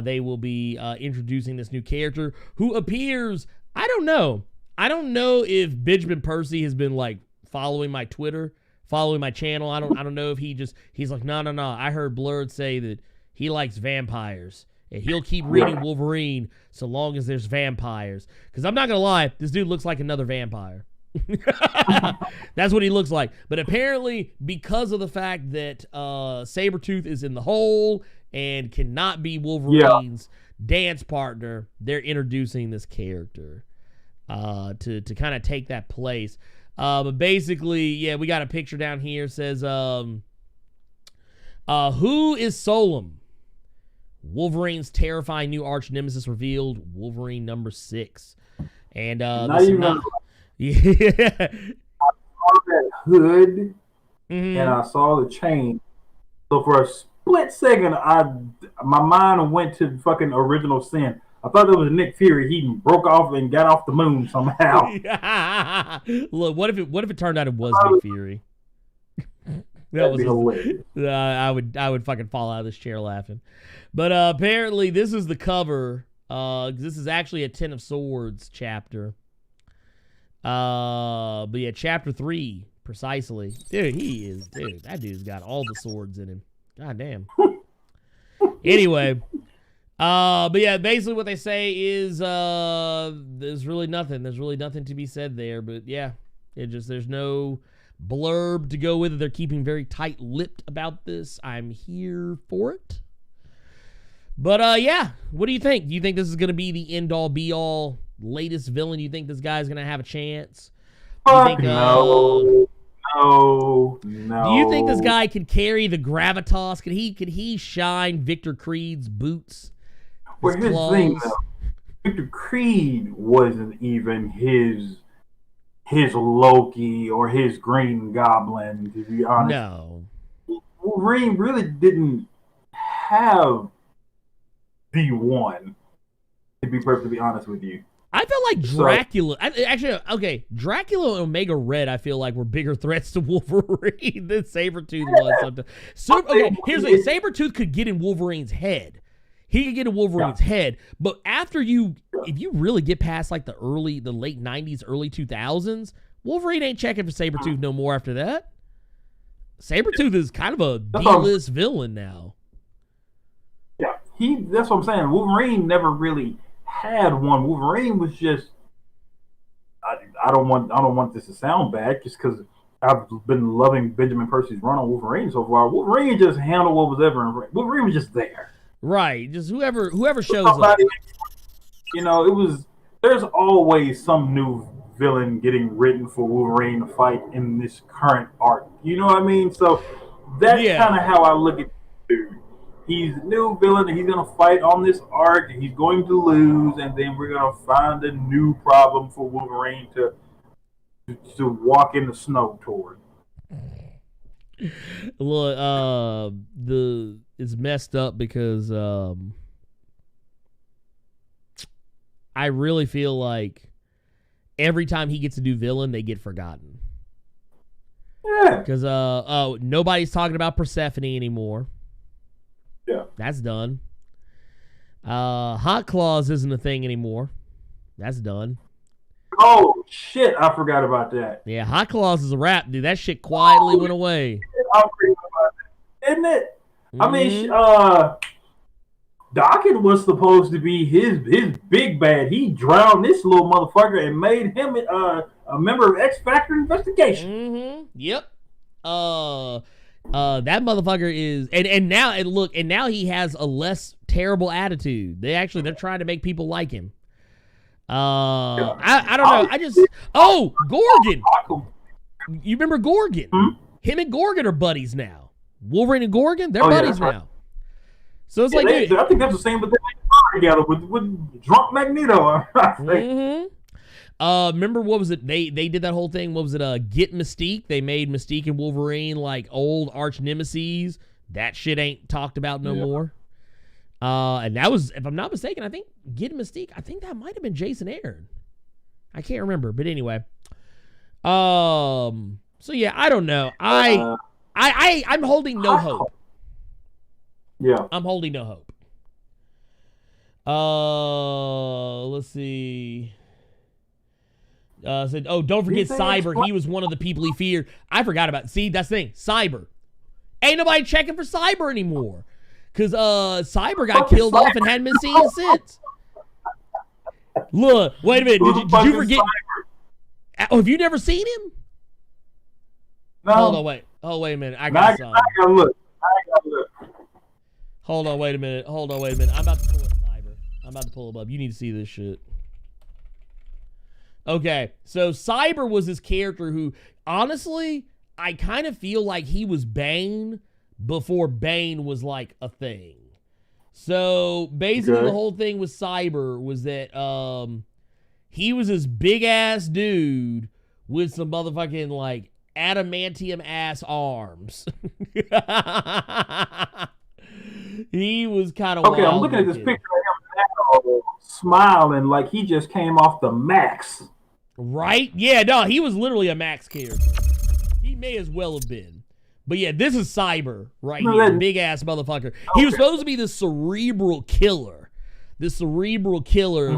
they will be introducing this new character who appears, I don't know. I don't know if Benjamin Percy has been like following my Twitter, following my channel. I don't know if he's like, no. I heard Blerd say that he likes vampires and he'll keep reading Wolverine so long as there's vampires. Because I'm not gonna lie, this dude looks like another vampire. That's what he looks like. But apparently, because of the fact that Sabretooth is in the hole and cannot be Wolverine's dance partner, they're introducing this character to kind of take that place. But basically, we got a picture down here. It says, who is Solem? Wolverine's terrifying new arch nemesis revealed. Wolverine number 6. And I saw that hood and I saw the chain. So for a split second, my mind went to fucking Original Sin. I thought it was Nick Fury. He broke off and got off the moon somehow. Look, what if it turned out it was Nick Fury? That was hilarious. I would fucking fall out of this chair laughing. But apparently this is the cover. This is actually a Ten of Swords chapter. But yeah, chapter 3 precisely. Dude, that dude's got all the swords in him. God damn. Anyway, but yeah, basically what they say is there's really nothing. There's really nothing to be said there. But yeah, there's no blurb to go with it. They're keeping very tight-lipped about this. I'm here for it. But yeah, what do you think? Do you think this is going to be the end-all, be-all latest villain? Do you think this guy's going to have a chance? No. Do you think this guy can carry the gravitas? Could he shine Victor Creed's boots? Well, here's the thing, though. Victor Creed wasn't even his Loki or his Green Goblin, to be honest. No. Wolverine really didn't have the one, to be perfectly honest with you. I felt like Dracula. Dracula and Omega Red, I feel like, were bigger threats to Wolverine than Sabretooth was sometimes. So, here's the thing. Sabretooth could get in Wolverine's head. He could get in Wolverine's head. But if you really get past like the late 90s, early 2000s, Wolverine ain't checking for Sabretooth no more after that. Sabretooth is kind of a D-list villain now. Yeah, that's what I'm saying. Wolverine never really had one. Wolverine was just I don't want this to sound bad just because I've been loving Benjamin Percy's run on Wolverine so far. Wolverine just handled what was ever. Wolverine was just there. Right, just whoever shows up. You know, there's always some new villain getting written for Wolverine to fight in this current arc. You know what I mean? So that's kind of how I look at the dude. He's a new villain and he's going to fight on this arc and he's going to lose, and then we're going to find a new problem for Wolverine to walk in the snow toward. Look, it's messed up because I really feel like every time he gets a new villain, they get forgotten. Yeah. Because nobody's talking about Persephone anymore. Yeah. That's done. Hot Claws isn't a thing anymore. That's done. Oh, shit. I forgot about that. Yeah, Hot Claws is a wrap, dude. That shit quietly went away. I forgot about that. Isn't it? Mm-hmm. I mean, Docket was supposed to be his big bad. He drowned this little motherfucker and made him a member of X Factor Investigation. Mm-hmm. Yep. That motherfucker is, and now he has a less terrible attitude. They're trying to make people like him. I don't know. Gorgon. You remember Gorgon? Hmm? Him and Gorgon are buddies now. Wolverine and Gorgon, they're buddies now. So it's like, I think that's the same, but they together with drunk Magneto. Remember what was it? They did that whole thing. What was it? Get Mystique. They made Mystique and Wolverine like old arch nemesis. That shit ain't talked about no more. And that was, if I'm not mistaken, I think Get Mystique. I think that might have been Jason Aaron. I can't remember, but anyway. So yeah, I don't know. I'm holding no hope. Yeah. I'm holding no hope. Let's see. Said, oh, don't forget Cyber. He was one of the people he feared. I forgot about it. See, that's the thing. Cyber. Ain't nobody checking for Cyber anymore. Because Cyber got killed off and hadn't been seen since. Look, wait a minute. Did you forget? Oh, have you never seen him? No. Hold on, wait. Oh, wait a minute. I gotta look. Hold on, wait a minute. I'm about to pull up Cyber. I'm about to pull him up. You need to see this shit. Okay, so Cyber was this character who, honestly, I kind of feel like he was Bane before Bane was like a thing. So basically, the whole thing with Cyber was that he was this big ass dude with some motherfucking like adamantium ass arms. He was kind of okay. I'm looking at this picture of him now, smiling like he just came off the Max. Right? Yeah, no, he was literally a Max character. He may as well have been. But yeah, this is Cyber right here. Big ass motherfucker. Okay. He was supposed to be the cerebral killer. This cerebral killer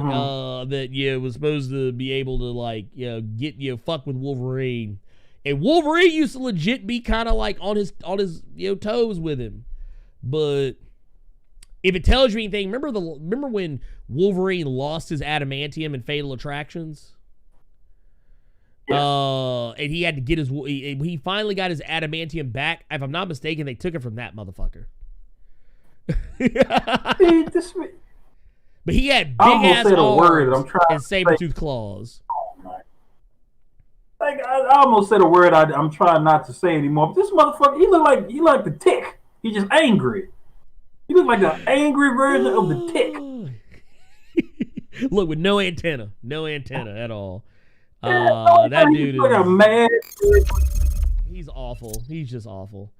that was supposed to be able to like get fuck with Wolverine. And Wolverine used to legit be kind of like on his toes with him. But if it tells you anything, remember when Wolverine lost his adamantium in Fatal Attractions? And he had to get he finally got his adamantium back. If I'm not mistaken, they took it from that motherfucker. But he had big ass arms and saber-tooth claws. Like I almost said a word I'm trying not to say anymore. But this motherfucker, he like the Tick. He's just angry. He looked like an angry version of the Tick. Look, with no antenna at all. That dude is like a mad. He's awful. He's just awful.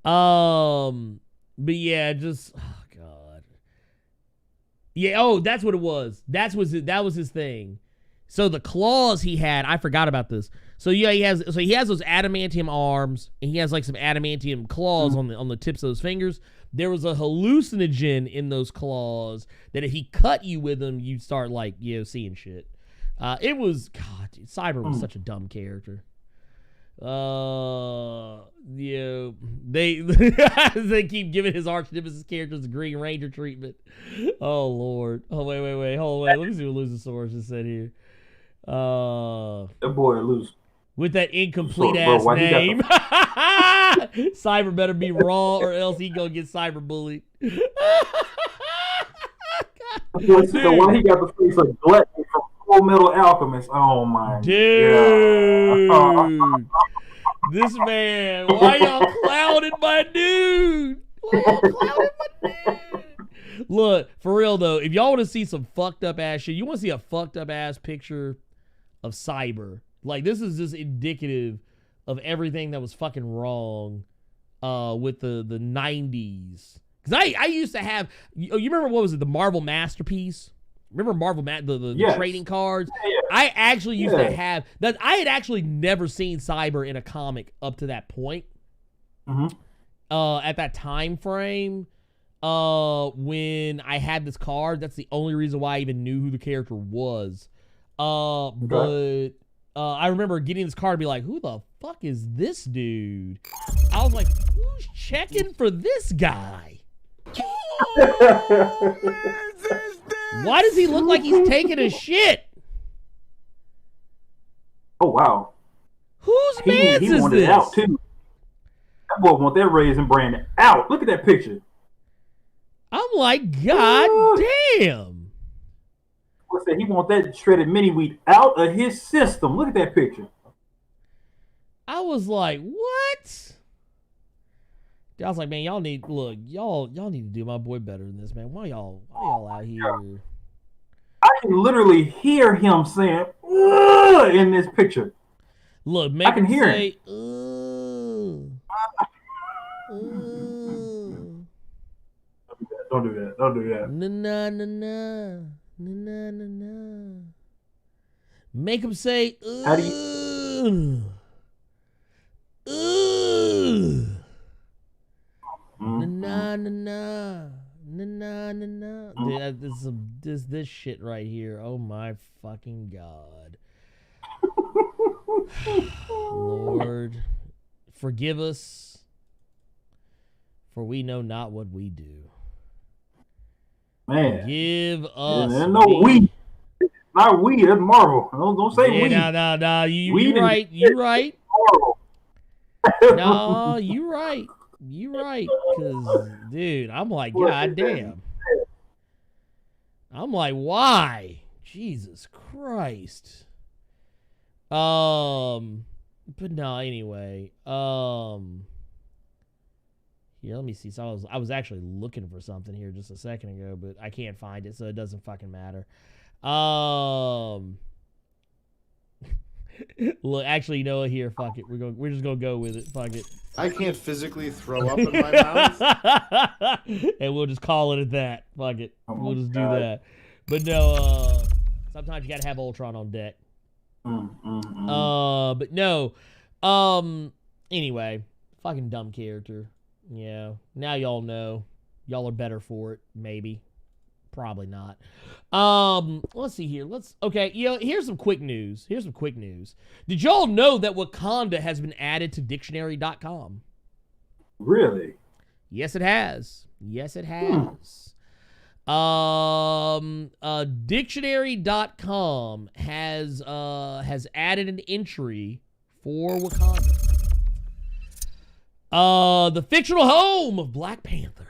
But yeah, just oh god. Yeah. Oh, that's what it was. That was his thing. So the claws he had, I forgot about this. So yeah, he has those adamantium arms, and he has like some adamantium claws on the tips of those fingers. There was a hallucinogen in those claws that if he cut you with them, you'd start like seeing shit. It was God, dude, Cyber was such a dumb character. They keep giving his arch nemesis characters the Green Ranger treatment. Oh Lord. Oh wait. Hold on. Let me see what Luzosaurus just said here. That boy loose. With that incomplete ass name. Cyber better be raw or else he gonna get cyber bullied. So why he got the face of Gluttony from Full Metal Alchemist? Oh my dude. God. This man, why y'all clouded my dude? Look, for real though, if y'all want to see some fucked up ass shit, you want to see a fucked up ass picture of Cyber. Like, this is just indicative of everything that was fucking wrong with the 90s. Because I used to have, you remember what was it, the Marvel Masterpiece? Remember Marvel, the trading cards? Yeah. I actually used to have, that. I had actually never seen Cyber in a comic up to that point. At that time frame, when I had this card, that's the only reason why I even knew who the character was. But I remember getting this card and be like, who the fuck is this dude? I was like, who's checking for this guy? Why does he look like he's taking a shit? Oh, wow. Whose man's is wanted this? It out, too. That boy want that Raisin brand out. Look at that picture. I'm like, God damn. He want that shredded mini wheat out of his system. Look at that picture. I was like, what? I was like, man, y'all need to do my boy better than this, man. Why y'all out here? I can literally hear him saying in this picture. Look, I can hear him. Don't do that. Don't do that. Na. Make him say How do you... Dude, this shit right here. Oh my fucking god. Lord, forgive us, for we know not what we do. Man. Forgive us. And no we. Not we, that's Marvel. Don't say we. No. You're right. You're right. Marvel. No, you're right. You're right. Because, dude, I'm like, God damn. I'm like, why? Jesus Christ. But no, anyway. Here, let me see. So I was actually looking for something here just a second ago, but I can't find it, so it doesn't fucking matter. Look, actually, you know what? Here, fuck it. We're just gonna go with it. Fuck it. I can't physically throw up in my mouth. And we'll just call it at that. Fuck it. Oh We'll just God. do that. But no, sometimes you gotta have Ultron on deck. But no. Anyway, fucking dumb character. Yeah. Now y'all know. Y'all are better for it. Maybe. Probably not. Let's see here. Okay, here's some quick news. Did y'all know that Wakanda has been added to dictionary.com? Really? Yes, it has. Dictionary.com has added an entry for Wakanda. The fictional home of Black Panther.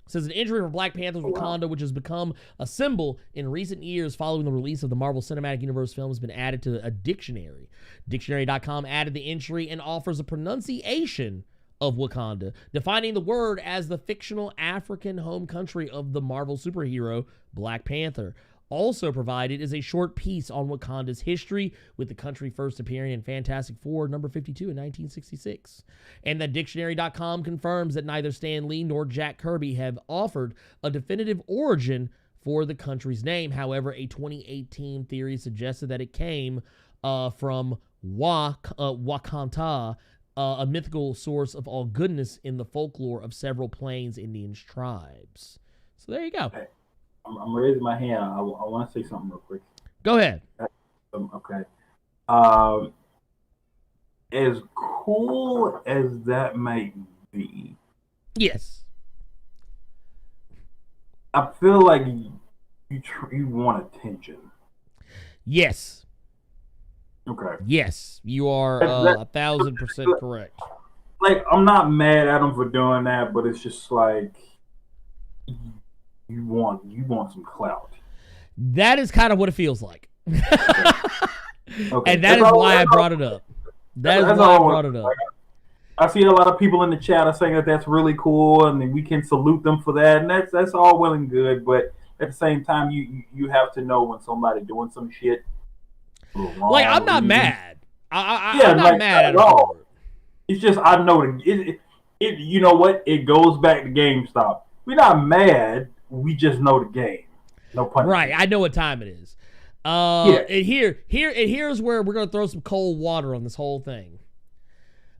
Says an entry for Black Panther's Wakanda, which has become a symbol in recent years following the release of the Marvel Cinematic Universe film, has been added to a dictionary. Dictionary.com added the entry and offers a pronunciation of Wakanda, defining the word as the fictional African home country of the Marvel superhero Black Panther. Also provided is a short piece on Wakanda's history, with the country first appearing in Fantastic Four number 52 in 1966. And that Dictionary.com confirms that neither Stan Lee nor Jack Kirby have offered a definitive origin for the country's name. However, a 2018 theory suggested that it came from Wakanda, a mythical source of all goodness in the folklore of several Plains Indian tribes. So there you go. I'm raising my hand. I want to say something real quick. Go ahead. Okay. As cool as that might be, Yes. I feel like you want attention. Yes. Okay. Yes. You are 1,000% correct. Like, I'm not mad at him for doing that, but it's just like you want some clout. That is kind of what it feels like. Okay. And that is why I brought it up. That is why I brought it up. I see a lot of people in the chat are saying that that's really cool, and we can salute them for that, and that's all well and good. But at the same time, you have to know when somebody doing some shit. Like, I'm not mad. I'm not like, mad at all. It's just I know it. You know what? It goes back to GameStop. We're not mad. We just know the game. No pun. Right. I know what time it is. And here's where we're gonna throw some cold water on this whole thing.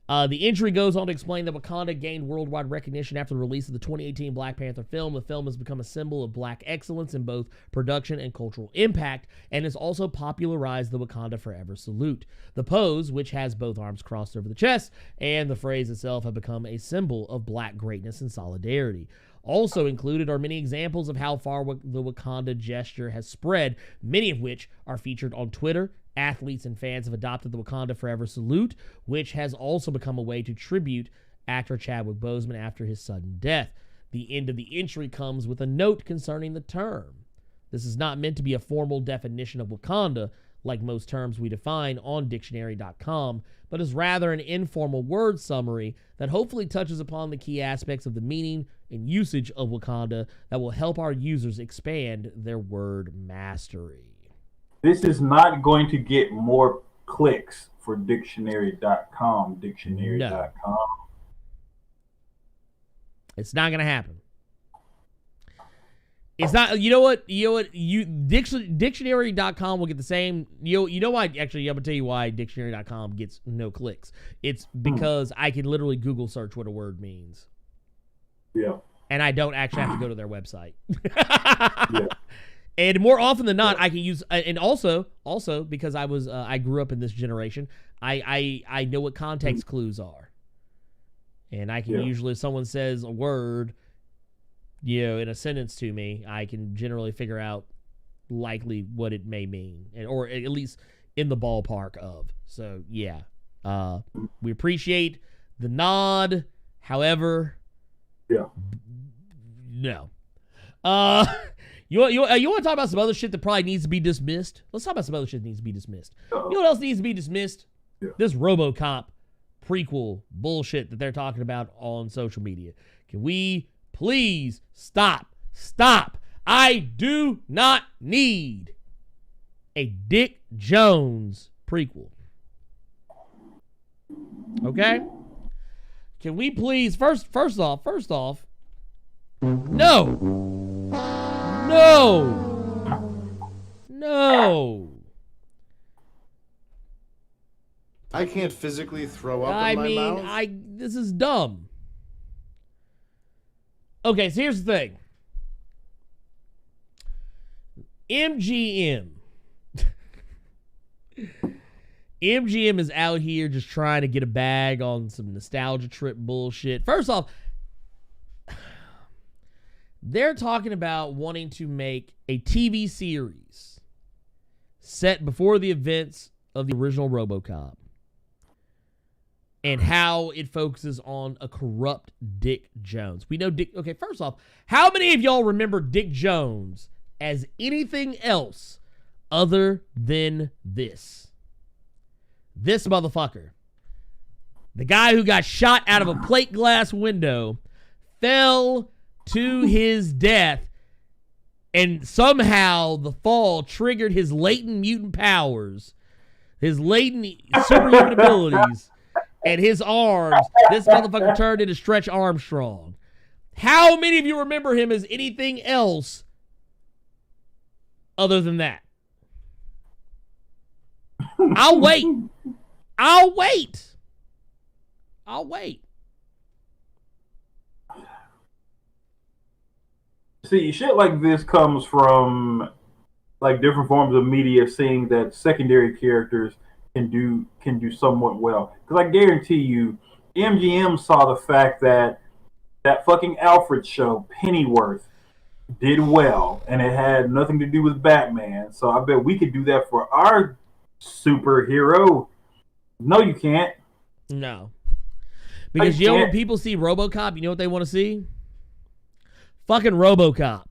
The entry goes on to explain that Wakanda gained worldwide recognition after the release of the 2018 Black Panther film. The film has become a symbol of black excellence in both production and cultural impact, and has also popularized the Wakanda Forever salute. The pose, which has both arms crossed over the chest, and the phrase itself have become a symbol of black greatness and solidarity. Also included are many examples of how far the Wakanda gesture has spread, many of which are featured on Twitter. Athletes and fans have adopted the Wakanda Forever salute, which has also become a way to tribute actor Chadwick Boseman after his sudden death. The end of the entry comes with a note concerning the term. This is not meant to be a formal definition of Wakanda, like most terms we define on dictionary.com, but is rather an informal word summary that hopefully touches upon the key aspects of the meaning and usage of Wakanda that will help our users expand their word mastery. This is not going to get more clicks for dictionary.com. Dictionary.com. No. It's not going to happen. It's not, you know what, dictionary.com will get the same, you know why, actually, I'm going to tell you why dictionary.com gets no clicks. It's because I can literally Google search what a word means. Yeah. And I don't actually have to go to their website. Yeah. And more often than not, I can use, and also because I grew up in this generation, I know what context clues are, and I can usually, if someone says a word, in a sentence to me, I can generally figure out likely what it may mean, or at least in the ballpark of. So yeah, we appreciate the nod. However, no. You want to talk about some other shit that probably needs to be dismissed? Let's talk about some other shit that needs to be dismissed. You know what else needs to be dismissed? This RoboCop prequel bullshit that they're talking about on social media. Can we please stop? Stop. I do not need a Dick Jones prequel. Okay? Can we please first off, No. I can't physically throw up in my mouth. This is dumb. Okay, so here's the thing. MGM is out here just trying to get a bag on some nostalgia trip bullshit. First off, they're talking about wanting to make a TV series set before the events of the original RoboCop and how it focuses on a corrupt Dick Jones. We know Dick... Okay, first off, how many of y'all remember Dick Jones as anything else other than this? This motherfucker. The guy who got shot out of a plate glass window, fell to his death, and somehow the fall triggered his latent mutant powers, his latent superhuman abilities, and his arms. This motherfucker turned into Stretch Armstrong. How many of you remember him as anything else other than that? I'll wait. See, shit like this comes from like different forms of media seeing that secondary characters can do somewhat well. Because I guarantee you, MGM saw the fact that fucking Alfred show, Pennyworth, did well, and it had nothing to do with Batman. So I bet we could do that for our superhero. No, you can't. No. Because you know when people see RoboCop, you know what they want to see? Fucking RoboCop.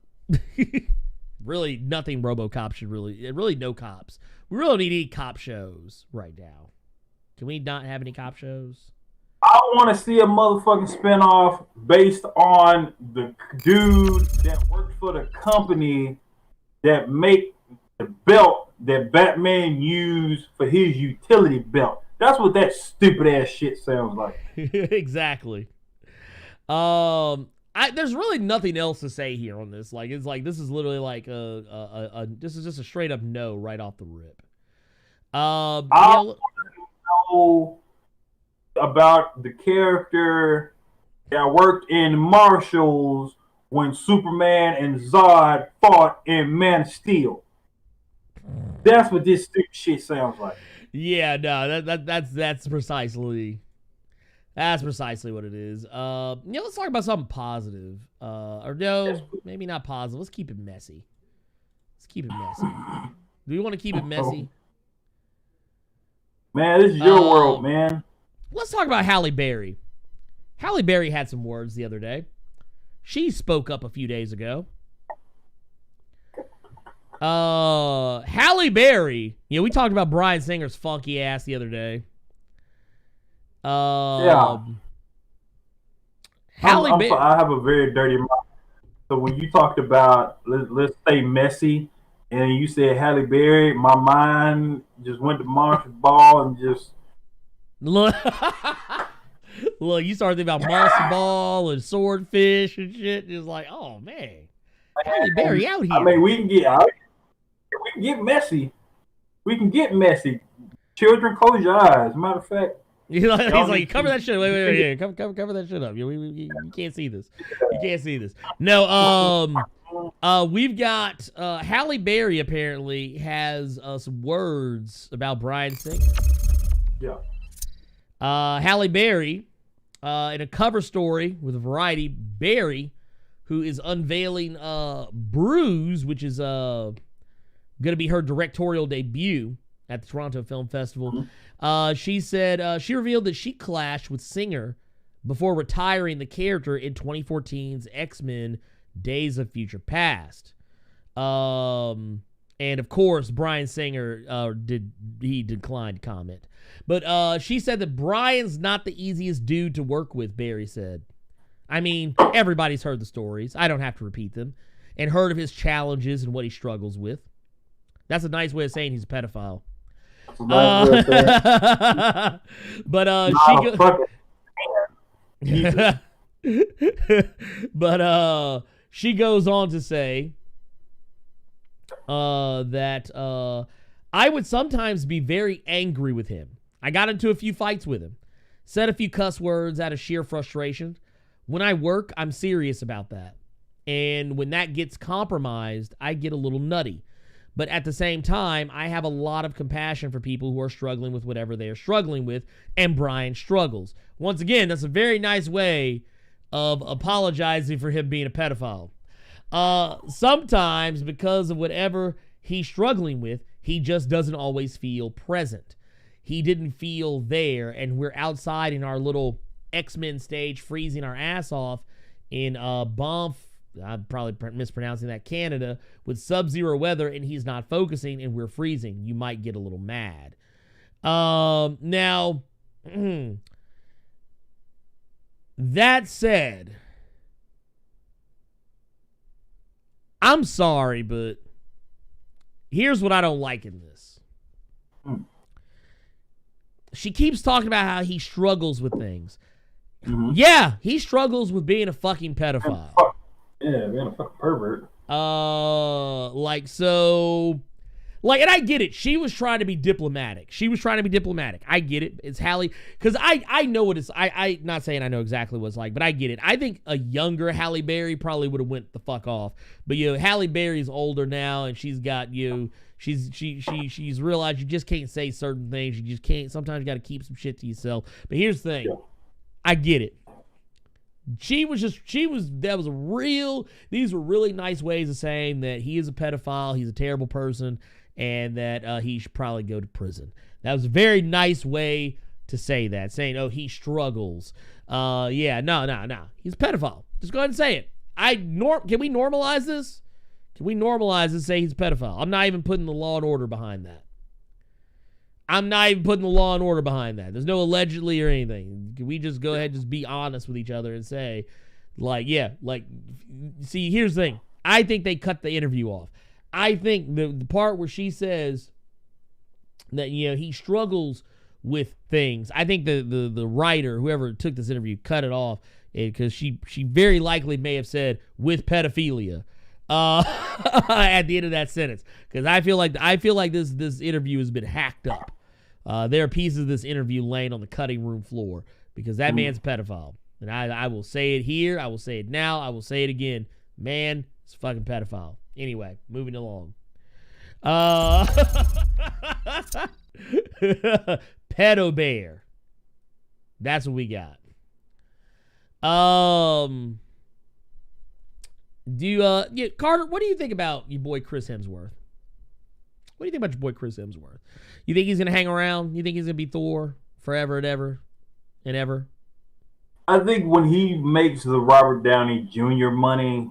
Really, nothing RoboCop should really no cops. We really need any cop shows right now. Can we not have any cop shows? I want to see a motherfucking spinoff based on the dude that worked for the company that make the belt that Batman used for his utility belt. That's what that stupid ass shit sounds like. Exactly. There's really nothing else to say here on this. Like, it's like this is literally like this is just a straight up no right off the rip. I want to know about the character that worked in Marshalls when Superman and Zod fought in Man of Steel. That's what this stupid shit sounds like. Yeah, no, that's precisely what it is. Let's talk about something positive. Or no, maybe not positive. Let's keep it messy. Do we want to keep it messy? Man, this is your world, man. Let's talk about Halle Berry. Halle Berry had some words the other day. She spoke up a few days ago. Halle Berry, we talked about Bryan Singer's funky ass the other day. Yeah. I have a very dirty mouth. So when you talked about, let's say messy, and you said Halle Berry, my mind just went to Monster Ball and just... Look, you started thinking about Monster Ball and Swordfish and shit. Just like, oh, man. Halle Berry out here. I mean, we can get messy. We can get messy. Children, close your eyes. Matter of fact. He's like, cover that shit. Wait. Cover that shit up. You can't see this. No, We've got Halle Berry apparently has some words about Bryan Singer. Yeah. Halle Berry, in a cover story with Variety, Berry, who is unveiling Bruise, which is going to be her directorial debut at the Toronto Film Festival. She said she revealed that she clashed with Singer before retiring the character in 2014's X-Men Days of Future Past. And of course, Bryan Singer declined to comment. But she said that Bryan's not the easiest dude to work with, Barry said. I mean, everybody's heard the stories. I don't have to repeat them. And heard of his challenges and what he struggles with. That's a nice way of saying he's a pedophile. But she goes on to say that I would sometimes be very angry with him. I got into a few fights with him, said a few cuss words out of sheer frustration. When I work, I'm serious about that. And when that gets compromised, I get a little nutty. But at the same time, I have a lot of compassion for people who are struggling with whatever they're struggling with, and Bryan struggles. Once again, that's a very nice way of apologizing for him being a pedophile. Sometimes, because of whatever he's struggling with, he just doesn't always feel present. He didn't feel there, and we're outside in our little X-Men stage freezing our ass off in Banff, I'm probably mispronouncing that, Canada, with sub-zero weather, and he's not focusing, and we're freezing. You might get a little mad. Now, that said, I'm sorry, but here's what I don't like in this. She keeps talking about how he struggles with things. Yeah, he struggles with being a fucking pedophile. Yeah, being a fucking pervert. And I get it. She was trying to be diplomatic. I get it. It's Halle, because I know what it's. I not saying I know exactly what it's like, but I get it. I think a younger Halle Berry probably would have went the fuck off. But Halle Berry's older now, and she's got she's realized you just can't say certain things. You just can't. Sometimes you got to keep some shit to yourself. But here's the thing. Yeah. I get it. These were really nice ways of saying that he is a pedophile, he's a terrible person, and that he should probably go to prison. That was a very nice way to say that, saying, oh, he struggles. No, he's a pedophile. Just go ahead and say it. Can we normalize this? Can we normalize and say he's a pedophile? I'm not even putting the law and order behind that. There's no allegedly or anything. Can we just go ahead and just be honest with each other and say, see, here's the thing. I think they cut the interview off. I think the part where she says that, he struggles with things, I think the writer, whoever took this interview, cut it off because she very likely may have said with pedophilia at the end of that sentence, because I feel like this interview has been hacked up. There are pieces of this interview laying on the cutting room floor because that man's a pedophile. And I will say it here. I will say it now. I will say it again. Man, it's a fucking pedophile. Anyway, moving along. Pedo bear. That's what we got. Carter, what do you think about your boy Chris Hemsworth? What do you think about your boy Chris Hemsworth? You think he's going to hang around? You think he's going to be Thor forever and ever and ever? I think when he makes the Robert Downey Jr. money,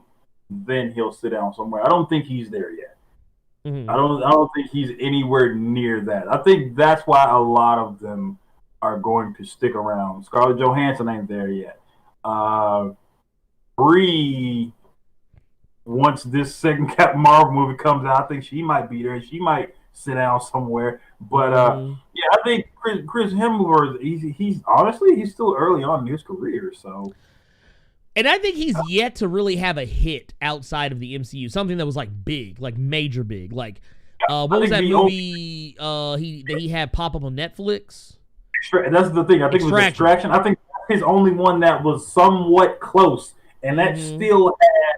then he'll sit down somewhere. I don't think he's there yet. Mm-hmm. I don't think he's anywhere near that. I think that's why a lot of them are going to stick around. Scarlett Johansson ain't there yet. Brie, once this second Captain Marvel movie comes out, I think she might be there. She might sit down somewhere. But I think Chris Hemsworth, he's honestly, he's still early on in his career. So, and I think he's yet to really have a hit outside of the MCU, something that was like big, like major big. Like, what was that movie he had pop up on Netflix? That's the thing. I think it was Extraction. I think that's his only one that was somewhat close, and that still had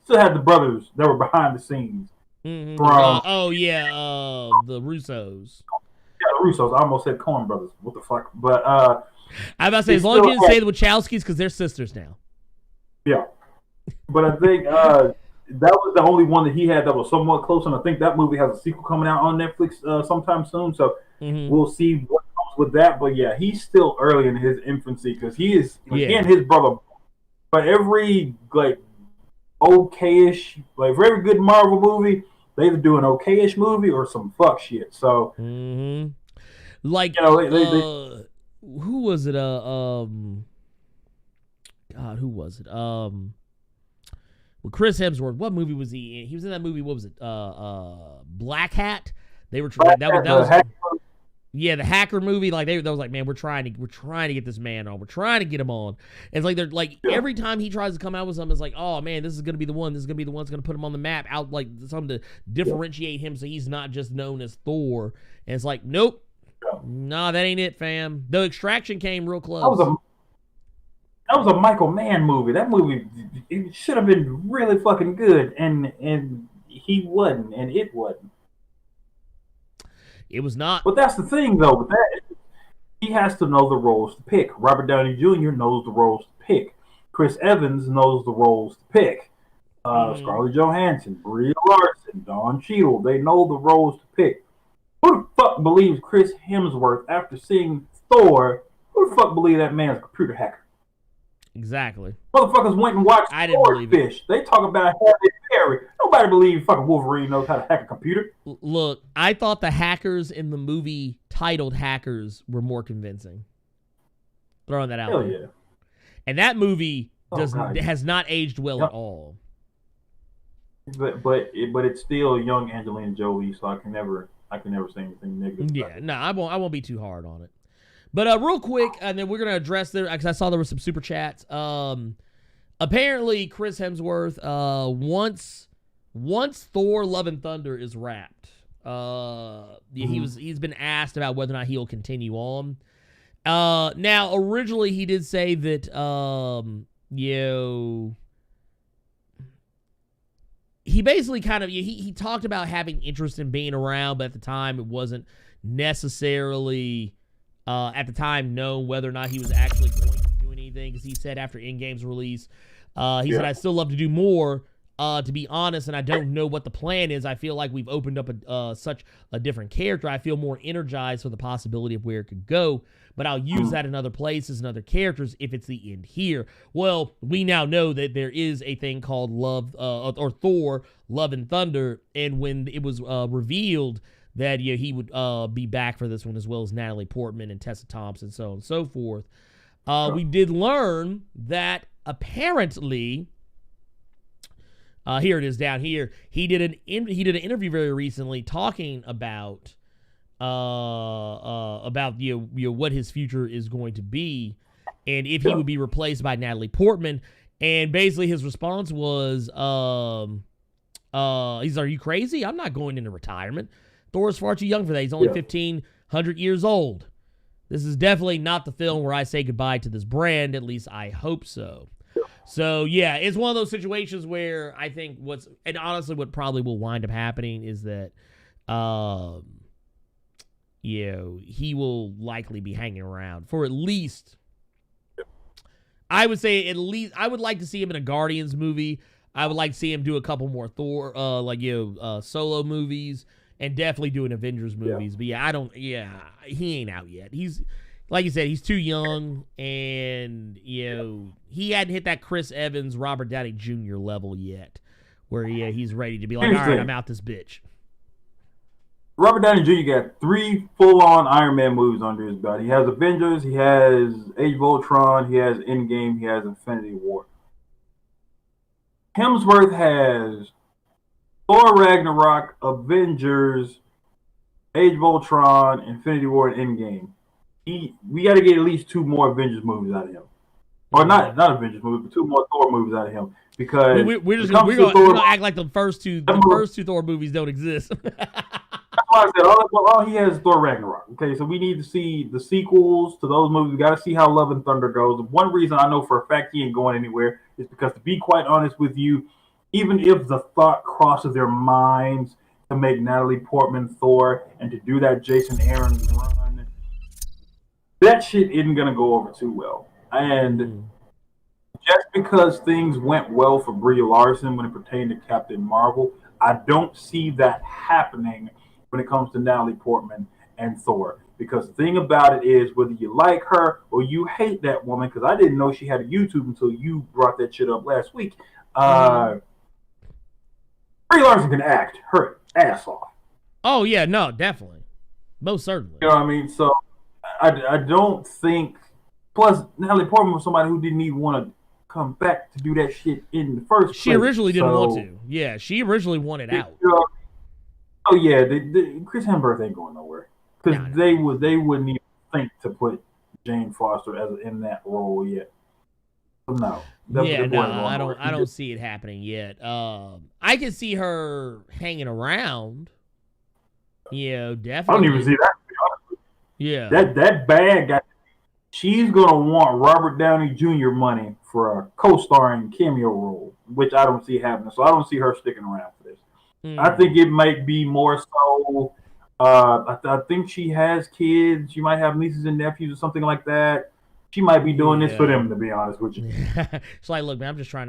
still had the brothers that were behind the scenes. Mm-hmm. From The Russos. yeah, the Russos. I almost said Coen brothers. What the fuck? But I was about to say, as long as you didn't say the Wachowskis, because they're sisters now. Yeah, but I think that was the only one that he had that was somewhat close, and I think that movie has a sequel coming out on Netflix sometime soon. So we'll see what comes with that. But yeah, he's still early in his infancy because he is and his brother. But every like okayish, like for every good Marvel movie, they either do an okayish movie or some fuck shit. So like who was it? God, who was it? Well, Chris Hemsworth. What movie was he in? He was in that movie. What was it? Black Hat. They were trying. That was yeah, the hacker movie. Like that was like, man, we're trying to get this man on. We're trying to get him on. And it's like they're like every time he tries to come out with something, it's like, oh man, this is gonna be the one. This is gonna be the one that's gonna put him on the map. Out like something to differentiate him, so he's not just known as Thor. And it's like, nope, nah, that ain't it, fam. The Extraction came real close. That was a Michael Mann movie. That movie, it should have been really fucking good, and he wasn't, and it wasn't. It was not. But that's the thing, though. With that, he has to know the roles to pick. Robert Downey Jr. knows the roles to pick. Chris Evans knows the roles to pick. Scarlett Johansson, Brie Larson, Don Cheadle, they know the roles to pick. Who the fuck believes Chris Hemsworth after seeing Thor? Who the fuck believes that man's a computer hacker? Exactly. Motherfuckers went and watched Swordfish. They talk about Halle Berry. Nobody believes fucking Wolverine knows how to hack a computer. Look, I thought the hackers in the movie titled Hackers were more convincing. Throwing that out Hell there. Yeah. And that movie has not aged well at all. But it's still young Angelina Jolie, so I can never say anything negative. Yeah, no, I won't be too hard on it. But real quick, and then we're gonna address there because I saw there were some super chats. Apparently, Chris Hemsworth, once Thor: Love and Thunder is wrapped, he's been asked about whether or not he'll continue on. Now, originally he did say that he basically kind of he talked about having interest in being around, but at the time it wasn't necessarily. At the time, known whether or not he was actually going to do anything, because he said after Endgame's release, he said, I'd still love to do more, to be honest, and I don't know what the plan is. I feel like we've opened up such a different character. I feel more energized for the possibility of where it could go, but I'll use that in other places and other characters if it's the end here. Well, we now know that there is a thing called Thor, Love and Thunder, and when it was revealed that he would be back for this one, as well as Natalie Portman and Tessa Thompson, so on and so forth. We did learn that apparently, here it is down here. He did an interview very recently talking about what his future is going to be, and if he would be replaced by Natalie Portman. And basically, his response was, "Are you crazy? I'm not going into retirement. Thor's far too young for that. He's only 1,500 years old. This is definitely not the film where I say goodbye to this brand. At least I hope so." So, yeah, it's one of those situations where I think and honestly what probably will wind up happening is that, he will likely be hanging around for at least, I would say I would like to see him in a Guardians movie. I would like to see him do a couple more Thor, solo movies. And definitely doing Avengers movies. Yeah. But he ain't out yet. He's, like you said, he's too young. And, he hadn't hit that Chris Evans, Robert Downey Jr. level yet. Where, he's ready to be like, all right, I'm out this bitch. Robert Downey Jr. got 3 full-on Iron Man movies under his belt. He has Avengers, he has Age of Ultron, he has Endgame, he has Infinity War. Hemsworth has Thor Ragnarok, Avengers, Age of Ultron, Infinity War, and Endgame. We got to get at least 2 more Avengers movies out of him, or not Avengers movies, but 2 more Thor movies out of him. Because we're gonna act like the first two Thor movies don't exist. That's why I said all he has is Thor Ragnarok. Okay, so we need to see the sequels to those movies. We got to see how Love and Thunder goes. One reason I know for a fact he ain't going anywhere is because, to be quite honest with you, even if the thought crosses their minds to make Natalie Portman Thor and to do that Jason Aaron run, that shit isn't going to go over too well. And just because things went well for Brie Larson when it pertained to Captain Marvel, I don't see that happening when it comes to Natalie Portman and Thor. Because the thing about it is, whether you like her or you hate that woman, because I didn't know she had a YouTube until you brought that shit up last week, Brie Larson can act her ass off. Oh, yeah, no, definitely. Most certainly. You know what I mean? So I don't think... Plus, Natalie Portman was somebody who didn't even want to come back to do that shit in the first place. She originally didn't want to. Yeah, she originally wanted out. Oh, yeah, Chris Hemsworth ain't going nowhere. Because they wouldn't even think to put Jane Foster in that role yet. No. I don't see it happening yet. I can see her hanging around. Definitely. I don't even see that. To be honest with you. Yeah. That bad guy. She's gonna want Robert Downey Jr. money for a co-starring cameo role, which I don't see happening. So I don't see her sticking around for this. I think it might be more so. I think she has kids. She might have nieces and nephews or something like that. She might be doing this for them, to be honest with you. It's like, look, man, I'm just trying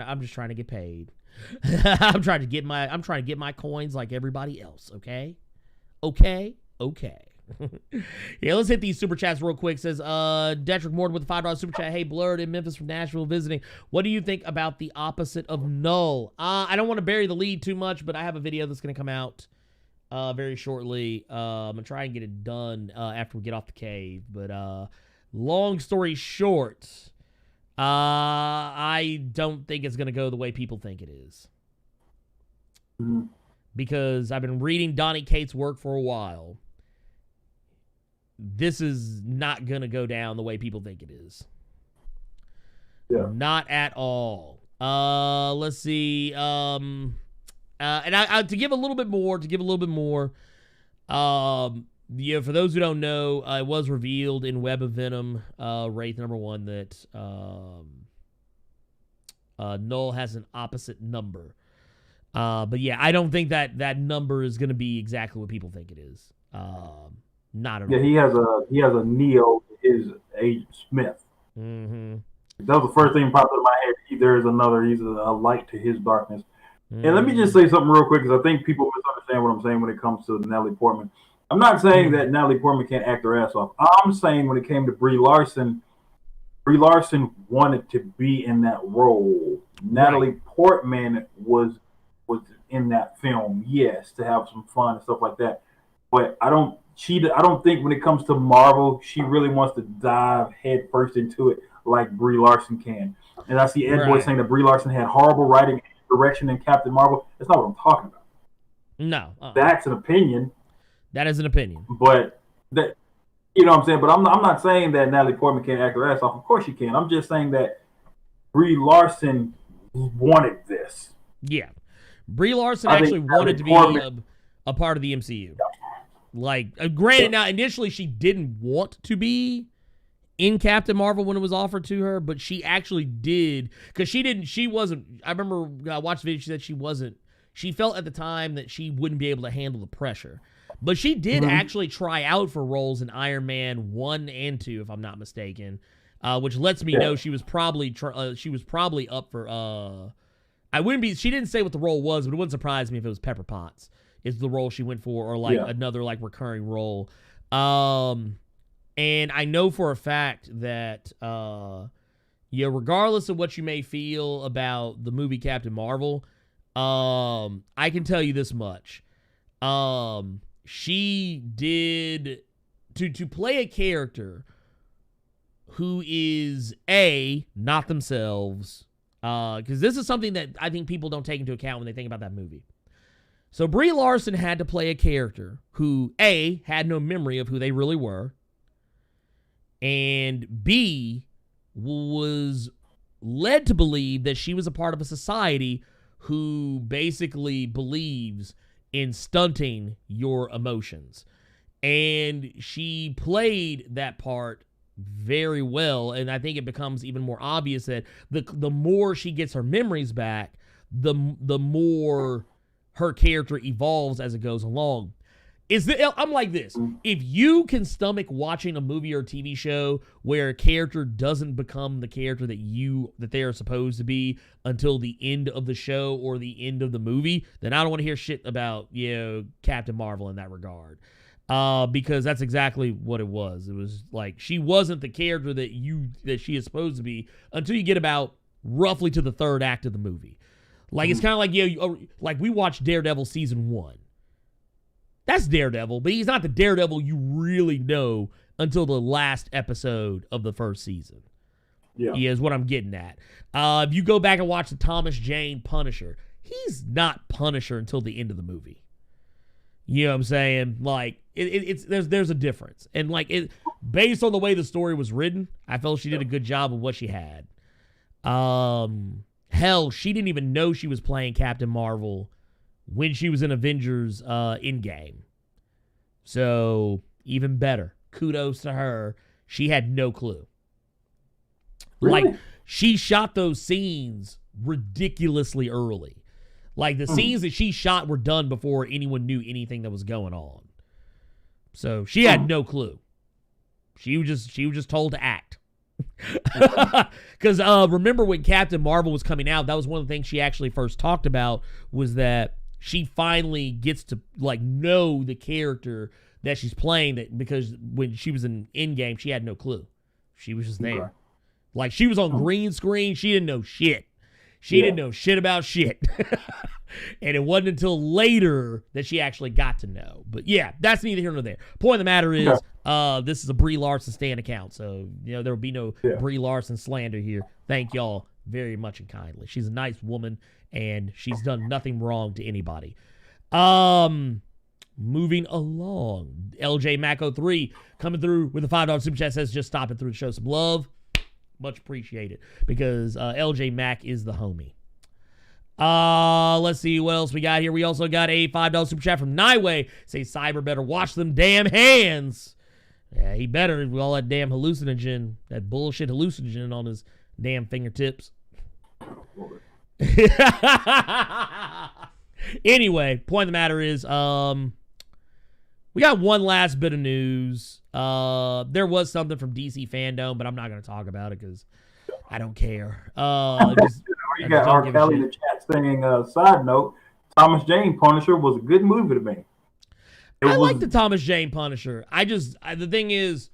to get paid. I'm trying to get my coins like everybody else. Okay. Yeah, let's hit these super chats real quick. It says Detrick Morton with the $5 super chat. Hey, Blerd in Memphis from Nashville visiting. What do you think about the opposite of null? I don't want to bury the lead too much, but I have a video that's going to come out very shortly. I'm going to try and get it done after we get off the cave. But long story short, I don't think it's going to go the way people think it is. Because I've been reading Donny Cates' work for a while. This is not going to go down the way people think it is. Yeah. Not at all. Let's see. And to give a little bit more, for those who don't know, it was revealed in Web of Venom, Wraith #1, that Null has an opposite number. But yeah, I don't think that number is going to be exactly what people think it is. Not at all. Yeah, he has a Neo, his Agent Smith. Mm-hmm. That was the first thing that popped in my head. He's a light to his darkness. Mm-hmm. And let me just say something real quick, because I think people misunderstand what I'm saying when it comes to Natalie Portman. I'm not saying that Natalie Portman can't act her ass off. I'm saying when it came to Brie Larson wanted to be in that role. Right. Natalie Portman was in that film, yes, to have some fun and stuff like that. But I don't think when it comes to Marvel, she really wants to dive head first into it like Brie Larson can. And I see Ed Boy saying that Brie Larson had horrible writing and direction in Captain Marvel. That's not what I'm talking about. No. That's an opinion. That is an opinion. But that, you know what I'm saying? But I'm not saying that Natalie Portman can't act her ass off. Of course she can. I'm just saying that Brie Larson wanted this. Yeah. Brie Larson actually wanted to be a part of the MCU. Yeah. Like, granted, now initially she didn't want to be in Captain Marvel when it was offered to her, but she actually did, because she wasn't. I remember I watched the video. She said she felt at the time that she wouldn't be able to handle the pressure, but she did actually try out for roles in Iron Man 1 and 2, if I'm not mistaken, which lets me know she was probably up for. I wouldn't be. She didn't say what the role was, but it wouldn't surprise me if it was Pepper Potts is the role she went for, or another recurring role. And I know for a fact that regardless of what you may feel about the movie Captain Marvel, I can tell you this much. She did to play a character who is not themselves, because this is something that I think people don't take into account when they think about that movie. So Brie Larson had to play a character who had no memory of who they really were, and B, was led to believe that she was a part of a society who basically believes in stunting your emotions. And she played that part very well, and I think it becomes even more obvious that the more she gets her memories back, the more her character evolves as it goes along. I'm like this. If you can stomach watching a movie or a TV show where a character doesn't become the character that they are supposed to be until the end of the show or the end of the movie, then I don't want to hear shit about, Captain Marvel in that regard. Because that's exactly what it was. It was like she wasn't the character that she is supposed to be until you get about roughly to the third act of the movie. Like it's kind of like like we watched Daredevil season 1. That's Daredevil, but he's not the Daredevil you really know until the last episode of the first season. Yeah, is what I'm getting at. If you go back and watch the Thomas Jane Punisher, he's not Punisher until the end of the movie. You know what I'm saying? Like there's a difference, and like based on the way the story was written, I felt she did a good job of what she had. Hell, she didn't even know she was playing Captain Marvel when she was in Avengers Endgame. So, even better. Kudos to her. She had no clue. Really? Like, she shot those scenes ridiculously early. Like, the scenes that she shot were done before anyone knew anything that was going on. So, she had no clue. She was just told to act. Because remember when Captain Marvel was coming out, that was one of the things she actually first talked about, was that she finally gets to like know the character that she's playing, that because when she was in Endgame, she had no clue. She was just there. Like she was on green screen. She didn't know shit. She didn't know shit about shit. And it wasn't until later that she actually got to know. But yeah, that's neither here nor there. Point of the matter is, this is a Brie Larson stan account. So, there will be no Brie Larson slander here. Thank y'all very much and kindly. She's a nice woman, and she's done nothing wrong to anybody. Moving along. LJ Mac 03 coming through with a $5 super chat, says just stopping through to show some love. Much appreciated, because LJ Mack is the homie. Let's see what else we got here. We also got a $5 super chat from Nightway. Say Cyber better watch them damn hands. Yeah, he better with all that damn hallucinogen, that bullshit hallucinogen on his damn fingertips. Anyway, point of the matter is, we got one last bit of news. There was something from DC Fandom, but I'm not going to talk about it because I don't care. You got R. Kelly in the chat saying, side note, Thomas Jane Punisher was a good movie to me. I like the Thomas Jane Punisher. The thing is,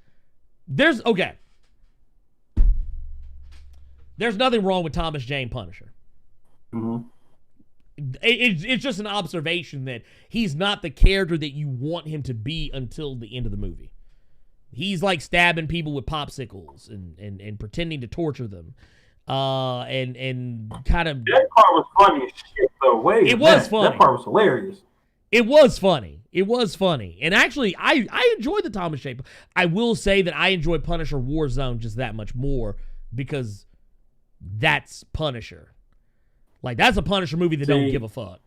there's nothing wrong with Thomas Jane Punisher. Mm-hmm. It's just an observation that he's not the character that you want him to be until the end of the movie. He's like stabbing people with popsicles and pretending to torture them. And kind of... That part was funny as shit, though. It was funny. That part was hilarious. It was funny. And actually, I enjoyed the Thomas Jane. I will say that I enjoy Punisher Warzone just that much more because that's Punisher. Like, that's a Punisher movie that don't give a fuck.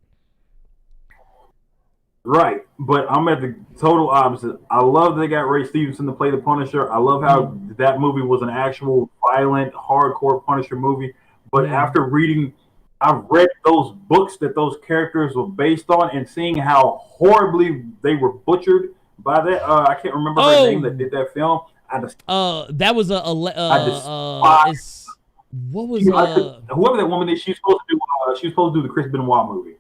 Right, but I'm at the total opposite. I love they got Ray Stevenson to play the Punisher. I love how that movie was an actual violent, hardcore Punisher movie. But after reading, I've read those books that those characters were based on and seeing how horribly they were butchered by that. I can't remember her name that did that film. That was whoever that woman is, she's supposed to do the Chris Benoit movie.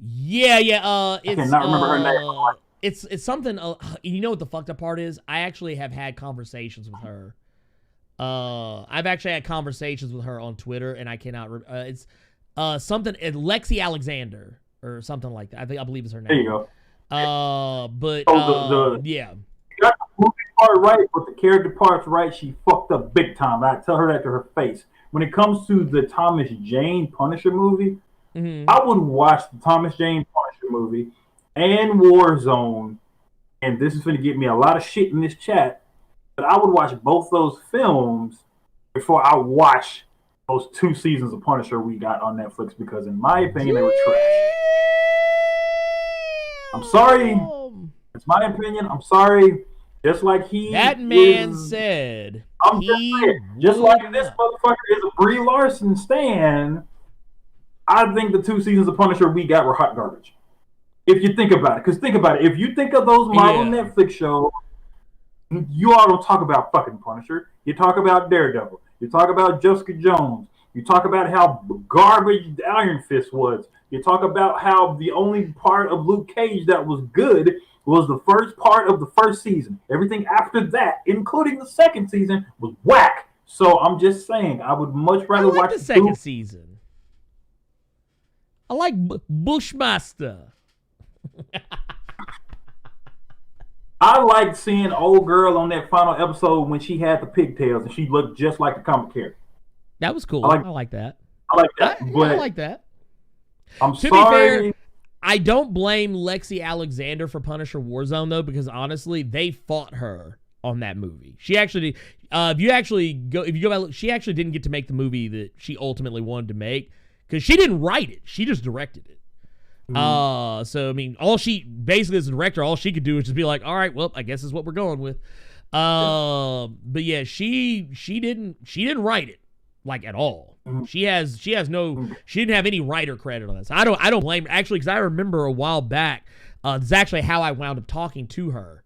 Yeah. I cannot remember her name. It's something. You know what the fucked up part is? I actually have had conversations with her. I've actually had conversations with her on Twitter, and I cannot. It's something. Lexi Alexander or something like that. I believe is her name. There you go. Yeah. You got the movie part right, but the character part's right. She fucked up big time. I tell her that to her face. When it comes to the Thomas Jane Punisher movie, I would watch the Thomas Jane Punisher movie and Warzone, and this is going to get me a lot of shit in this chat, but I would watch both those films before I watch those 2 seasons of Punisher we got on Netflix, because in my opinion, they were trash. I'm sorry. It's my opinion. I'm sorry. Just like he That man is, said I'm just he saying, just like would this not. motherfucker is a Brie Larson stan, I think the 2 seasons of Punisher we got were hot garbage. If you think about it. Because think about it. If you think of those Marvel Yeah. Netflix shows, you all don't talk about fucking Punisher. You talk about Daredevil. You talk about Jessica Jones. You talk about how garbage Iron Fist was. You talk about how the only part of Luke Cage that was good was the first part of the first season. Everything after that, including the second season, was whack. So I'm just saying, I would much I rather like watch the second season. I like Bushmaster. I liked seeing old girl on that final episode when she had the pigtails and she looked just like the comic character. That was cool. I I like that. I like that. I But like that. I'm To sorry. be fair, I don't blame Lexi Alexander for Punisher Warzone though, because honestly, they fought her on that movie. She actually, if you go back, she actually didn't get to make the movie that she ultimately wanted to make because she didn't write it; she just directed it. So I mean, all she basically as a director, all she could do is just be like, "All right, well, I guess is what we're going with." But yeah, she didn't write it like at all. She didn't have any writer credit on this. I don't blame her actually because I remember a while back. This is actually how I wound up talking to her.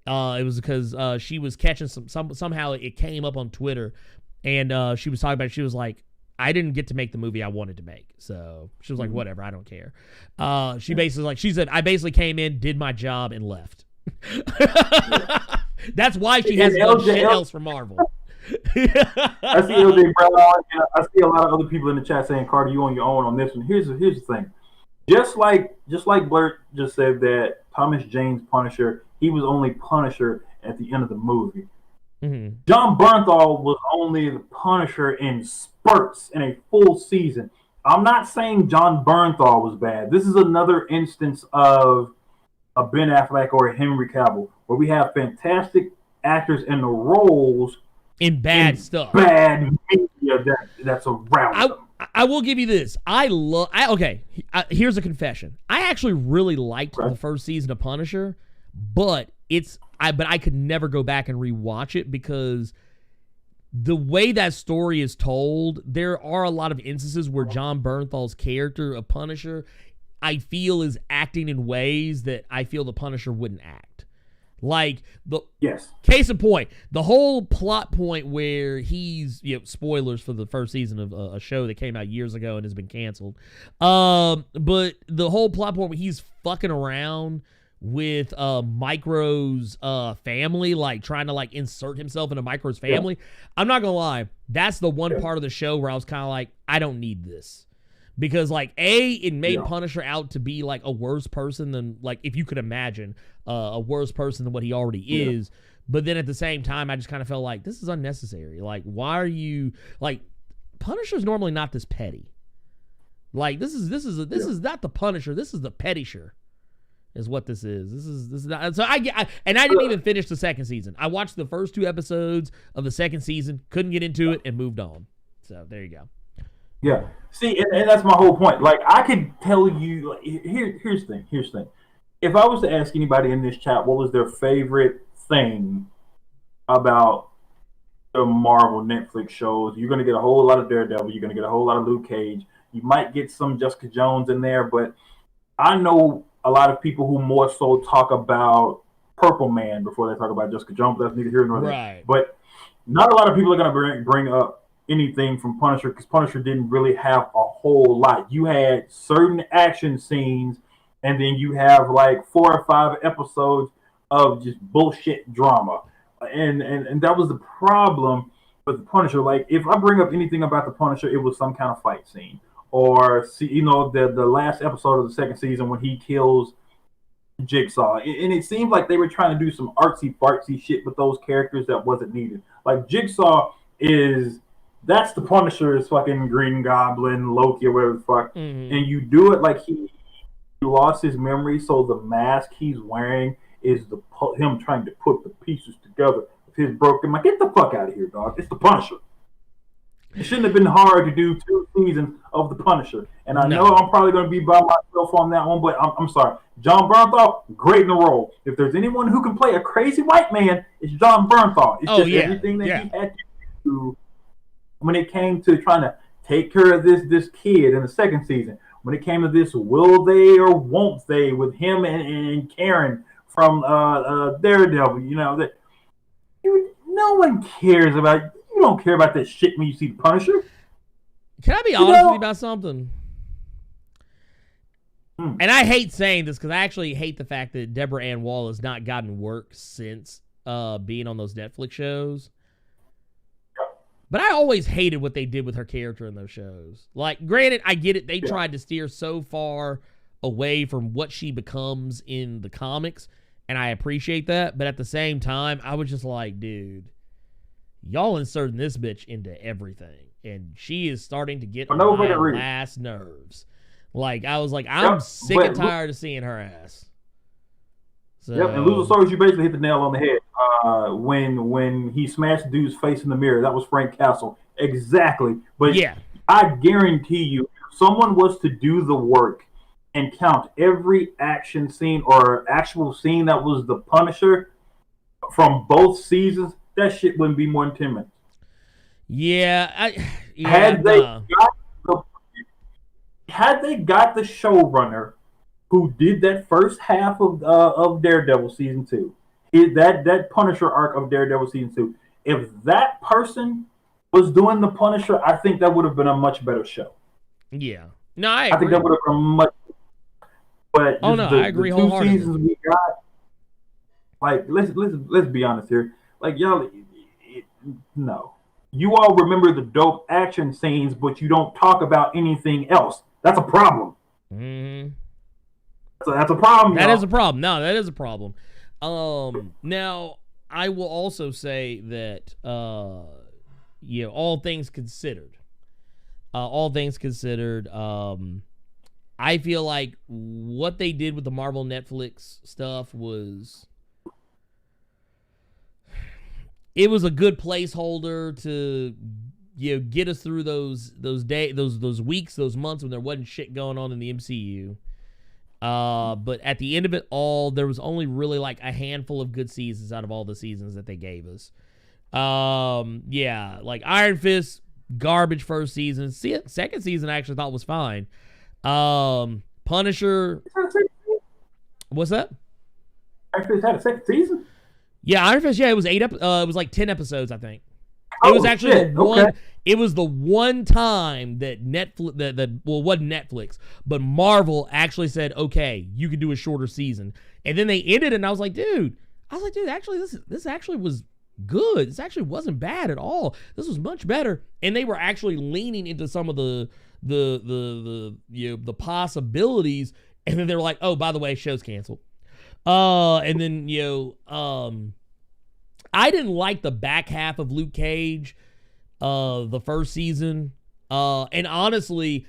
It was because she was catching somehow it came up on Twitter, and she was talking about it. She was like, I didn't get to make the movie I wanted to make, so she was like, whatever, I don't care. She basically she said I basically came in, did my job, and left. That's why she hasn't done shit else for Marvel. I see LJ Brown, and I see a lot of other people in the chat saying, "Carter, you on your own on this one." Here's the thing. Just like Blerd just said that Thomas Jane's Punisher, he was only Punisher at the end of the movie. Mm-hmm. John Bernthal was only the Punisher in spurts in a full season. I'm not saying John Bernthal was bad. This is another instance of a Ben Affleck or a Henry Cavill, where we have fantastic actors in the roles In bad stuff. bad media that's around them. I will give you this. Here's a confession. I actually really liked the first season of Punisher, but I could never go back and rewatch it because the way that story is told, there are a lot of instances where John Bernthal's character of Punisher, I feel, is acting in ways that I feel the Punisher wouldn't act. Like case in point, the whole plot point where he's spoilers for the first season of a show that came out years ago and has been canceled. But the whole plot point where he's fucking around with Micro's family, like trying to like insert himself into Micro's family. I'm not gonna lie, that's the one part of the show where I was kind of like, I don't need this. Because, like, it made Punisher out to be, like, a worse person than, like, if you could imagine, a worse person than what he already is. But then at the same time, I just kind of felt like, this is unnecessary. Like, why are you, like, Punisher's normally not this petty. Like, this is not the Punisher. This is the Pettisher, is what this is. This is not, so I didn't even finish the second season. I watched the first 2 episodes of the second season, couldn't get into it, and moved on. So, there you go. Yeah. See, and that's my whole point. Like, I could tell you, like, here's the thing. If I was to ask anybody in this chat what was their favorite thing about the Marvel Netflix shows, you're going to get a whole lot of Daredevil. You're going to get a whole lot of Luke Cage. You might get some Jessica Jones in there, but I know a lot of people who more so talk about Purple Man before they talk about Jessica Jones. That's neither here nor there. Right. But not a lot of people are going to bring up anything from Punisher because Punisher didn't really have a whole lot. You had certain action scenes, and then you have like 4 or 5 episodes of just bullshit drama, and that was the problem with the Punisher. Like, if I bring up anything about the Punisher, it was some kind of fight scene, or the last episode of the second season when he kills Jigsaw, and it seemed like they were trying to do some artsy fartsy shit with those characters that wasn't needed. Like, Jigsaw that's the Punisher's fucking Green Goblin, Loki, or whatever the fuck. Mm-hmm. And you do it like he lost his memory, so the mask he's wearing is him trying to put the pieces together with his broken mind. Get the fuck out of here, dog. It's the Punisher. It shouldn't have been hard to do 2 seasons of The Punisher. And I know I'm probably going to be by myself on that one, but I'm sorry. John Bernthal, great in the role. If there's anyone who can play a crazy white man, it's John Bernthal. It's everything that he had to do when it came to trying to take care of this kid in the second season. When it came to this will they or won't they with him and Karen from Daredevil, that no one cares about. You don't care about that shit when you see the Punisher. Can I be honest with you about something? And I hate saying this because I actually hate the fact that Deborah Ann Wall has not gotten work since being on those Netflix shows. But I always hated what they did with her character in those shows. Like, granted, I get it. They tried to steer so far away from what she becomes in the comics, and I appreciate that. But at the same time, I was just like, dude, y'all inserting this bitch into everything, and she is starting to get on my last nerves. Like, I was like, I'm sick and tired of seeing her ass. So, and Luchasaurus, you basically hit the nail on the head. When he smashed dude's face in the mirror, that was Frank Castle. Exactly. But I guarantee you, if someone was to do the work and count every action scene or actual scene that was the Punisher from both seasons, that shit wouldn't be more than 10 minutes. Had they got the showrunner who did that first half of Daredevil season 2, that Punisher arc of Daredevil season 2, if that person was doing the Punisher, I think that would have been a much better show. Yeah, no, I agree. think that would have been much. But I agree wholeheartedly. 2 seasons we got, like, let's be honest here. Like, y'all, no. You all remember the dope action scenes, but you don't talk about anything else. That's a problem. Mm-hmm. So that's a problem. That is a problem. No, that is a problem. Now, I will also say that, all things considered, I feel like what they did with the Marvel Netflix stuff was... It was a good placeholder to, get us through those weeks, those months when there wasn't shit going on in the MCU. But at the end of it all, there was only really like a handful of good seasons out of all the seasons that they gave us. Like Iron Fist, garbage first season. Second season I actually thought was fine. Punisher. What's that? Iron Fist had a second season? Yeah, Iron Fist. Yeah, it was 8. It was like 10 episodes, I think. It was actually the one. Okay. It was the one time that Netflix, wasn't Netflix, but Marvel actually said, "Okay, you can do a shorter season." And then they ended it, and I was like, "Dude, actually, this actually was good. This actually wasn't bad at all. This was much better." And they were actually leaning into some of the possibilities. And then they were like, "Oh, by the way, show's canceled." And then, I didn't like the back half of Luke Cage, the first season. And honestly,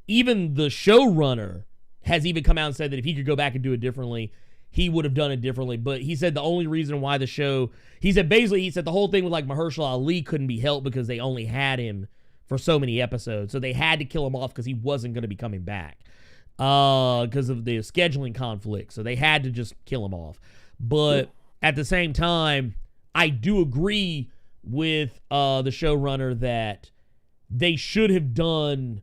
even the showrunner has even come out and said that if he could go back and do it differently, he would have done it differently. But he said the only reason why the show, he said the whole thing with like Mahershala Ali couldn't be helped because they only had him for so many episodes. So they had to kill him off because he wasn't going to be coming back. Because of the scheduling conflict. So they had to just kill him off. But at the same time, I do agree with the showrunner that they should have done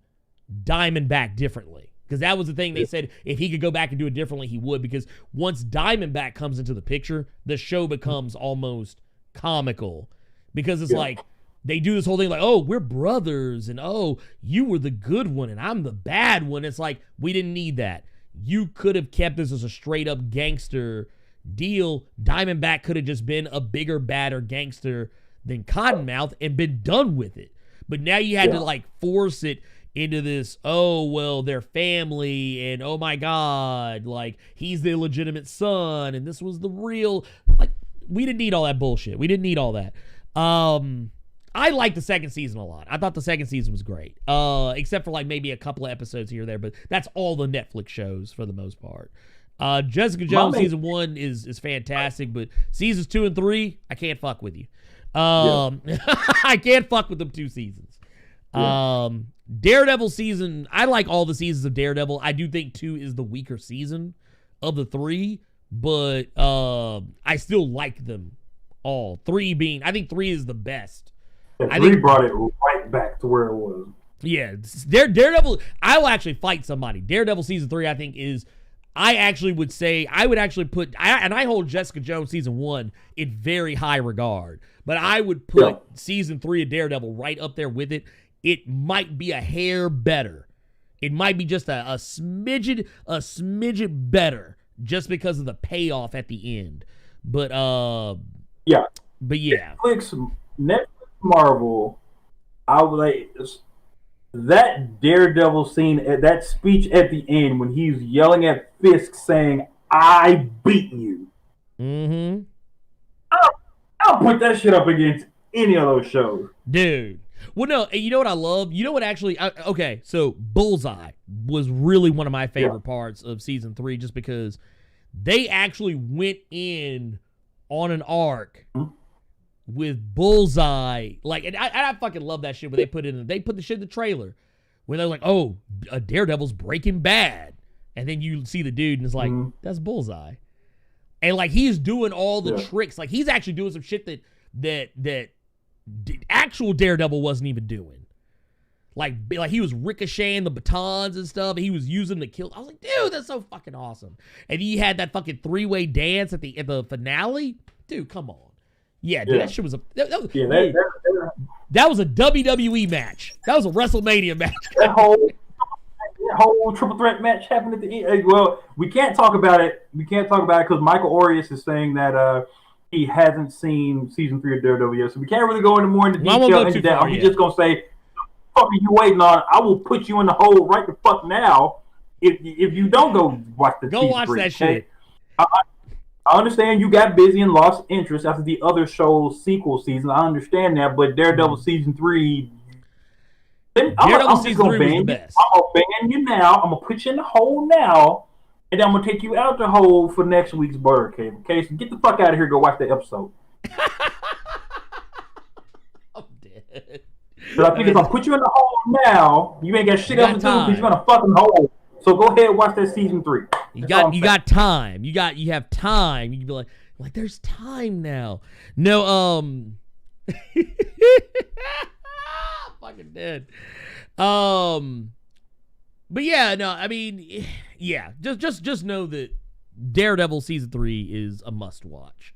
Diamondback differently. Because that was the thing they said, if he could go back and do it differently, he would. Because once Diamondback comes into the picture, the show becomes almost comical. Because it's like, they do this whole thing like, oh, we're brothers, and oh, you were the good one, and I'm the bad one. It's like, we didn't need that. You could have kept this as a straight-up gangster deal. Diamondback could have just been a bigger, badder gangster than Cottonmouth and been done with it. But now you had to, like, force it into this, oh, well, they're family, and oh, my God, like, he's the illegitimate son, and this was the real... Like, we didn't need all that bullshit. We didn't need all that. I liked the second season a lot. I thought the second season was great. Except for like maybe a couple of episodes here or there, but that's all the Netflix shows for the most part. Jessica Jones season 1 is fantastic, but seasons 2 and 3, I can't fuck with you. I can't fuck with them 2 seasons. Daredevil season, I like all the seasons of Daredevil. I do think 2 is the weaker season of the 3, but I still like them all. 3 being, I think 3 is the best. Yeah, I 3 think brought it right back to where it was. Yeah, Daredevil, I will actually fight somebody. Daredevil season 3, I think is, I actually would say, I would actually put, and I hold Jessica Jones season 1 in very high regard, but I would put season 3 of Daredevil right up there with it. It might be a hair better. It might be just a smidget better just because of the payoff at the end. But yeah. Netflix Marvel, I would like that Daredevil scene, at that speech at the end when he's yelling at Fisk saying, "I beat you." Mm-hmm. I'll put that shit up against any of those shows. Dude. Well, no, you know what I love? You know what actually, okay, so Bullseye was really one of my favorite parts of season 3 just because they actually went in on an arc with Bullseye. Like, and I fucking love that shit when they put the shit in the trailer when they're like, oh, a Daredevil's Breaking Bad. And then you see the dude and it's like, that's Bullseye. And like, he's doing all the tricks. Like, he's actually doing some shit that actual Daredevil wasn't even doing. Like he was ricocheting the batons and stuff. And he was using the kill. I was like, dude, that's so fucking awesome. And he had that fucking 3-way dance at the finale. Dude, come on. Yeah, dude, that shit was that was a WWE match. That was a WrestleMania match. That whole triple threat match happened at the end. Well, we can't talk about it. Because Michael Orius is saying that he hasn't seen season 3 of Daredevil yet, so we can't really go into more into detail into that. I'm just gonna say, "Fuck, are you waiting on? I will put you in the hole right the fuck now if you don't go watch the go watch 3, that shit." I understand you got busy and lost interest after the other show's sequel season. I understand that, but Daredevil season 3. Daredevil season 3 was the best. I'm gonna ban you now. I'm gonna put you in the hole now. And then I'm going to take you out the hole for next week's Blerd Cave. Okay, so get the fuck out of here. Go watch the episode. I'm dead. But I think if I put you in the hole now, you ain't got shit else to do because you're in a fucking hole. So go ahead and watch that season 3. You got time. You have time. You can be like, there's time now. No, fucking dead. But yeah, no, I mean, yeah, just know that Daredevil season 3 is a must watch.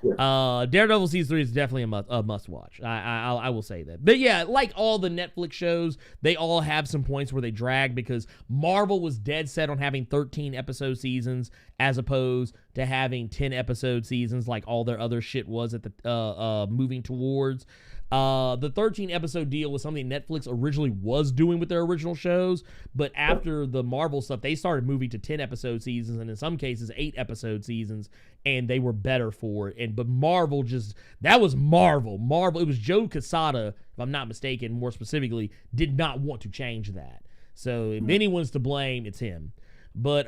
Yeah. Daredevil season 3 is definitely a must watch. I will say that. But yeah, like all the Netflix shows, they all have some points where they drag because Marvel was dead set on having 13 episode seasons as opposed to having 10 episode seasons like all their other shit was at the moving towards. The 13 episode deal was something Netflix originally was doing with their original shows, but after the Marvel stuff, they started moving to 10 episode seasons and in some cases 8 episode seasons, and they were better for it. But Marvel that was Marvel. It was Joe Quesada, if I'm not mistaken, more specifically, did not want to change that. So if anyone's to blame, it's him. But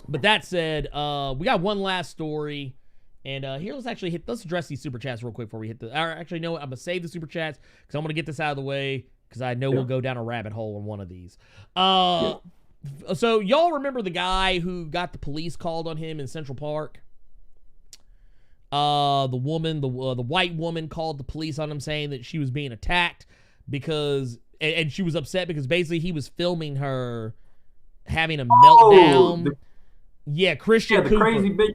that said, we got one last story. And here, let's address these super chats real quick before we hit actually, no, I'm going to save the super chats because I'm going to get this out of the way because I know we'll go down a rabbit hole on one of these. So y'all remember the guy who got the police called on him in Central Park? The white woman called the police on him saying that she was being attacked because, and she was upset because basically he was filming her having a meltdown. Christian Cooper. Crazy bitch.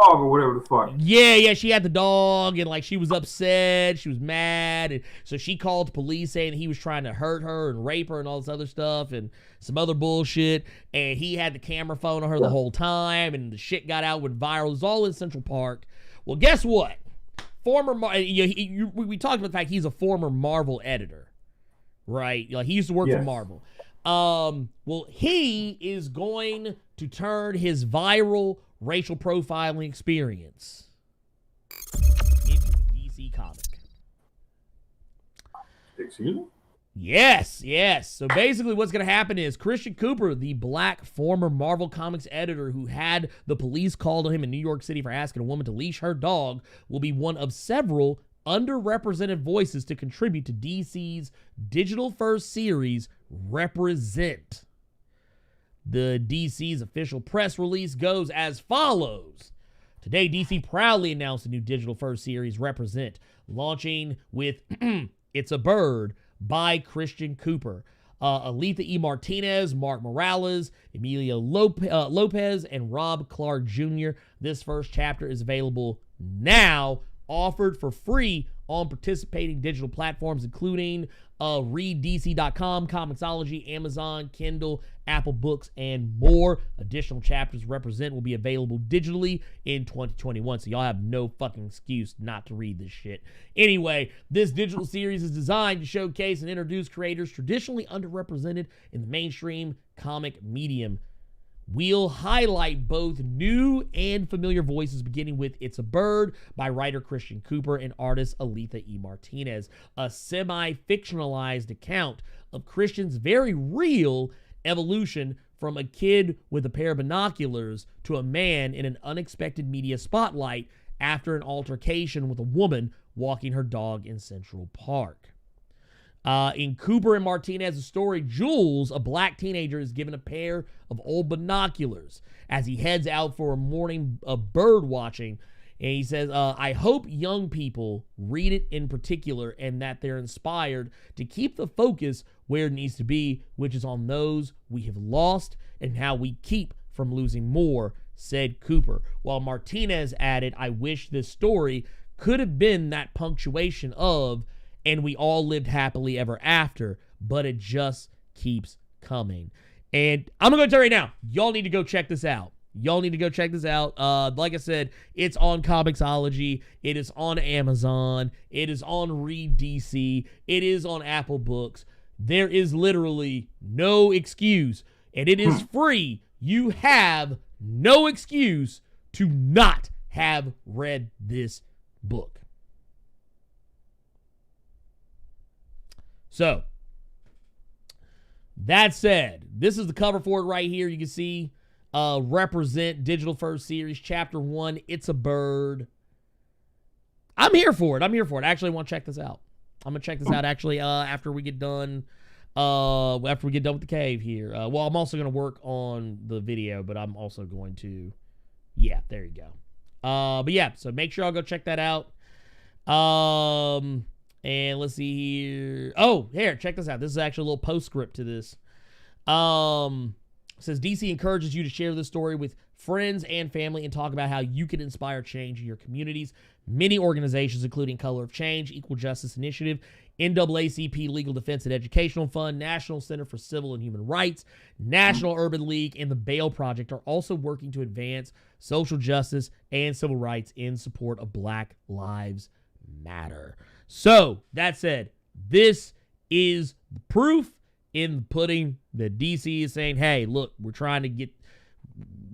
Dog or whatever the fuck. Yeah, she had the dog and like she was upset, she was mad, and so she called the police saying he was trying to hurt her and rape her and all this other stuff and some other bullshit, and he had the camera phone on her the whole time, and the shit got out, went viral. It was all in Central Park. Well, guess what? We talked about the fact he's a former Marvel editor, right? Like he used to work for Marvel. Well, he is going to turn his viral racial profiling experience into a DC comic. Excuse me? Yes. So basically what's going to happen is Christian Cooper, the black former Marvel Comics editor who had the police called on him in New York City for asking a woman to leash her dog, will be one of several underrepresented voices to contribute to DC's digital-first series Represent. The DC's official press release goes as follows. Today, DC proudly announced a new digital-first series, Represent, launching with It's a Bird by Christian Cooper. Aletha E. Martinez, Mark Morales, Emilio Lopez, and Rob Clark Jr. This first chapter is available now, offered for free on participating digital platforms, including ReadDC.com, Comixology, Amazon, Kindle, Apple Books, and more. Additional chapters Represent will be available digitally in 2021, so y'all have no fucking excuse not to read this shit. Anyway, this digital series is designed to showcase and introduce creators traditionally underrepresented in the mainstream comic medium. We'll highlight both new and familiar voices, beginning with It's a Bird by writer Christian Cooper and artist Aletha E. Martinez, a semi-fictionalized account of Christian's very real evolution from a kid with a pair of binoculars to a man in an unexpected media spotlight after an altercation with a woman walking her dog in Central Park. In Cooper and Martinez's story, Jules, a black teenager, is given a pair of old binoculars as he heads out for a morning of bird watching. And he says, I hope young people read it in particular and that they're inspired to keep the focus where it needs to be, which is on those we have lost and how we keep from losing more, said Cooper. While Martinez added, I wish this story could have been that punctuation of, and we all lived happily ever after, but it just keeps coming. And I'm going to tell you right now, y'all need to go check this out. Y'all need to go check this out. Like I said, it's on Comixology. It is on Amazon. It is on Read DC. It is on Apple Books. There is literally no excuse, and it is free. You have no excuse to not have read this book. So, that said, this is the cover for it right here. You can see Represent Digital First Series, Chapter 1, It's a Bird. I'm here for it. I actually want to check this out. I'm going to check this out actually after we get done with the cave here. Well, I'm also going to work on the video, but I'm also going to, yeah, there you go. But yeah, so make sure I'll go check that out. And let's see here. Oh, here, check this out. This is actually a little postscript to this. It says, DC encourages you to share this story with friends and family and talk about how you can inspire change in your communities. Many organizations, including Color of Change, Equal Justice Initiative, NAACP Legal Defense and Educational Fund, National Center for Civil and Human Rights, National Urban League, and the Bail Project are also working to advance social justice and civil rights in support of Black Lives Matter. So, that said, this is the proof in the pudding that DC is saying, hey, look, we're trying to get,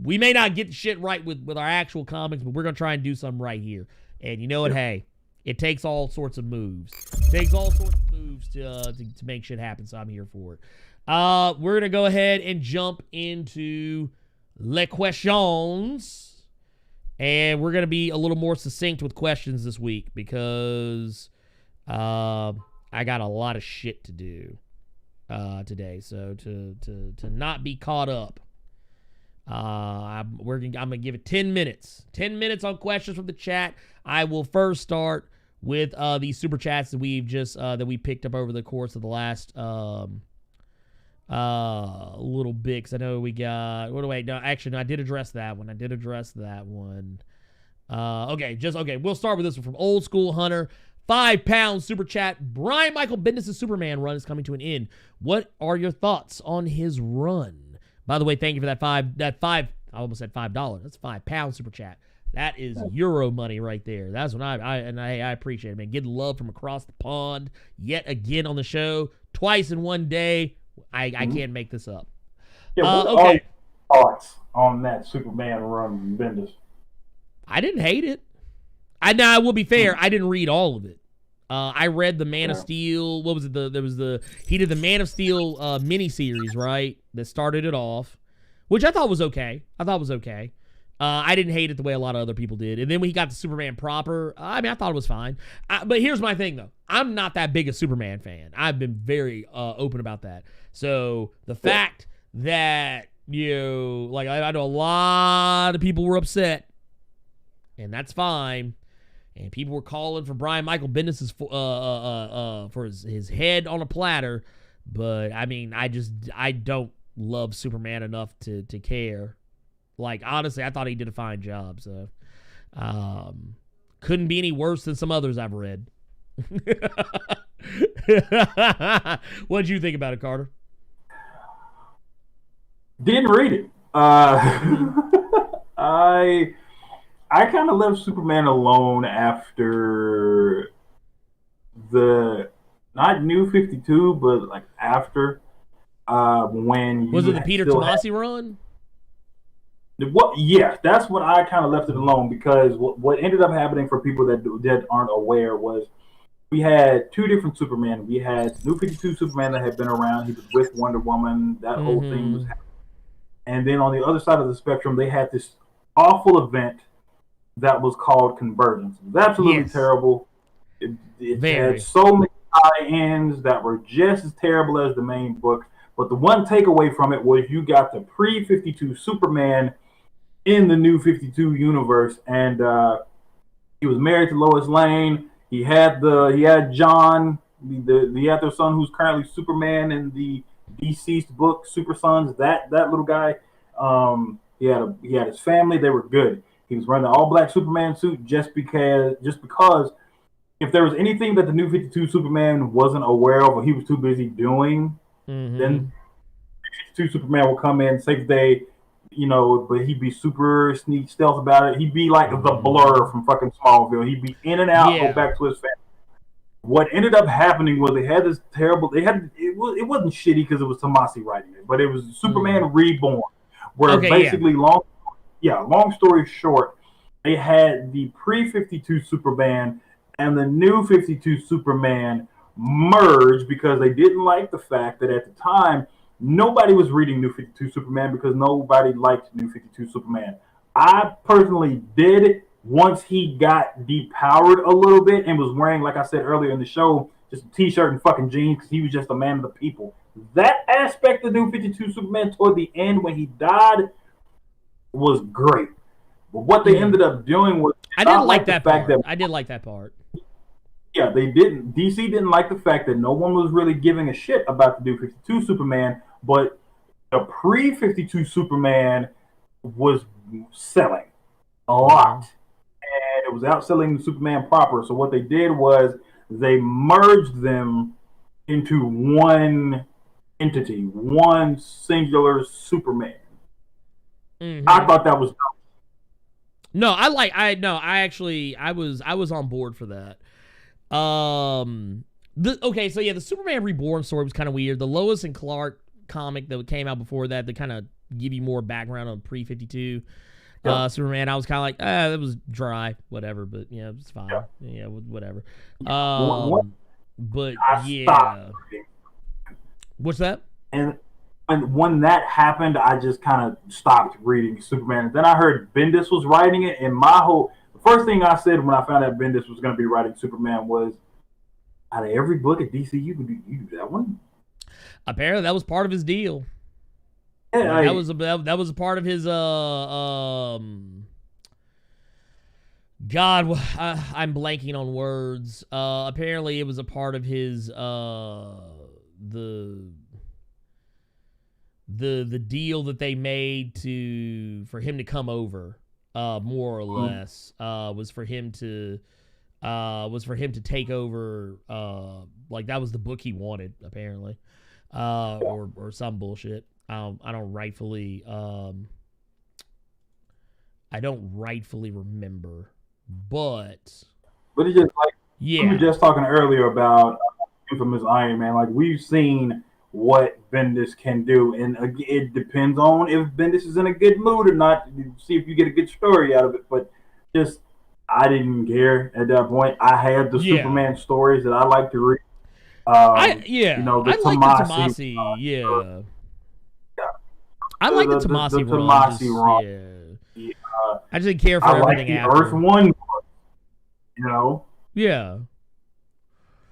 we may not get the shit right with our actual comics, but we're going to try and do something right here. And you know what? Hey, it takes all sorts of moves. It takes all sorts of moves to make shit happen, so I'm here for it. We're going to go ahead and jump into les questions. And we're going to be a little more succinct with questions this week because I got a lot of shit to do today. So to not be caught up, I'm going to give it 10 minutes. 10 minutes on questions from the chat. I will first start with these super chats that we've just that we picked up over the course of the last little bit, because I know we got, no, I did address that one. Okay, we'll start with this one from Old School Hunter. £5 super chat. Brian Michael Bendis' Superman run is coming to an end. What are your thoughts on his run? By the way, thank you for that I almost said $5. That's £5 super chat. That is Euro money right there. That's what I appreciate it, man. Getting love from across the pond yet again on the show, twice in one day. I can't make this up. Yeah, what are your thoughts on that Superman run, Bendis? I didn't hate it. I will be fair. I didn't read all of it. I read the Man of Steel. What was it? He did the Man of Steel miniseries, right? That started it off, which I thought was okay. I didn't hate it the way a lot of other people did. And then when he got the Superman proper, I mean, I thought it was fine. But here's my thing, though. I'm not that big a Superman fan. I've been very open about that. So the fact that, I know a lot of people were upset, and that's fine. And people were calling for Brian Michael Bendis' for his head on a platter. But, I mean, I don't love Superman enough to care. Like, honestly, I thought he did a fine job. So, couldn't be any worse than some others I've read. What'd you think about it, Carter? Didn't read it. I kind of left Superman alone after not New 52, but like after when was it the Peter Tomasi run? Yeah, that's when I kind of left it alone, because what ended up happening, for people that aren't aware, was we had two different Superman. We had New 52 Superman that had been around. He was with Wonder Woman. That whole thing was happening. And then on the other side of the spectrum, they had this awful event that was called Convergence. It was absolutely terrible. It had so many tie-ins that were just as terrible as the main book. But the one takeaway from it was you got the pre-52 Superman in the New 52 universe, and he was married to Lois Lane. He had John, he had their son, who's currently Superman in the deceased book Super Sons. That little guy, he had his family. They were good. He was wearing the all-black Superman suit just because if there was anything that the New 52 Superman wasn't aware of or he was too busy doing, then 52 Superman will come in, save the day, but he'd be super sneak stealth about it. He'd be like the Blerd from fucking Smallville. He'd be in and out, go back to his family. What ended up happening was they had this terrible. It wasn't shitty because it was Tomasi writing it, but it was Superman Reborn, where long story short, they had the pre-52 Superman and the new 52 Superman merged because they didn't like the fact that at the time nobody was reading New 52 Superman because nobody liked New 52 Superman. I personally did once he got depowered a little bit and was wearing, like I said earlier in the show, just a t-shirt and fucking jeans because he was just a man of the people. That aspect of New 52 Superman toward the end when he died was great. But what they ended up doing was I didn't like that part. I did like that part. Yeah, they didn't. DC didn't like the fact that no one was really giving a shit about the New 52 Superman, but the pre-52 Superman was selling a lot. And it was outselling the Superman proper. So what they did was they merged them into one entity, one singular Superman. I thought that was dope. No, I was on board for that. The Superman Reborn story was kind of weird. The Lois and Clark comic that came out before that kind of give you more background on pre-52 Superman, I was kind of like, that was dry, whatever, but yeah, it was fine. Yeah, whatever. But yeah. What's that? And when that happened, I just kind of stopped reading Superman. Then I heard Bendis was writing it, and the first thing I said when I found out Bendis was going to be writing Superman was, out of every book at DC, you do that one? Apparently, that was part of his deal. Yeah, that was a part of his God, I'm blanking on words. Apparently, it was a part of his the deal that they made for him to come over, more or less, was for him to take over. Like that was the book he wanted, apparently, or some bullshit. I don't rightfully remember, but it's just like we were just talking earlier about infamous Iron Man. Like we've seen what Bendis can do, and it depends on if Bendis is in a good mood or not. See if you get a good story out of it. But just I didn't care at that point. I had the Superman stories that I like to read. I like the Tomasi. I like the Tomasi run. I just didn't care for I like everything the after. Earth One, you know. Yeah.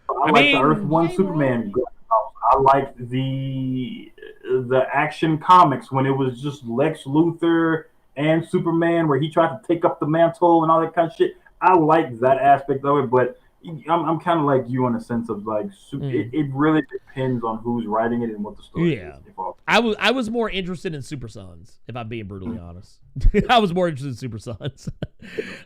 I like the Earth One Superman. I like the Action Comics when it was just Lex Luthor and Superman, where he tried to take up the mantle and all that kind of shit. I like that aspect of it, but I'm kind of like you in the sense of like it really depends on who's writing it and what the story is. I was more interested in Super Sons, if I'm being brutally honest. I was more interested in Super Sons.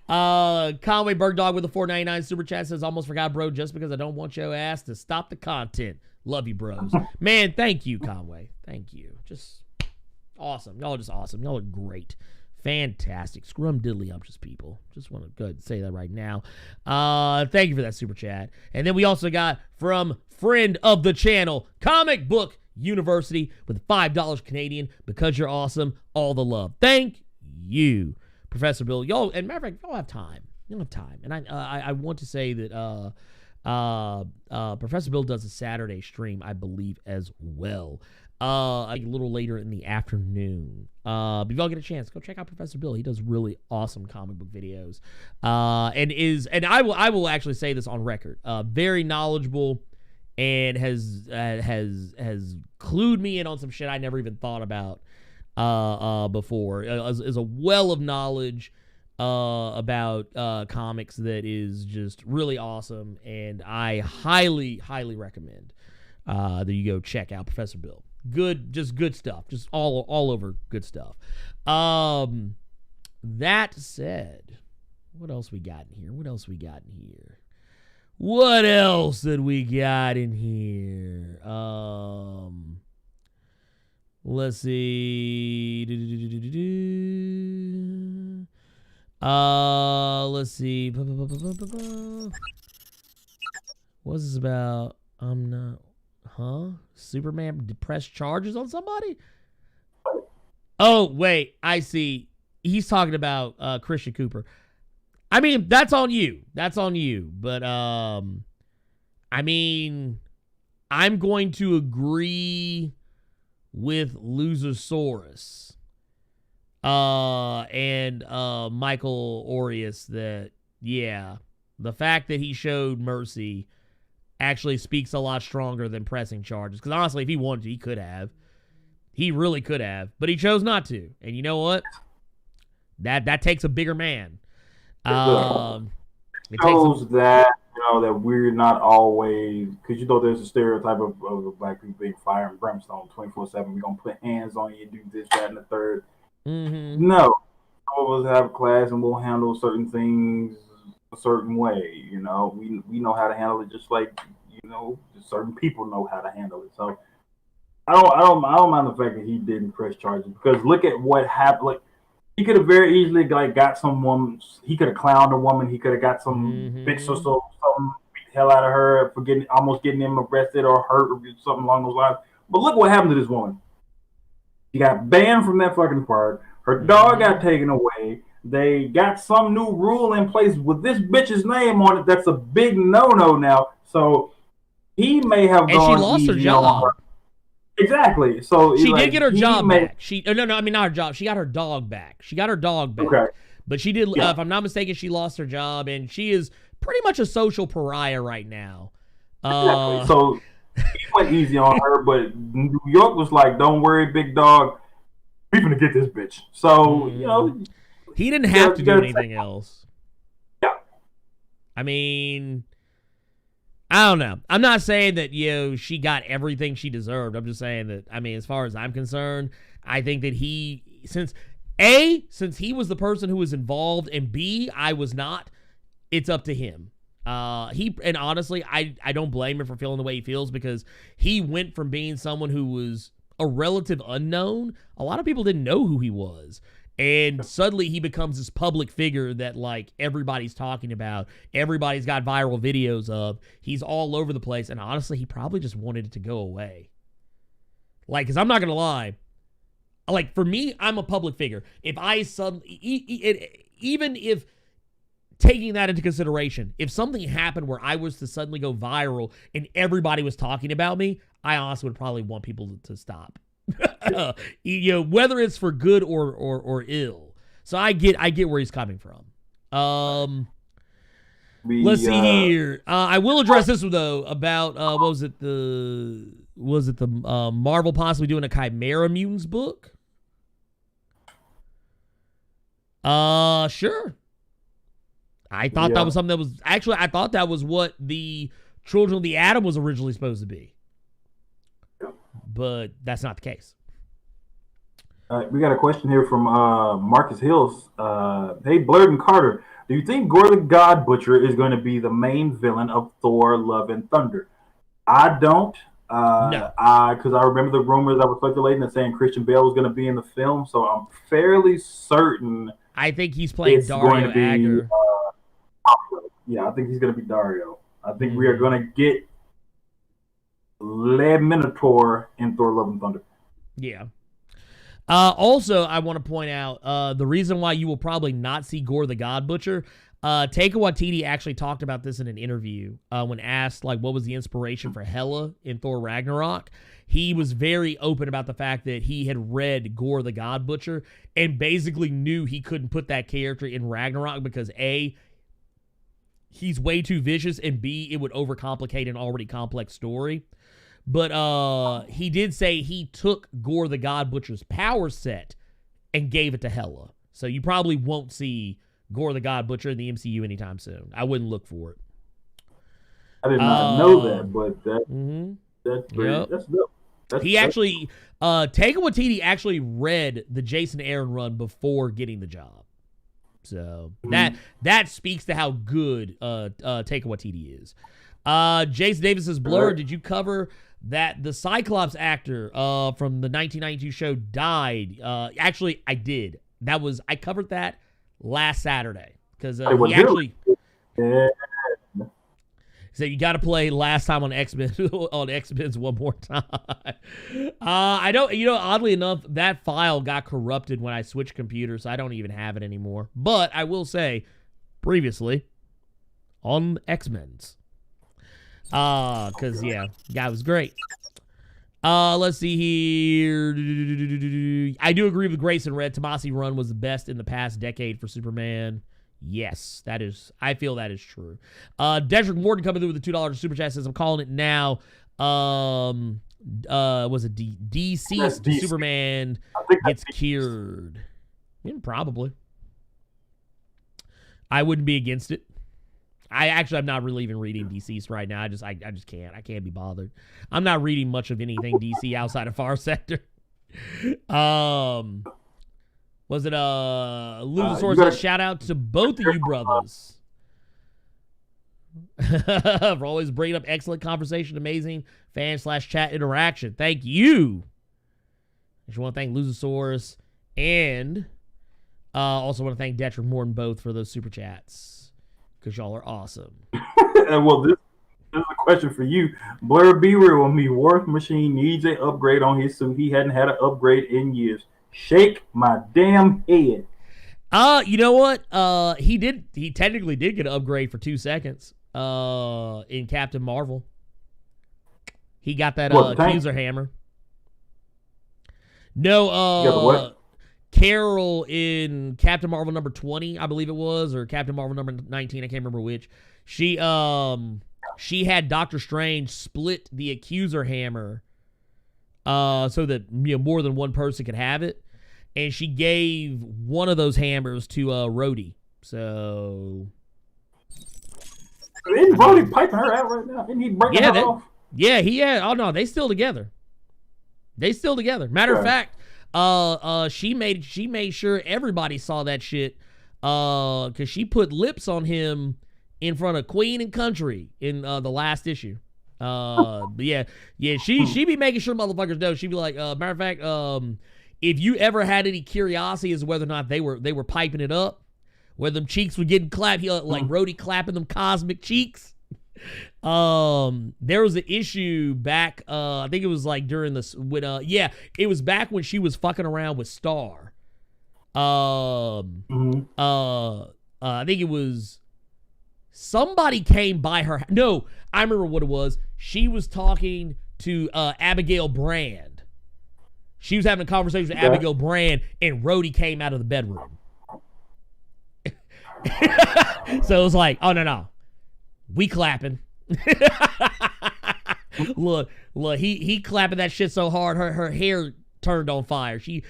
Conway Bergdog with a $4.99 super chat says, almost forgot, bro, just because I don't want your ass to stop the content. Love you, bros. Man, thank you, Conway. Thank you. Just awesome. Y'all are just awesome. Y'all are great. Fantastic. Scrum diddly umptious people. Just want to go ahead and say that right now. Thank you for that super chat. And then we also got from friend of the channel, Comic Book University, with $5 Canadian. Because you're awesome. All the love. Thank you, Professor Bill. Y'all, and matter of fact, y'all have time. You don't have time. And I want to say that Professor Bill does a Saturday stream, I believe, as well. A little later in the afternoon. But if y'all get a chance, go check out Professor Bill. He does really awesome comic book videos. And I will actually say this on record. Very knowledgeable and has clued me in on some shit I never even thought about before. Is a well of knowledge about comics that is just really awesome, and I highly recommend that you go check out Professor Bill. Just good stuff, just all over good stuff. That said, what else we got in here? What else did we got in here? Let's see. Let's see. What's this about? I'm not. Superman pressed charges on somebody? Oh, wait. I see. He's talking about Christian Cooper. I mean, that's on you. But, I mean, I'm going to agree with Losersaurus and Michael Orius that, yeah, the fact that he showed mercy actually speaks a lot stronger than pressing charges. Because honestly, if he wanted to, he could have. He really could have. But he chose not to. And you know what? That takes a bigger man. It shows that, that we're not always, because there's a stereotype of black people being fire and brimstone 24/7. We're going to put hands on you, do this, that, and the third. Mm-hmm. No. Some of us have class and we'll handle certain things a certain way. We know how to handle it, just like certain people know how to handle it. So I don't mind the fact that he didn't press charges, because look at what happened. Like, he could have very easily got some woman. He could have clowned a woman. He could have got some bitch or something, beat the hell out of her for almost getting him arrested or hurt or something along those lines. But look what happened to this woman. She got banned from that fucking park. Her dog got taken away. They got some new rule in place with this bitch's name on it. That's a big no-no now. So he may have gone. And she lost her job. Exactly. So she did get her job back. Not her job. She got her dog back. Okay. But she did. If I'm not mistaken, she lost her job, and she is pretty much a social pariah right now. Exactly. So he went easy on her, but New York was like, "Don't worry, big dog. We're gonna get this bitch." So he didn't have to do anything else. Yeah. I mean, I don't know. I'm not saying that she got everything she deserved. I'm just saying that, I mean, as far as I'm concerned, I think that since he was the person who was involved, and B, I was not, it's up to him. And honestly, I don't blame him for feeling the way he feels, because he went from being someone who was a relative unknown. A lot of people didn't know who he was. And suddenly he becomes this public figure that, like, everybody's talking about. Everybody's got viral videos of. He's all over the place. And honestly, he probably just wanted it to go away. Like, because I'm not going to lie. Like, for me, I'm a public figure. If I suddenly, even if, taking that into consideration, if something happened where I was to suddenly go viral and everybody was talking about me, I honestly would probably want people to stop. Whether it's for good or ill. So I get where he's coming from. Let's see here. I will address this one though about what was it the Marvel possibly doing a Chimera Mutants book? Sure. I thought that was something that was actually I thought that was what the Children of the Atom was originally supposed to be. But that's not the case. We got a question here from Marcus Hills. Hey, Blerd and Carter, do you think Gore the God Butcher is going to be the main villain of Thor: Love and Thunder? I don't. No. Because I remember the rumors that were circulating and saying Christian Bale was going to be in the film, so I'm fairly certain. I think he's playing Dario Agger. Yeah, I think he's going to be Dario. I think we are going to get Le Minotaur in Thor: Love and Thunder. Yeah. Also, I want to point out the reason why you will probably not see Gore the God Butcher. Taika Waititi actually talked about this in an interview when asked like what was the inspiration for Halle in Thor Ragnarok. He was very open about the fact that he had read Gore the God Butcher and basically knew he couldn't put that character in Ragnarok because A, he's way too vicious, and B, it would overcomplicate an already complex story. But he did say he took Gore the God Butcher's power set and gave it to Halle. So you probably won't see Gore the God Butcher in the MCU anytime soon. I wouldn't look for it. I did not know that, but that's dope. Actually, Taika Waititi actually read the Jason Aaron run before getting the job. So that speaks to how good Taika Waititi is. Jason Davis says, Blerd, did you cover that the Cyclops actor from the 1992 show died? Actually, I did. I covered that last Saturday because he actually said you got to play Last Time on X-Men on X-Men's one more time. I don't, oddly enough, that file got corrupted when I switched computers, so I don't even have it anymore. But I will say, previously on X-Men's. Because, guy was great. Let's see here. I do agree with Grayson Red. Tomasi run was the best in the past decade for Superman. Yes, I feel that is true. Dedrick Morton coming through with the $2 super chat says, I'm calling it now. Was it DC's Superman gets cured? Probably. I wouldn't be against it. I'm not really even reading DC's right now. I just can't. I can't be bothered. I'm not reading much of anything DC outside of Far Sector. Was it Luchasaurus? A shout out to both of you brothers for always bringing up excellent conversation, amazing fan/chat interaction. Thank you. I just want to thank Luchasaurus and also want to thank Detrick Morton both for those super chats because y'all are awesome. Well, this is a question for you. Blerd, be real with me. War Machine needs an upgrade on his suit. He hadn't had an upgrade in years. Shake my damn head. You know what? He technically did get an upgrade for 2 seconds. In Captain Marvel. He got that accuser hammer. No, Carol in Captain Marvel number 20, I believe it was, or Captain Marvel number 19, I can't remember which. She had Doctor Strange split the accuser hammer so that more than one person could have it. And she gave one of those hammers to Rhodey. So isn't Rhodey piping her out right now? Isn't he breaking her off? Yeah, he had. Oh no, they still together. Matter of fact, she made sure everybody saw that shit. Cause she put lips on him in front of Queen and Country in the last issue. But she be making sure motherfuckers know. She'd be like, matter of fact, if you ever had any curiosity as to whether or not they were piping it up, where them cheeks were getting clapped, like Rhodey clapping them cosmic cheeks. There was an issue back, I think it was like during this, it was back when she was fucking around with Star. I think it was somebody came by her. No, I remember what it was. She was talking to Abigail Brand. She was having a conversation with Abigail Brand, and Rhodey came out of the bedroom. So it was like, oh no, we clapping. look, he clapping that shit so hard, her hair turned on fire. She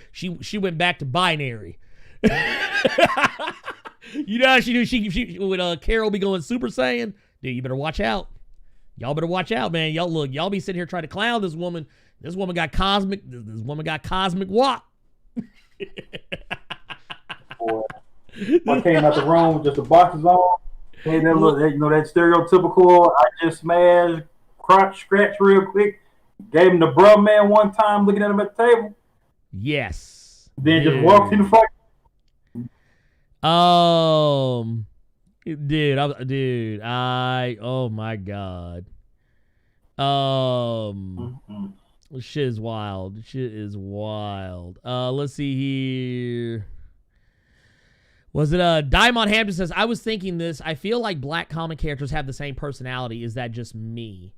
went back to binary. You know how she do? She would Carol be going Super Saiyan. Dude, you better watch out. Y'all better watch out, man. Y'all be sitting here trying to clown this woman. This woman got cosmic. This woman got cosmic wop. Boy, I came out the room with just the boxes on. Hey, that look, that stereotypical. I just smashed, crotch scratch real quick. Gave him the bruh man one time, looking at him at the table. Yes. Then just walked in the fight. Oh my God. Shit is wild. Let's see here. Was it Diamond Hampton says, I was thinking this. I feel like black comic characters have the same personality. Is that just me?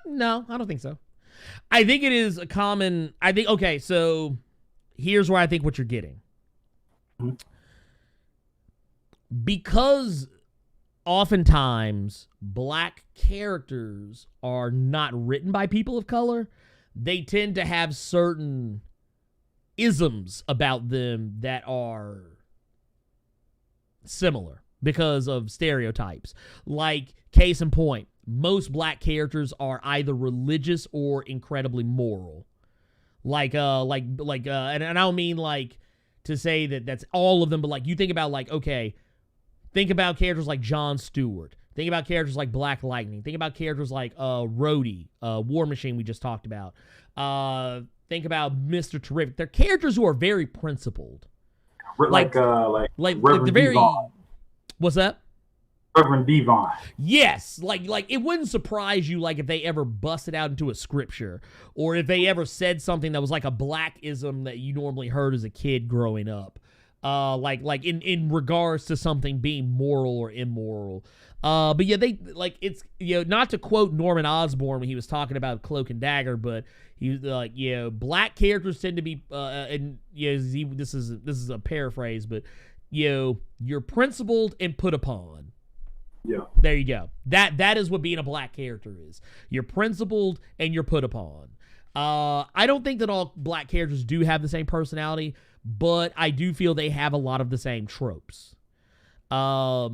No, I don't think so. I think it is a common. Okay, so here's where I think what you're getting. Because oftentimes black characters are not written by people of color, they tend to have certain isms about them that are similar because of stereotypes. Like, case in point, most black characters are either religious or incredibly moral. And I don't mean like to say that that's all of them, but like you think about like, okay, think about characters like Jon Stewart. Think about characters like Black Lightning. Think about characters like Rhodey, War Machine we just talked about. Think about Mr. Terrific. They're characters who are very principled. Like they're very. Devon. What's that? Reverend Devon. Yes, like it wouldn't surprise you like if they ever busted out into a scripture or if they ever said something that was like a blackism that you normally heard as a kid growing up. Like in regards to something being moral or immoral. But yeah, they like it's, you know, not to quote Norman Osborn when he was talking about Cloak and Dagger, but he was like, you know, black characters tend to be, and you know, this is a paraphrase, but you know, you're principled and put upon. Yeah. There you go. That is what being a black character is. You're principled and you're put upon. I don't think that all black characters do have the same personality, but I do feel they have a lot of the same tropes. I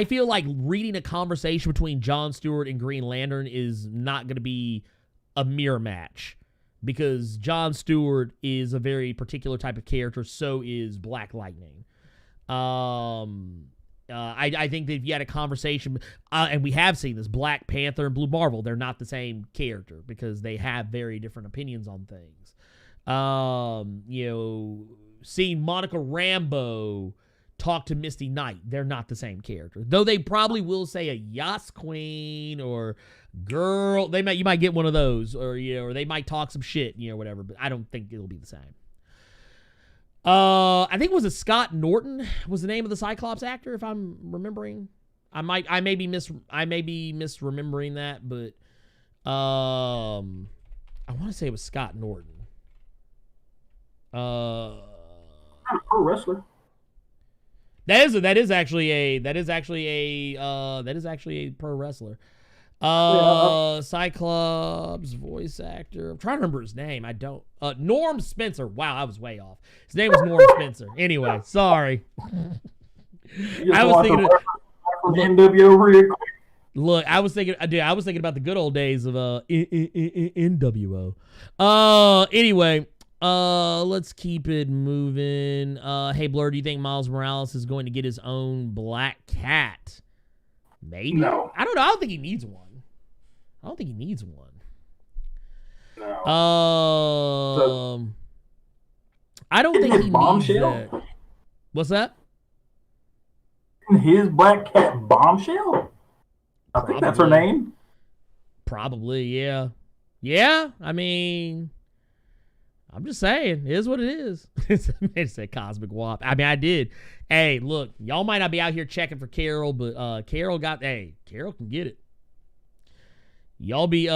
feel like reading a conversation between Jon Stewart and Green Lantern is not going to be a mirror match because Jon Stewart is a very particular type of character. So is Black Lightning. I think that if you had a conversation, and we have seen this, Black Panther and Blue Marvel, they're not the same character because they have very different opinions on things. You know, seeing Monica Rambeau talk to Misty Knight, they're not the same character. Though they probably will say a Yas Queen or girl. You might get one of those, or you know, or they might talk some shit, you know, whatever. But I don't think it'll be the same. I think was it Scott Norton was the name of the Cyclops actor, if I'm remembering. I may be misremembering that, but I want to say it was Scott Norton. Pro wrestler. That is actually a pro wrestler. Cyclops voice actor. I'm trying to remember his name. I don't. Norm Spencer. Wow, I was way off. His name was Norm Spencer. Anyway, sorry. I was thinking of NWO real quick. Look, I was thinking about the good old days of NWO. Anyway, let's keep it moving. Hey Blerd, do you think Miles Morales is going to get his own Black Cat? Maybe. No. I don't know. I don't think he needs one. No. I don't think he needs that. What's that? His Black Cat Bombshell? I think that's her name. Probably, yeah. Yeah, I mean, I'm just saying, it is what it is. It's a cosmic wop. I mean, I did. Hey, look, y'all might not be out here checking for Carol, but Carol can get it. Y'all be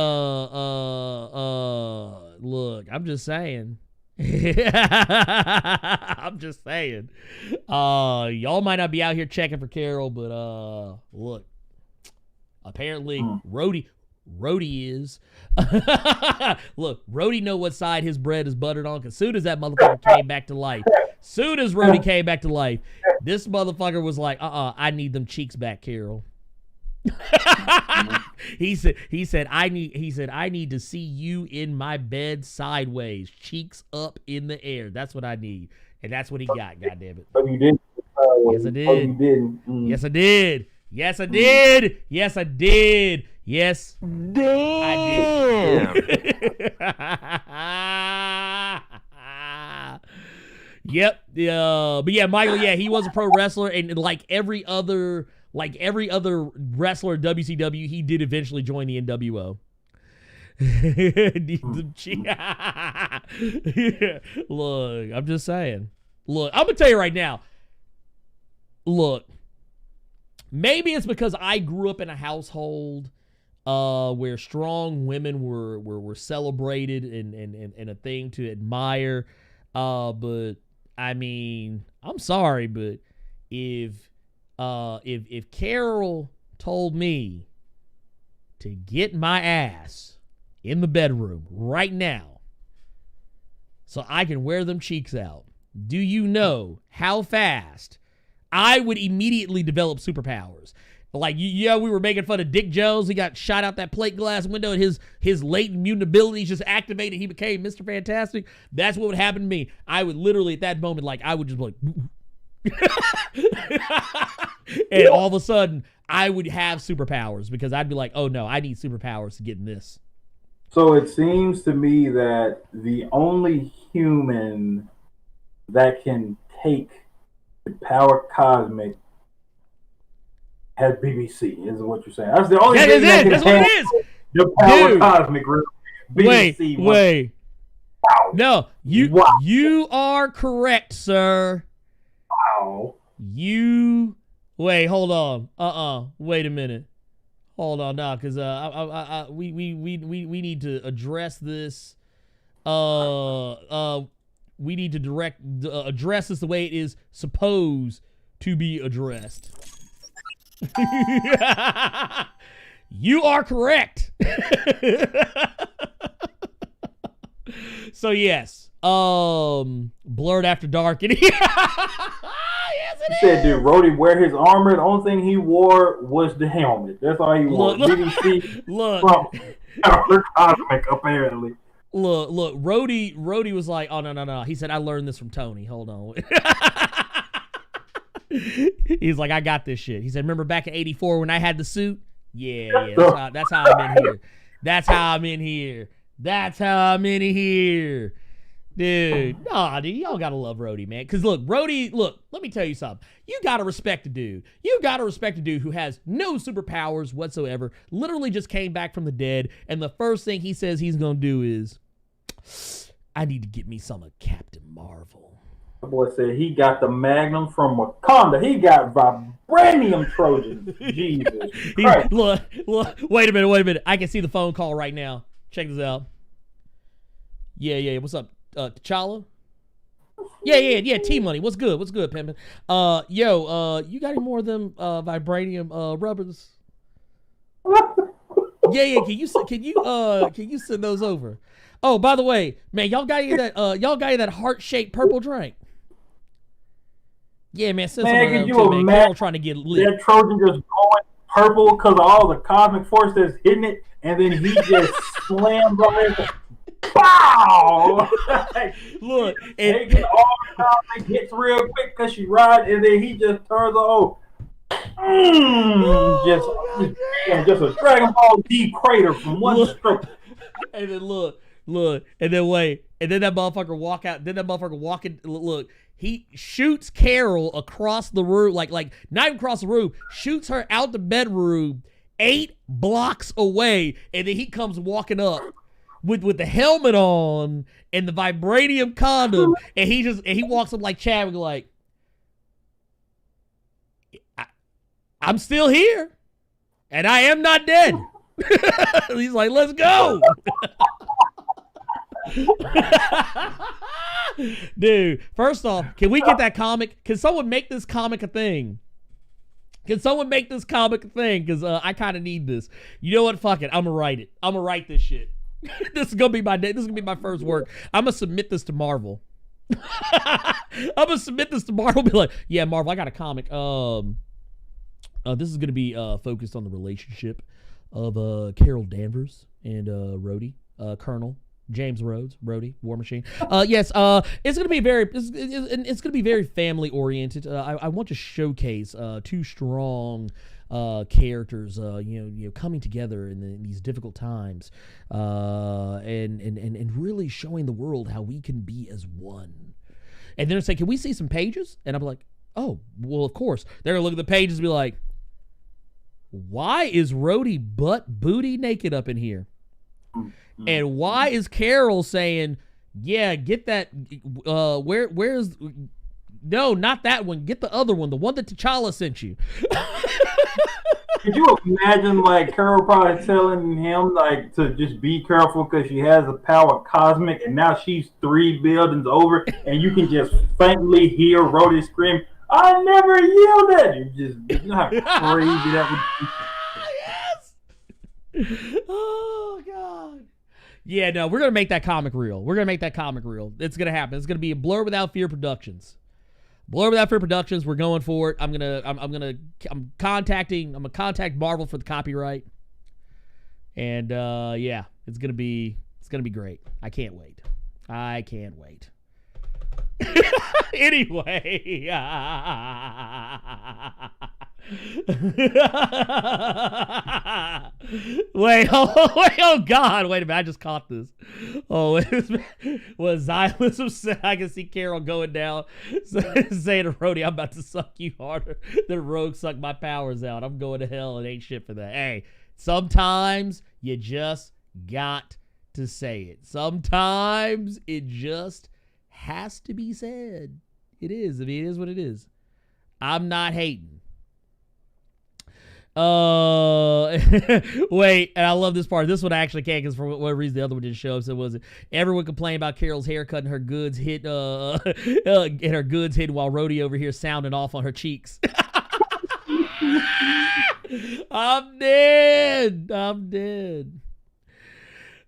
look, I'm just saying. I'm just saying. Y'all might not be out here checking for Carol, but look. Apparently, Rhodey is. Look, Rhodey know what side his bread is buttered on, because soon as that motherfucker came back to life, Rhodey came back to life, this motherfucker was like, I need them cheeks back, Carol. He said I need to see you in my bed sideways, cheeks up in the air. That's what I need. And that's what he got, goddammit. But you didn't. Yes, I did. You didn't. Yes, I did. Yes, I did. Yes, I did. Yes. Damn. I did. Yep. But yeah, Michael, yeah, he was a pro wrestler, and like every other wrestler in WCW, he did eventually join the NWO. Look, I'm just saying. Look, I'm gonna tell you right now. Look, maybe it's because I grew up in a household where strong women were celebrated and a thing to admire. But I mean, I'm sorry, but if Carol told me to get my ass in the bedroom right now so I can wear them cheeks out, do you know how fast I would immediately develop superpowers? Like, yeah, we were making fun of Dick Jones. He got shot out that plate glass window, and his latent mutant abilities just activated. He became Mr. Fantastic. That's what would happen to me. I would literally, at that moment, like, I would just be like, and all of a sudden, I would have superpowers, because I'd be like, oh no, I need superpowers to get in this. So it seems to me that the only human that can take the power cosmic has BBC, is what you're saying. That's the only thing that can That's what it is. The power Dude. cosmic. BBC. Wait. Wow. No, you are correct, sir. Wow. Wait, hold on. Wait a minute. Hold on now, because we need to address this. We need to address this the way it is supposed to be addressed. You are correct. So yes, Blerd After Dark. And yes, it is. Said, did Rhodey wear his armor? The only thing he wore was the helmet. That's all he wore. BBC. Look. Power cosmic, apparently. Look, Rhodey was like, oh, no. He said, I learned this from Tony. Hold on. He's like, I got this shit. He said, remember back in 84 when I had the suit? Yeah, that's how I'm in here. That's how I'm in here. Dude, dude, y'all gotta love Rhodey, man. Because look, Rhodey, let me tell you something. You gotta respect a dude. You gotta respect a dude who has no superpowers whatsoever, literally just came back from the dead, and the first thing he says he's gonna do is, I need to get me some of Captain Marvel. The boy said he got the Magnum from Wakanda. He got vibranium Trojans. Jesus Christ. Look, wait a minute. I can see the phone call right now. Check this out. Yeah. What's up, T'Challa? Yeah. T-Money. What's good, pimpin'? You got any more of them vibranium rubbers? Yeah. Can you send those over? Oh, by the way, man, y'all got you that heart-shaped purple drink. Yeah, man, send some of them too, man. Carol trying to get lit. That Trojan just going purple because of all the cosmic force that's hitting it, and then he just slams on it. Pow! Look, and get all the cosmic hits real quick because she rides, and then he just turns on. Just a Dragon Ball Z crater from one stroke. And then look, and then wait, and then that motherfucker walk out. Then that motherfucker walking. Look, he shoots Carol across the room, like not even across the room. Shoots her out the bedroom 8 blocks away, and then he comes walking up with the helmet on and the vibranium condom, and he walks up like Chadwick, like, I'm still here, and I am not dead. He's like, let's go. Dude, first off, can we get that comic? Can someone make this comic a thing? Can someone make this comic a thing? Because I kind of need this. You know what? Fuck it. I'm going to write it. I'm going to write this shit. This is going to be my day. This is going to be my first work. I'm going to submit this to Marvel. I'm going to submit this to Marvel. Be like, yeah, Marvel, I got a comic. This is going to be focused on the relationship of Carol Danvers and Rhodey, Colonel James Rhodes, Rhodey, War Machine. Yes, it's gonna be it's gonna be very family oriented. I want to showcase two strong characters, coming together in these difficult times, and really showing the world how we can be as one. And they're saying, "Can we see some pages?" And I'm like, "Oh, well, of course." They're gonna look at the pages and be like, "Why is Rhodey butt booty naked up in here?" And why is Carol saying, yeah, get that, where's, no, not that one, get the other one, the one that T'Challa sent you. Could you imagine, like, Carol probably telling him, like, to just be careful because she has the power of cosmic, and now she's 3 buildings over, and you can just faintly hear Rhodey scream, I never yielded! You know how crazy that would be? Yes! Oh, God. Yeah, no, we're gonna make that comic real. We're gonna make that comic real. It's gonna happen. It's gonna be a Blerd Without Fear Productions. Blerd Without Fear Productions. We're going for it. I'm gonna contact Marvel for the copyright. And yeah, it's gonna be great. I can't wait. Anyway. Wait, oh God, wait a minute, I just caught this. Oh, it was Xylism said, I can see Carol going down, saying to Rhodey, I'm about to suck you harder than Rogue sucked my powers out. I'm going to hell and ain't shit for that. Hey, sometimes you just got to say it. Sometimes it just has to be said. It is. I mean, it is what it is. I'm not hating. Wait, and I love this part. This one I actually can't because for whatever reason the other one didn't show up. So was it everyone complained about Carol's haircut and her goods hidden while Rhodey over here sounding off on her cheeks. I'm dead.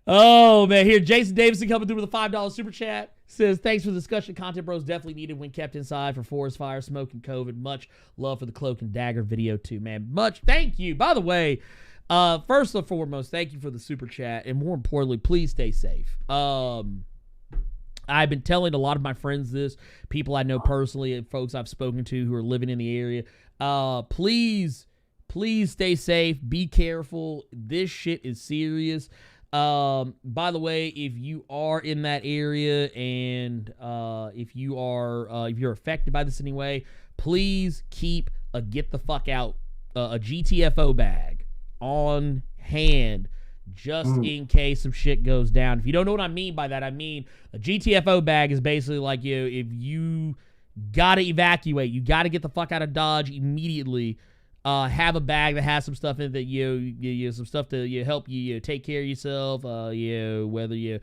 Oh man, here Jason Davidson coming through with a $5 super chat. Says, thanks for the discussion. Content bros definitely needed when kept inside for forest fire, smoke, and COVID. Much love for the Cloak and Dagger video too, man. Much thank you. By the way, first and foremost, thank you for the super chat. And more importantly, please stay safe. I've been telling a lot of my friends this, people I know personally and folks I've spoken to who are living in the area. Please stay safe. Be careful. This shit is serious. By the way, if you are in that area and if you're affected by this anyway, please keep a get the fuck out a GTFO bag on hand just in case some shit goes down. If you don't know what I mean by that, I mean a GTFO bag is basically like if you gotta evacuate, you gotta get the fuck out of Dodge immediately. Have a bag that has some stuff in it that you some stuff to help you take care of yourself. Whether you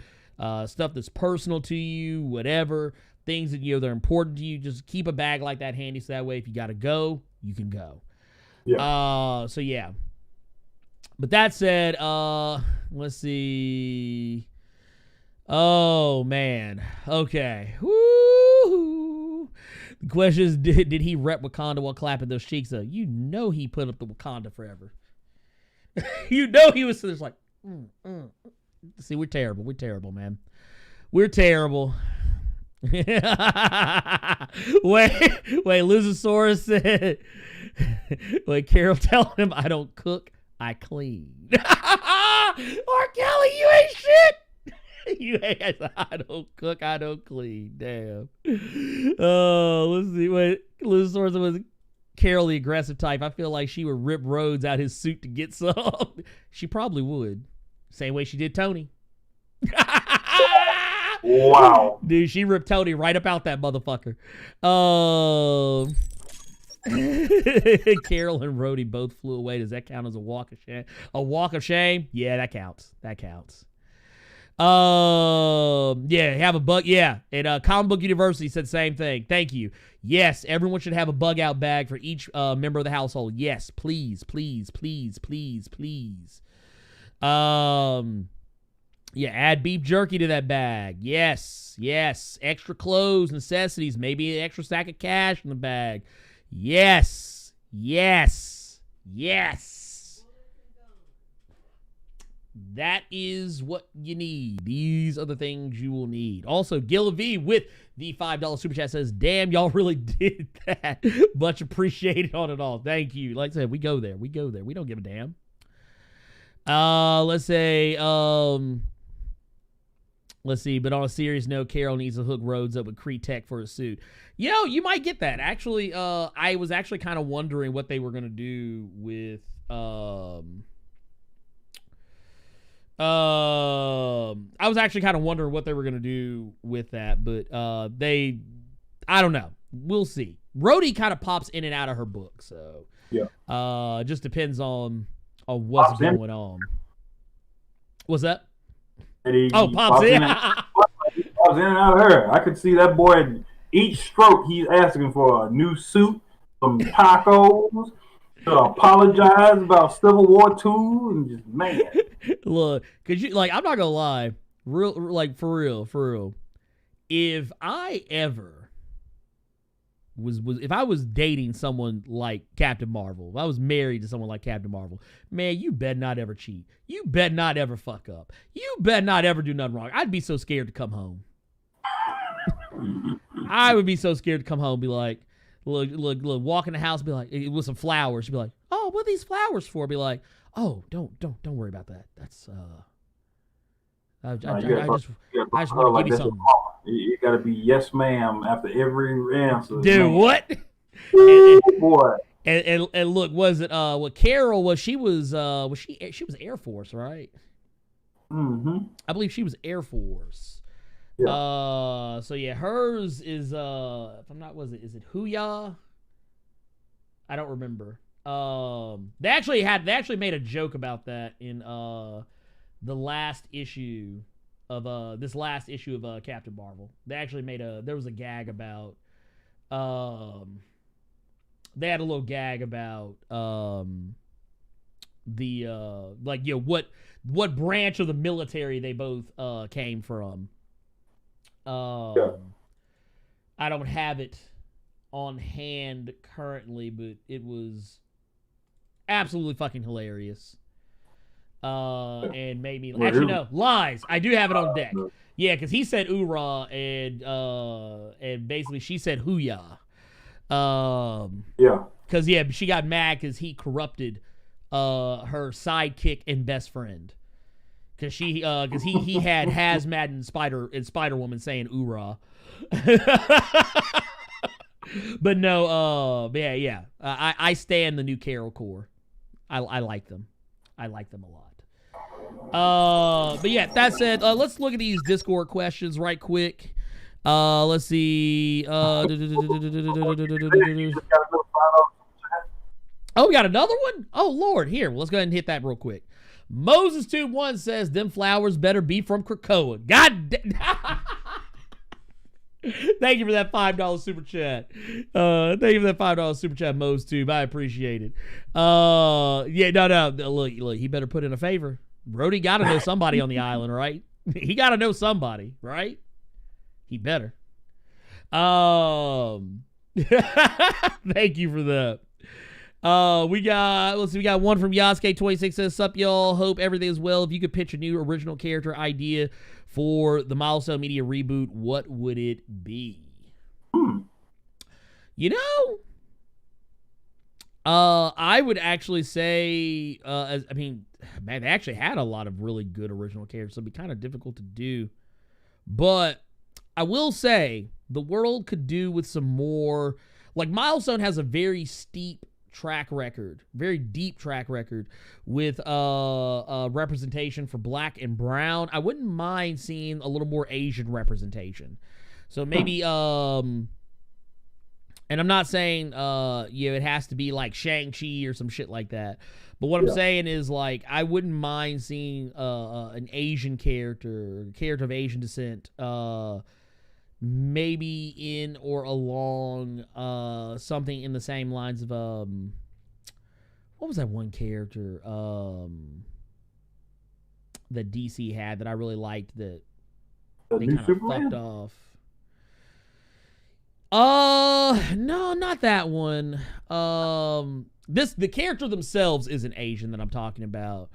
stuff that's personal to you, whatever things that that are important to you. Just keep a bag like that handy so that way if you gotta go, you can go. Yeah. So yeah. But that said, let's see. Oh man. Okay. Woo. The question is, did he rep Wakanda while clapping those cheeks up? You know he put up the Wakanda forever. You know he was just like, See, we're terrible. We're terrible, man. We're terrible. Wait, Luzosaurus said, wait, Carol telling him, I don't cook, I clean. R. Kelly, you ain't shit. You ain't, I don't cook, I don't clean. Damn. Oh, let's see. Wait, Luzosaurus was Carol the aggressive type. I feel like she would rip Rhodes out his suit to get some. She probably would. Same way she did Tony. Wow. Dude, she ripped Tony right up out that motherfucker. Carol and Rhodey both flew away. Does that count as a walk of shame? A walk of shame? Yeah, that counts. That counts. Yeah, have a bug. Yeah, and Comic Book University said the same thing. Thank you. Yes, everyone should have a bug out bag for each member of the household. Yes, please, please, please, please, please. Yeah, add beef jerky to that bag. Yes, yes. Extra clothes, necessities, maybe an extra sack of cash in the bag. Yes, yes, yes. That is what you need. These are the things you will need. Also, Gilla V with the $5 super chat says, damn, y'all really did that. Much appreciated on it all. Thank you. Like I said, we go there. We go there. We don't give a damn. Let's say, let's see, but on a serious note, Carol needs to hook Rhodes up with Kree Tech for a suit. You know, you might get that. Actually, I was actually kind of wondering what they were going to do with, I was actually kind of wondering what they were going to do with that, but I don't know. We'll see. Rhodey kind of pops in and out of her book, so yeah. Just depends on what's going on. What's that? Pops in. Pops in and out of her. I could see that boy. Each stroke, he's asking for a new suit, some tacos, to apologize about Civil War II, and just man. Look, cause you like, I'm not gonna lie, for real. If I ever was if I was dating someone like Captain Marvel, if I was married to someone like Captain Marvel, man, you better not ever cheat. You better not ever fuck up. You better not ever do nothing wrong. I'd be so scared to come home. I would be so scared to come home and be like, look, walk in the house, be like, with some flowers, be like, oh, what are these flowers for? Be like, oh, don't worry about that. That's I just want to give you something. You gotta be yes, ma'am after every answer. Dude, man. what? Boy. And look, was it what Carol was? She was was Air Force, right? Mm-hmm. I believe she was Air Force. Yeah. So yeah, hers is if I'm not, is it Huya? I don't remember. They actually made a joke about that in the last issue of this last issue of Captain Marvel. They actually there was a gag about they had a little gag about what branch of the military they both came from. I don't have it on hand currently, but it was absolutely fucking hilarious. And made me actually no lies. I do have it on deck. Yeah, because he said "oorah" and basically she said "hooyah." Because she got mad because he corrupted her sidekick and best friend. Because he had Hazmat and Spider Woman saying "oorah." But no, yeah. I stand the new Carol Corps. I like them. I like them a lot. But yeah, that said, let's look at these Discord questions right quick. Let's see. Oh, we got another one? Oh, Lord. Here, let's go ahead and hit that real quick. Moses Tube 1 says, them flowers better be from Krakoa. God damn. Thank you for that $5 super chat. Thank you for that $5 super chat, Moses Tube. I appreciate it. Yeah, no. Look, he better put in a favor. Rhodey got to know somebody on the island, right? He got to know somebody, right? He better. Thank you for that. We got one from Yasuke26 says, sup y'all, hope everything is well. If you could pitch a new original character idea for the Milestone Media reboot, what would it be? You know, I would actually say, man, they actually had a lot of really good original characters, so it'd be kind of difficult to do. But I will say the world could do with some more, like Milestone has a very steep track record, very deep track record with representation for black and brown. I wouldn't mind seeing a little more Asian representation. So maybe And I'm not saying, it has to be like Shang-Chi or some shit like that. But what I'm saying is, like, I wouldn't mind seeing an Asian character of Asian descent, maybe in or along something in the same lines of, what was that one character that DC had that I really liked that they kind of fucked off? No, not that one. The character themselves isn't Asian that I'm talking about.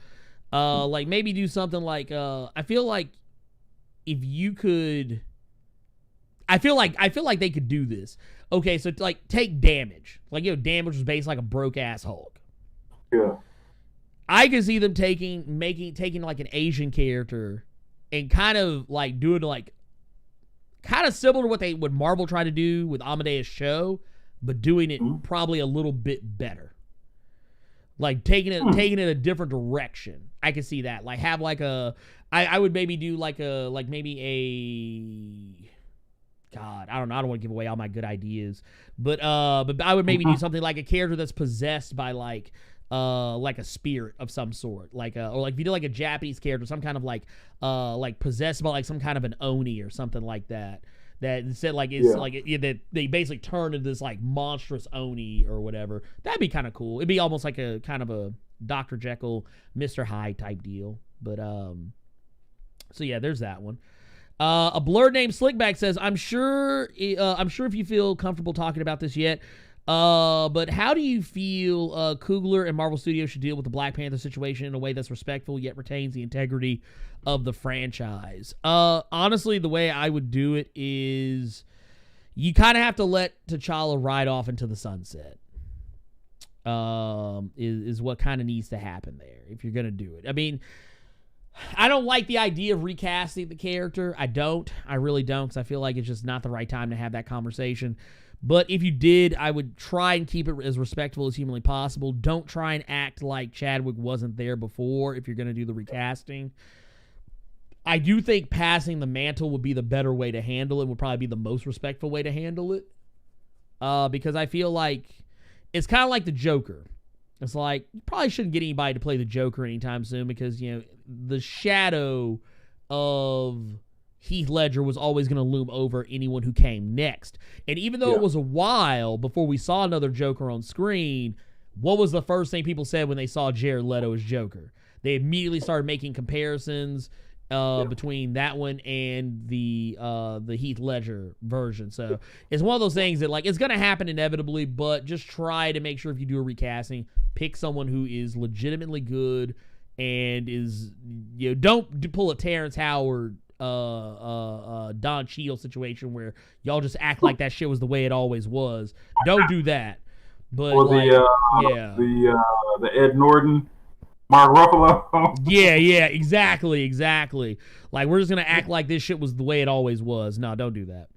Like maybe do something like I feel like if you could, I feel like they could do this. Okay, so like take Damage. Like, Damage was based like a broke ass Hulk. Yeah. I could see them taking like an Asian character and kind of like doing like kind of similar to what Marvel tried to do with Amadeus Cho, but doing it probably a little bit better. Like taking it a different direction. I could see that. Like have like I would maybe do like maybe God, I don't know. I don't want to give away all my good ideas, but I would maybe do something like a character that's possessed by like a spirit of some sort, like or like if you do like a Japanese character, some kind of like possessed by like some kind of an oni or something like that. That instead like it's that they basically turn into this like monstrous oni or whatever. That'd be kind of cool. It'd be almost like a kind of a Dr. Jekyll, Mr. Hyde type deal. But so yeah, there's that one. A Blerd named Slickback says, I'm sure if you feel comfortable talking about this yet, but how do you feel Coogler and Marvel Studios should deal with the Black Panther situation in a way that's respectful yet retains the integrity of the franchise? Honestly, the way I would do it is you kind of have to let T'Challa ride off into the sunset. Is what kind of needs to happen there if you're going to do it. I mean, I don't like the idea of recasting the character. I really don't, because I feel like it's just not the right time to have that conversation. But if you did, I would try and keep it as respectful as humanly possible. Don't try and act like Chadwick wasn't there before if you're going to do the recasting. I do think passing the mantle would be the better way to handle it, would probably be the most respectful way to handle it. Because I feel like it's kind of like the Joker. It's like, you probably shouldn't get anybody to play the Joker anytime soon because, the shadow of Heath Ledger was always going to loom over anyone who came next. And even though it was a while before we saw another Joker on screen, what was the first thing people said when they saw Jared Leto as Joker? They immediately started making comparisons between that one and the Heath Ledger version. So it's one of those things that, like, it's going to happen inevitably, but just try to make sure if you do a recasting, pick someone who is legitimately good and is, don't pull a Terrence Howard, Don Cheadle situation where y'all just act like that shit was the way it always was. Don't do that. But or like, the Ed Norton, Mark Ruffalo. yeah, exactly. Like, we're just gonna act like this shit was the way it always was. No, don't do that.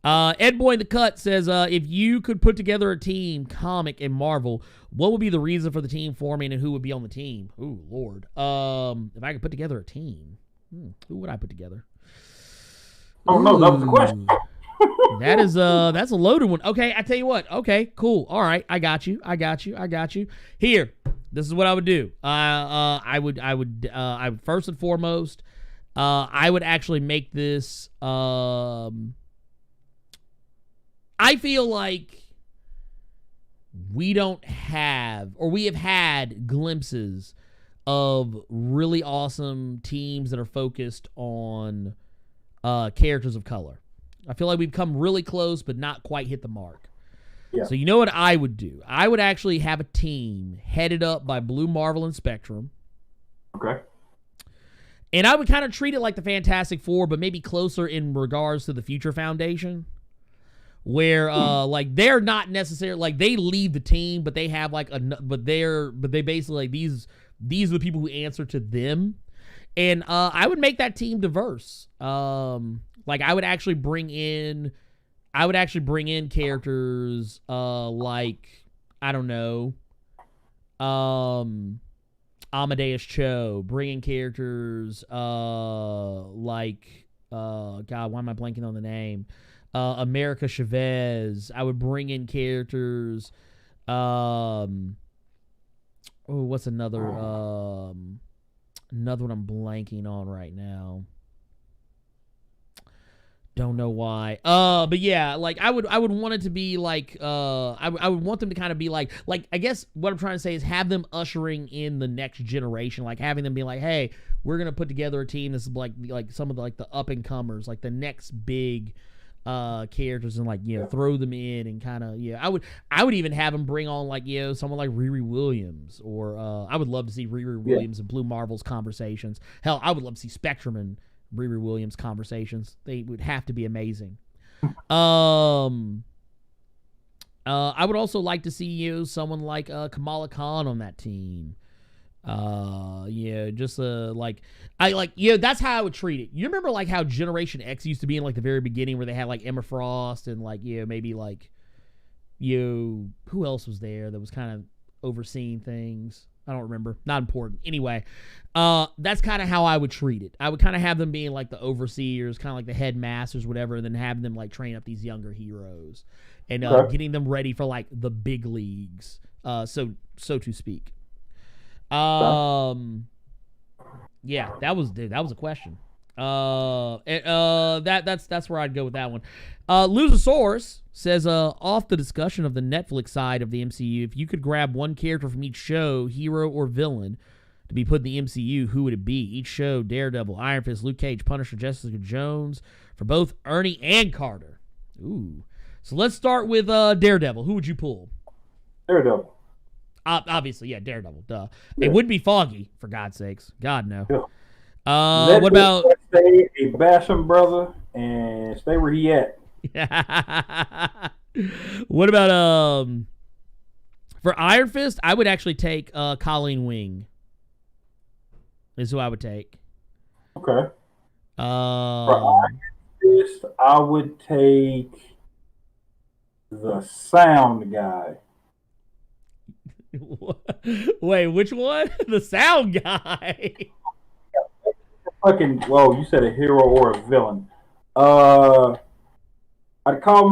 Ed Boy in the Cut says, if you could put together a team, comic and Marvel, what would be the reason for the team forming and who would be on the team? Ooh, Lord. If I could put together a team, who would I put together? Oh, no, that was the question. That's a loaded one. Okay, I tell you what. Okay, cool. All right, I got you. Here, this is what I would do. I would first and foremost, I would actually make this. I feel like we don't have, or we have had glimpses of really awesome teams that are focused on characters of color. I feel like we've come really close, but not quite hit the mark. Yeah. So you know what I would do? I would actually have a team headed up by Blue Marvel and Spectrum. Okay. And I would kind of treat it like the Fantastic Four, but maybe closer in regards to the Future Foundation. Where like they're not necessarily like they lead the team, but they have like they basically like these are the people who answer to them. And I would make that team diverse. Like I would actually bring in characters like, I don't know, Amadeus Cho, bring in characters like God, why am I blanking on the name? America Chavez. I would bring in characters. What's another one I'm blanking on right now? Don't know why. But yeah, like I would want it to be like I would want them to kind of be like I guess what I'm trying to say is have them ushering in the next generation, like having them be like, hey, we're gonna put together a team that's like some of the the up and comers, like the next big characters, and throw them in and kind of I would even have them bring on someone like Riri Williams, or I would love to see Riri Williams and Blue Marvel's conversations. Hell, I would love to see Spectrum and Riri Williams conversations. They would have to be amazing. I would also like to see someone like Kamala Khan on that team. That's how I would treat it. You remember how Generation X used to be in the very beginning, where they had Emma Frost and maybe who else was there that was kind of overseeing things? I don't remember. Not important. Anyway, that's kind of how I would treat it. I would kind of have them being the overseers, kind of the headmasters, whatever, and then having them train up these younger heroes and getting them ready for the big leagues, so to speak. Yeah, that was a question. That's where I'd go with that one. Luzosaurus says, off the discussion of the Netflix side of the MCU, if you could grab one character from each show, hero or villain, to be put in the MCU, who would it be? Each show: Daredevil, Iron Fist, Luke Cage, Punisher, Jessica Jones, for both Ernie and Carter. Ooh. So let's start with Daredevil. Who would you pull? Daredevil. Obviously, yeah, Daredevil. Duh. Yeah. It would be Foggy, for God's sakes. God, no. Yeah. What about... Stay a Basham brother and stay where he at. What about... For Iron Fist, I would actually take Colleen Wing. Is who I would take. Okay. For Iron Fist, I would take the sound guy. Wait, which one? The sound guy. You said a hero or a villain. I'd call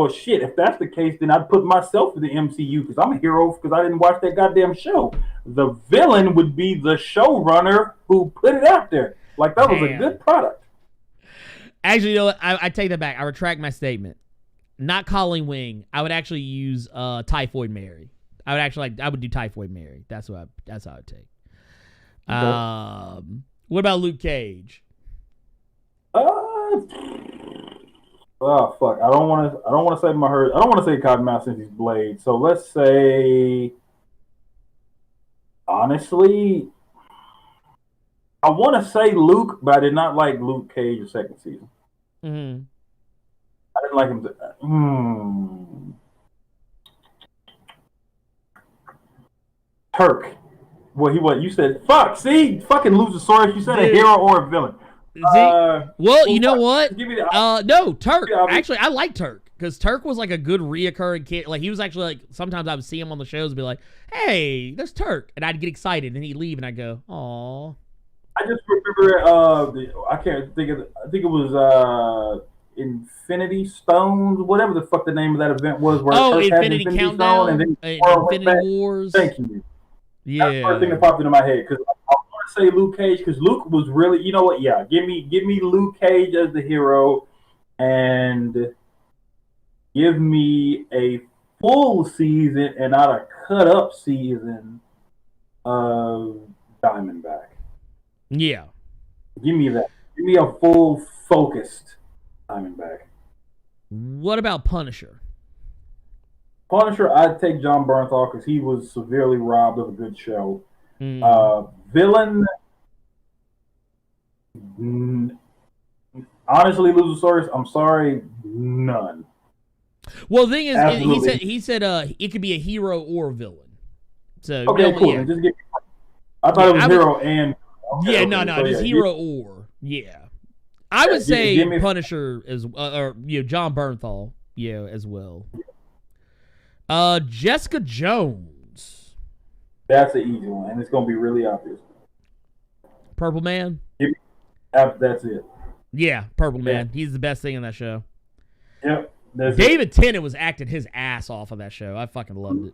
shit. If that's the case, then I'd put myself in the MCU because I'm a hero because I didn't watch that goddamn show. The villain would be the showrunner who put it out there. That was a good product. Actually, you know what? I take that back. I retract my statement. Not Colleen Wing. I would actually use Typhoid Mary. I would do Typhoid Mary. That's how I would take. Okay. What about Luke Cage? Oh fuck! I don't want to say my hurt. I don't want to say Cottonmouth since he's Blade. So let's say, honestly, I want to say Luke, but I did not like Luke Cage the second season. Mm-hmm. I didn't like him. Turk. Well, you said fuck. See, fucking Luzosaurus. You said a hero or a villain. You know what? Give me the no, Turk. Actually, I like Turk because Turk was a good reoccurring kid. He was actually sometimes I would see him on the shows and be like, "Hey, there's Turk," and I'd get excited, and he'd leave, and I'd go, "Aw." I just remember. I can't think of. I think it was Infinity Stones, whatever the fuck the name of that event was. Where Turk Infinity had Countdown, and then Infinity Wars. Thank you. Yeah, that's the first thing that popped into my head because I want to say Luke Cage because Luke was really, you know what? Yeah, give me Luke Cage as the hero, and give me a full season and not a cut up season of Diamondback. Yeah, give me that. Give me a full focused Diamondback. What about Punisher? Punisher, I'd take John Bernthal because he was severely robbed of a good show. Villain, honestly, Luzosaurus, I'm sorry, none. Well, the thing is, he said it could be a hero or a villain. So okay, cool. Yeah. I thought it was hero and. Okay, just hero or I would say Punisher as John Bernthal, as well. Jessica Jones. That's an easy one, and it's gonna be really obvious. Purple Man. That's it. Yeah, Purple Man. He's the best thing in that show. Yep. David Tennant was acting his ass off of that show. I fucking loved it.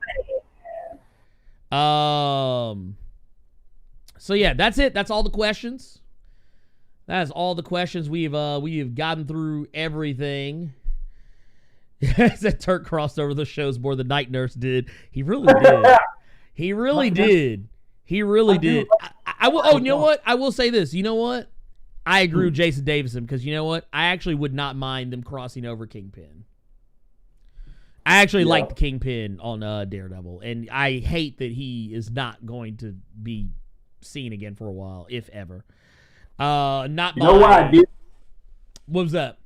So yeah, that's it. That's all the questions. That is all the questions. We have gotten through everything. That Turk crossed over the shows more than Night Nurse did. He really did. He really did. He really did. I will. Oh, you know what? I will say this. You know what? I agree with Jason Davison because you know what? I actually would not mind them crossing over Kingpin. I actually like the Kingpin on Daredevil, and I hate that he is not going to be seen again for a while, if ever. Not. You know why I did? What was that?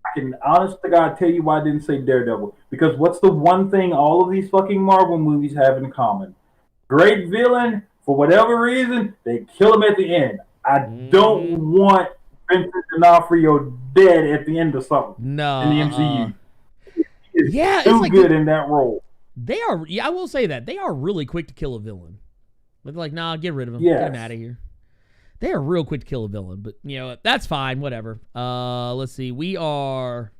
I can honest to God tell you why I didn't say Daredevil. Because what's the one thing all of these fucking Marvel movies have in common? Great villain, for whatever reason, they kill him at the end. I don't want Vincent D'Onofrio dead at the end of something. No. In the MCU. Yeah, too it's like good in that role. They are. Yeah, I will say that they are really quick to kill a villain. They're like, nah, get rid of him. Yes. Get him out of here. They are real quick to kill a villain, but you know that's fine. Whatever. Let's see. We are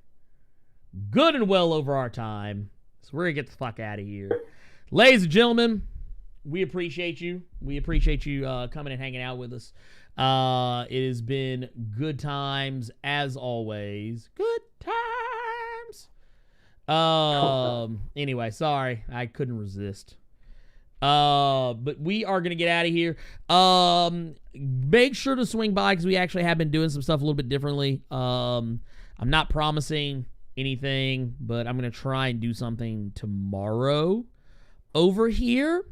good and well over our time, so we're gonna get the fuck out of here, ladies and gentlemen. We appreciate you. We appreciate you coming and hanging out with us. It has been good times as always. Good times. Anyway, sorry. I couldn't resist. But we are going to get out of here. Make sure to swing by because we actually have been doing some stuff a little bit differently. I'm not promising anything, but I'm going to try and do something tomorrow over here.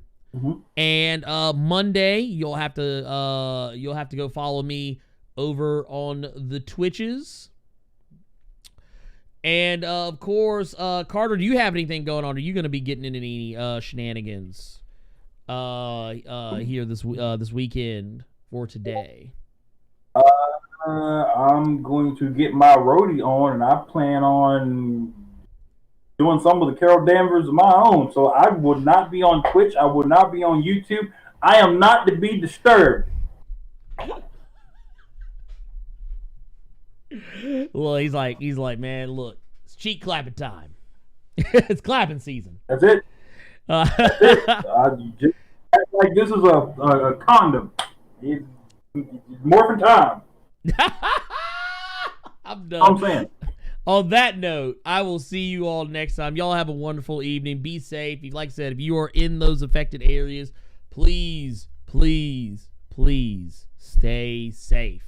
And Monday you'll have to go follow me over on the Twitches. And of course, Carter, do you have anything going on? Are you going to be getting into any shenanigans here this weekend for today? I'm going to get my roadie on, and I plan on doing some of the Carol Danvers of my own. So I would not be on Twitch. I would not be on YouTube. I am not to be disturbed. Well, he's like, man, look, it's cheek clapping time. It's clapping season. That's it. That's it. Just act like this is a condom. It's morphin' time. I'm done. I'm saying. On that note, I will see you all next time. Y'all have a wonderful evening. Be safe. Like I said, if you are in those affected areas, please, please, please stay safe.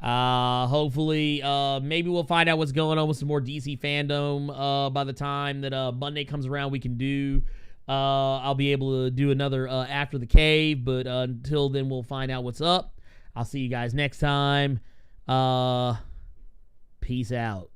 Hopefully, maybe we'll find out what's going on with some more DC Fandom by the time that Monday comes around. We can do. I'll be able to do another After the Cave, but until then, we'll find out what's up. I'll see you guys next time. Peace out.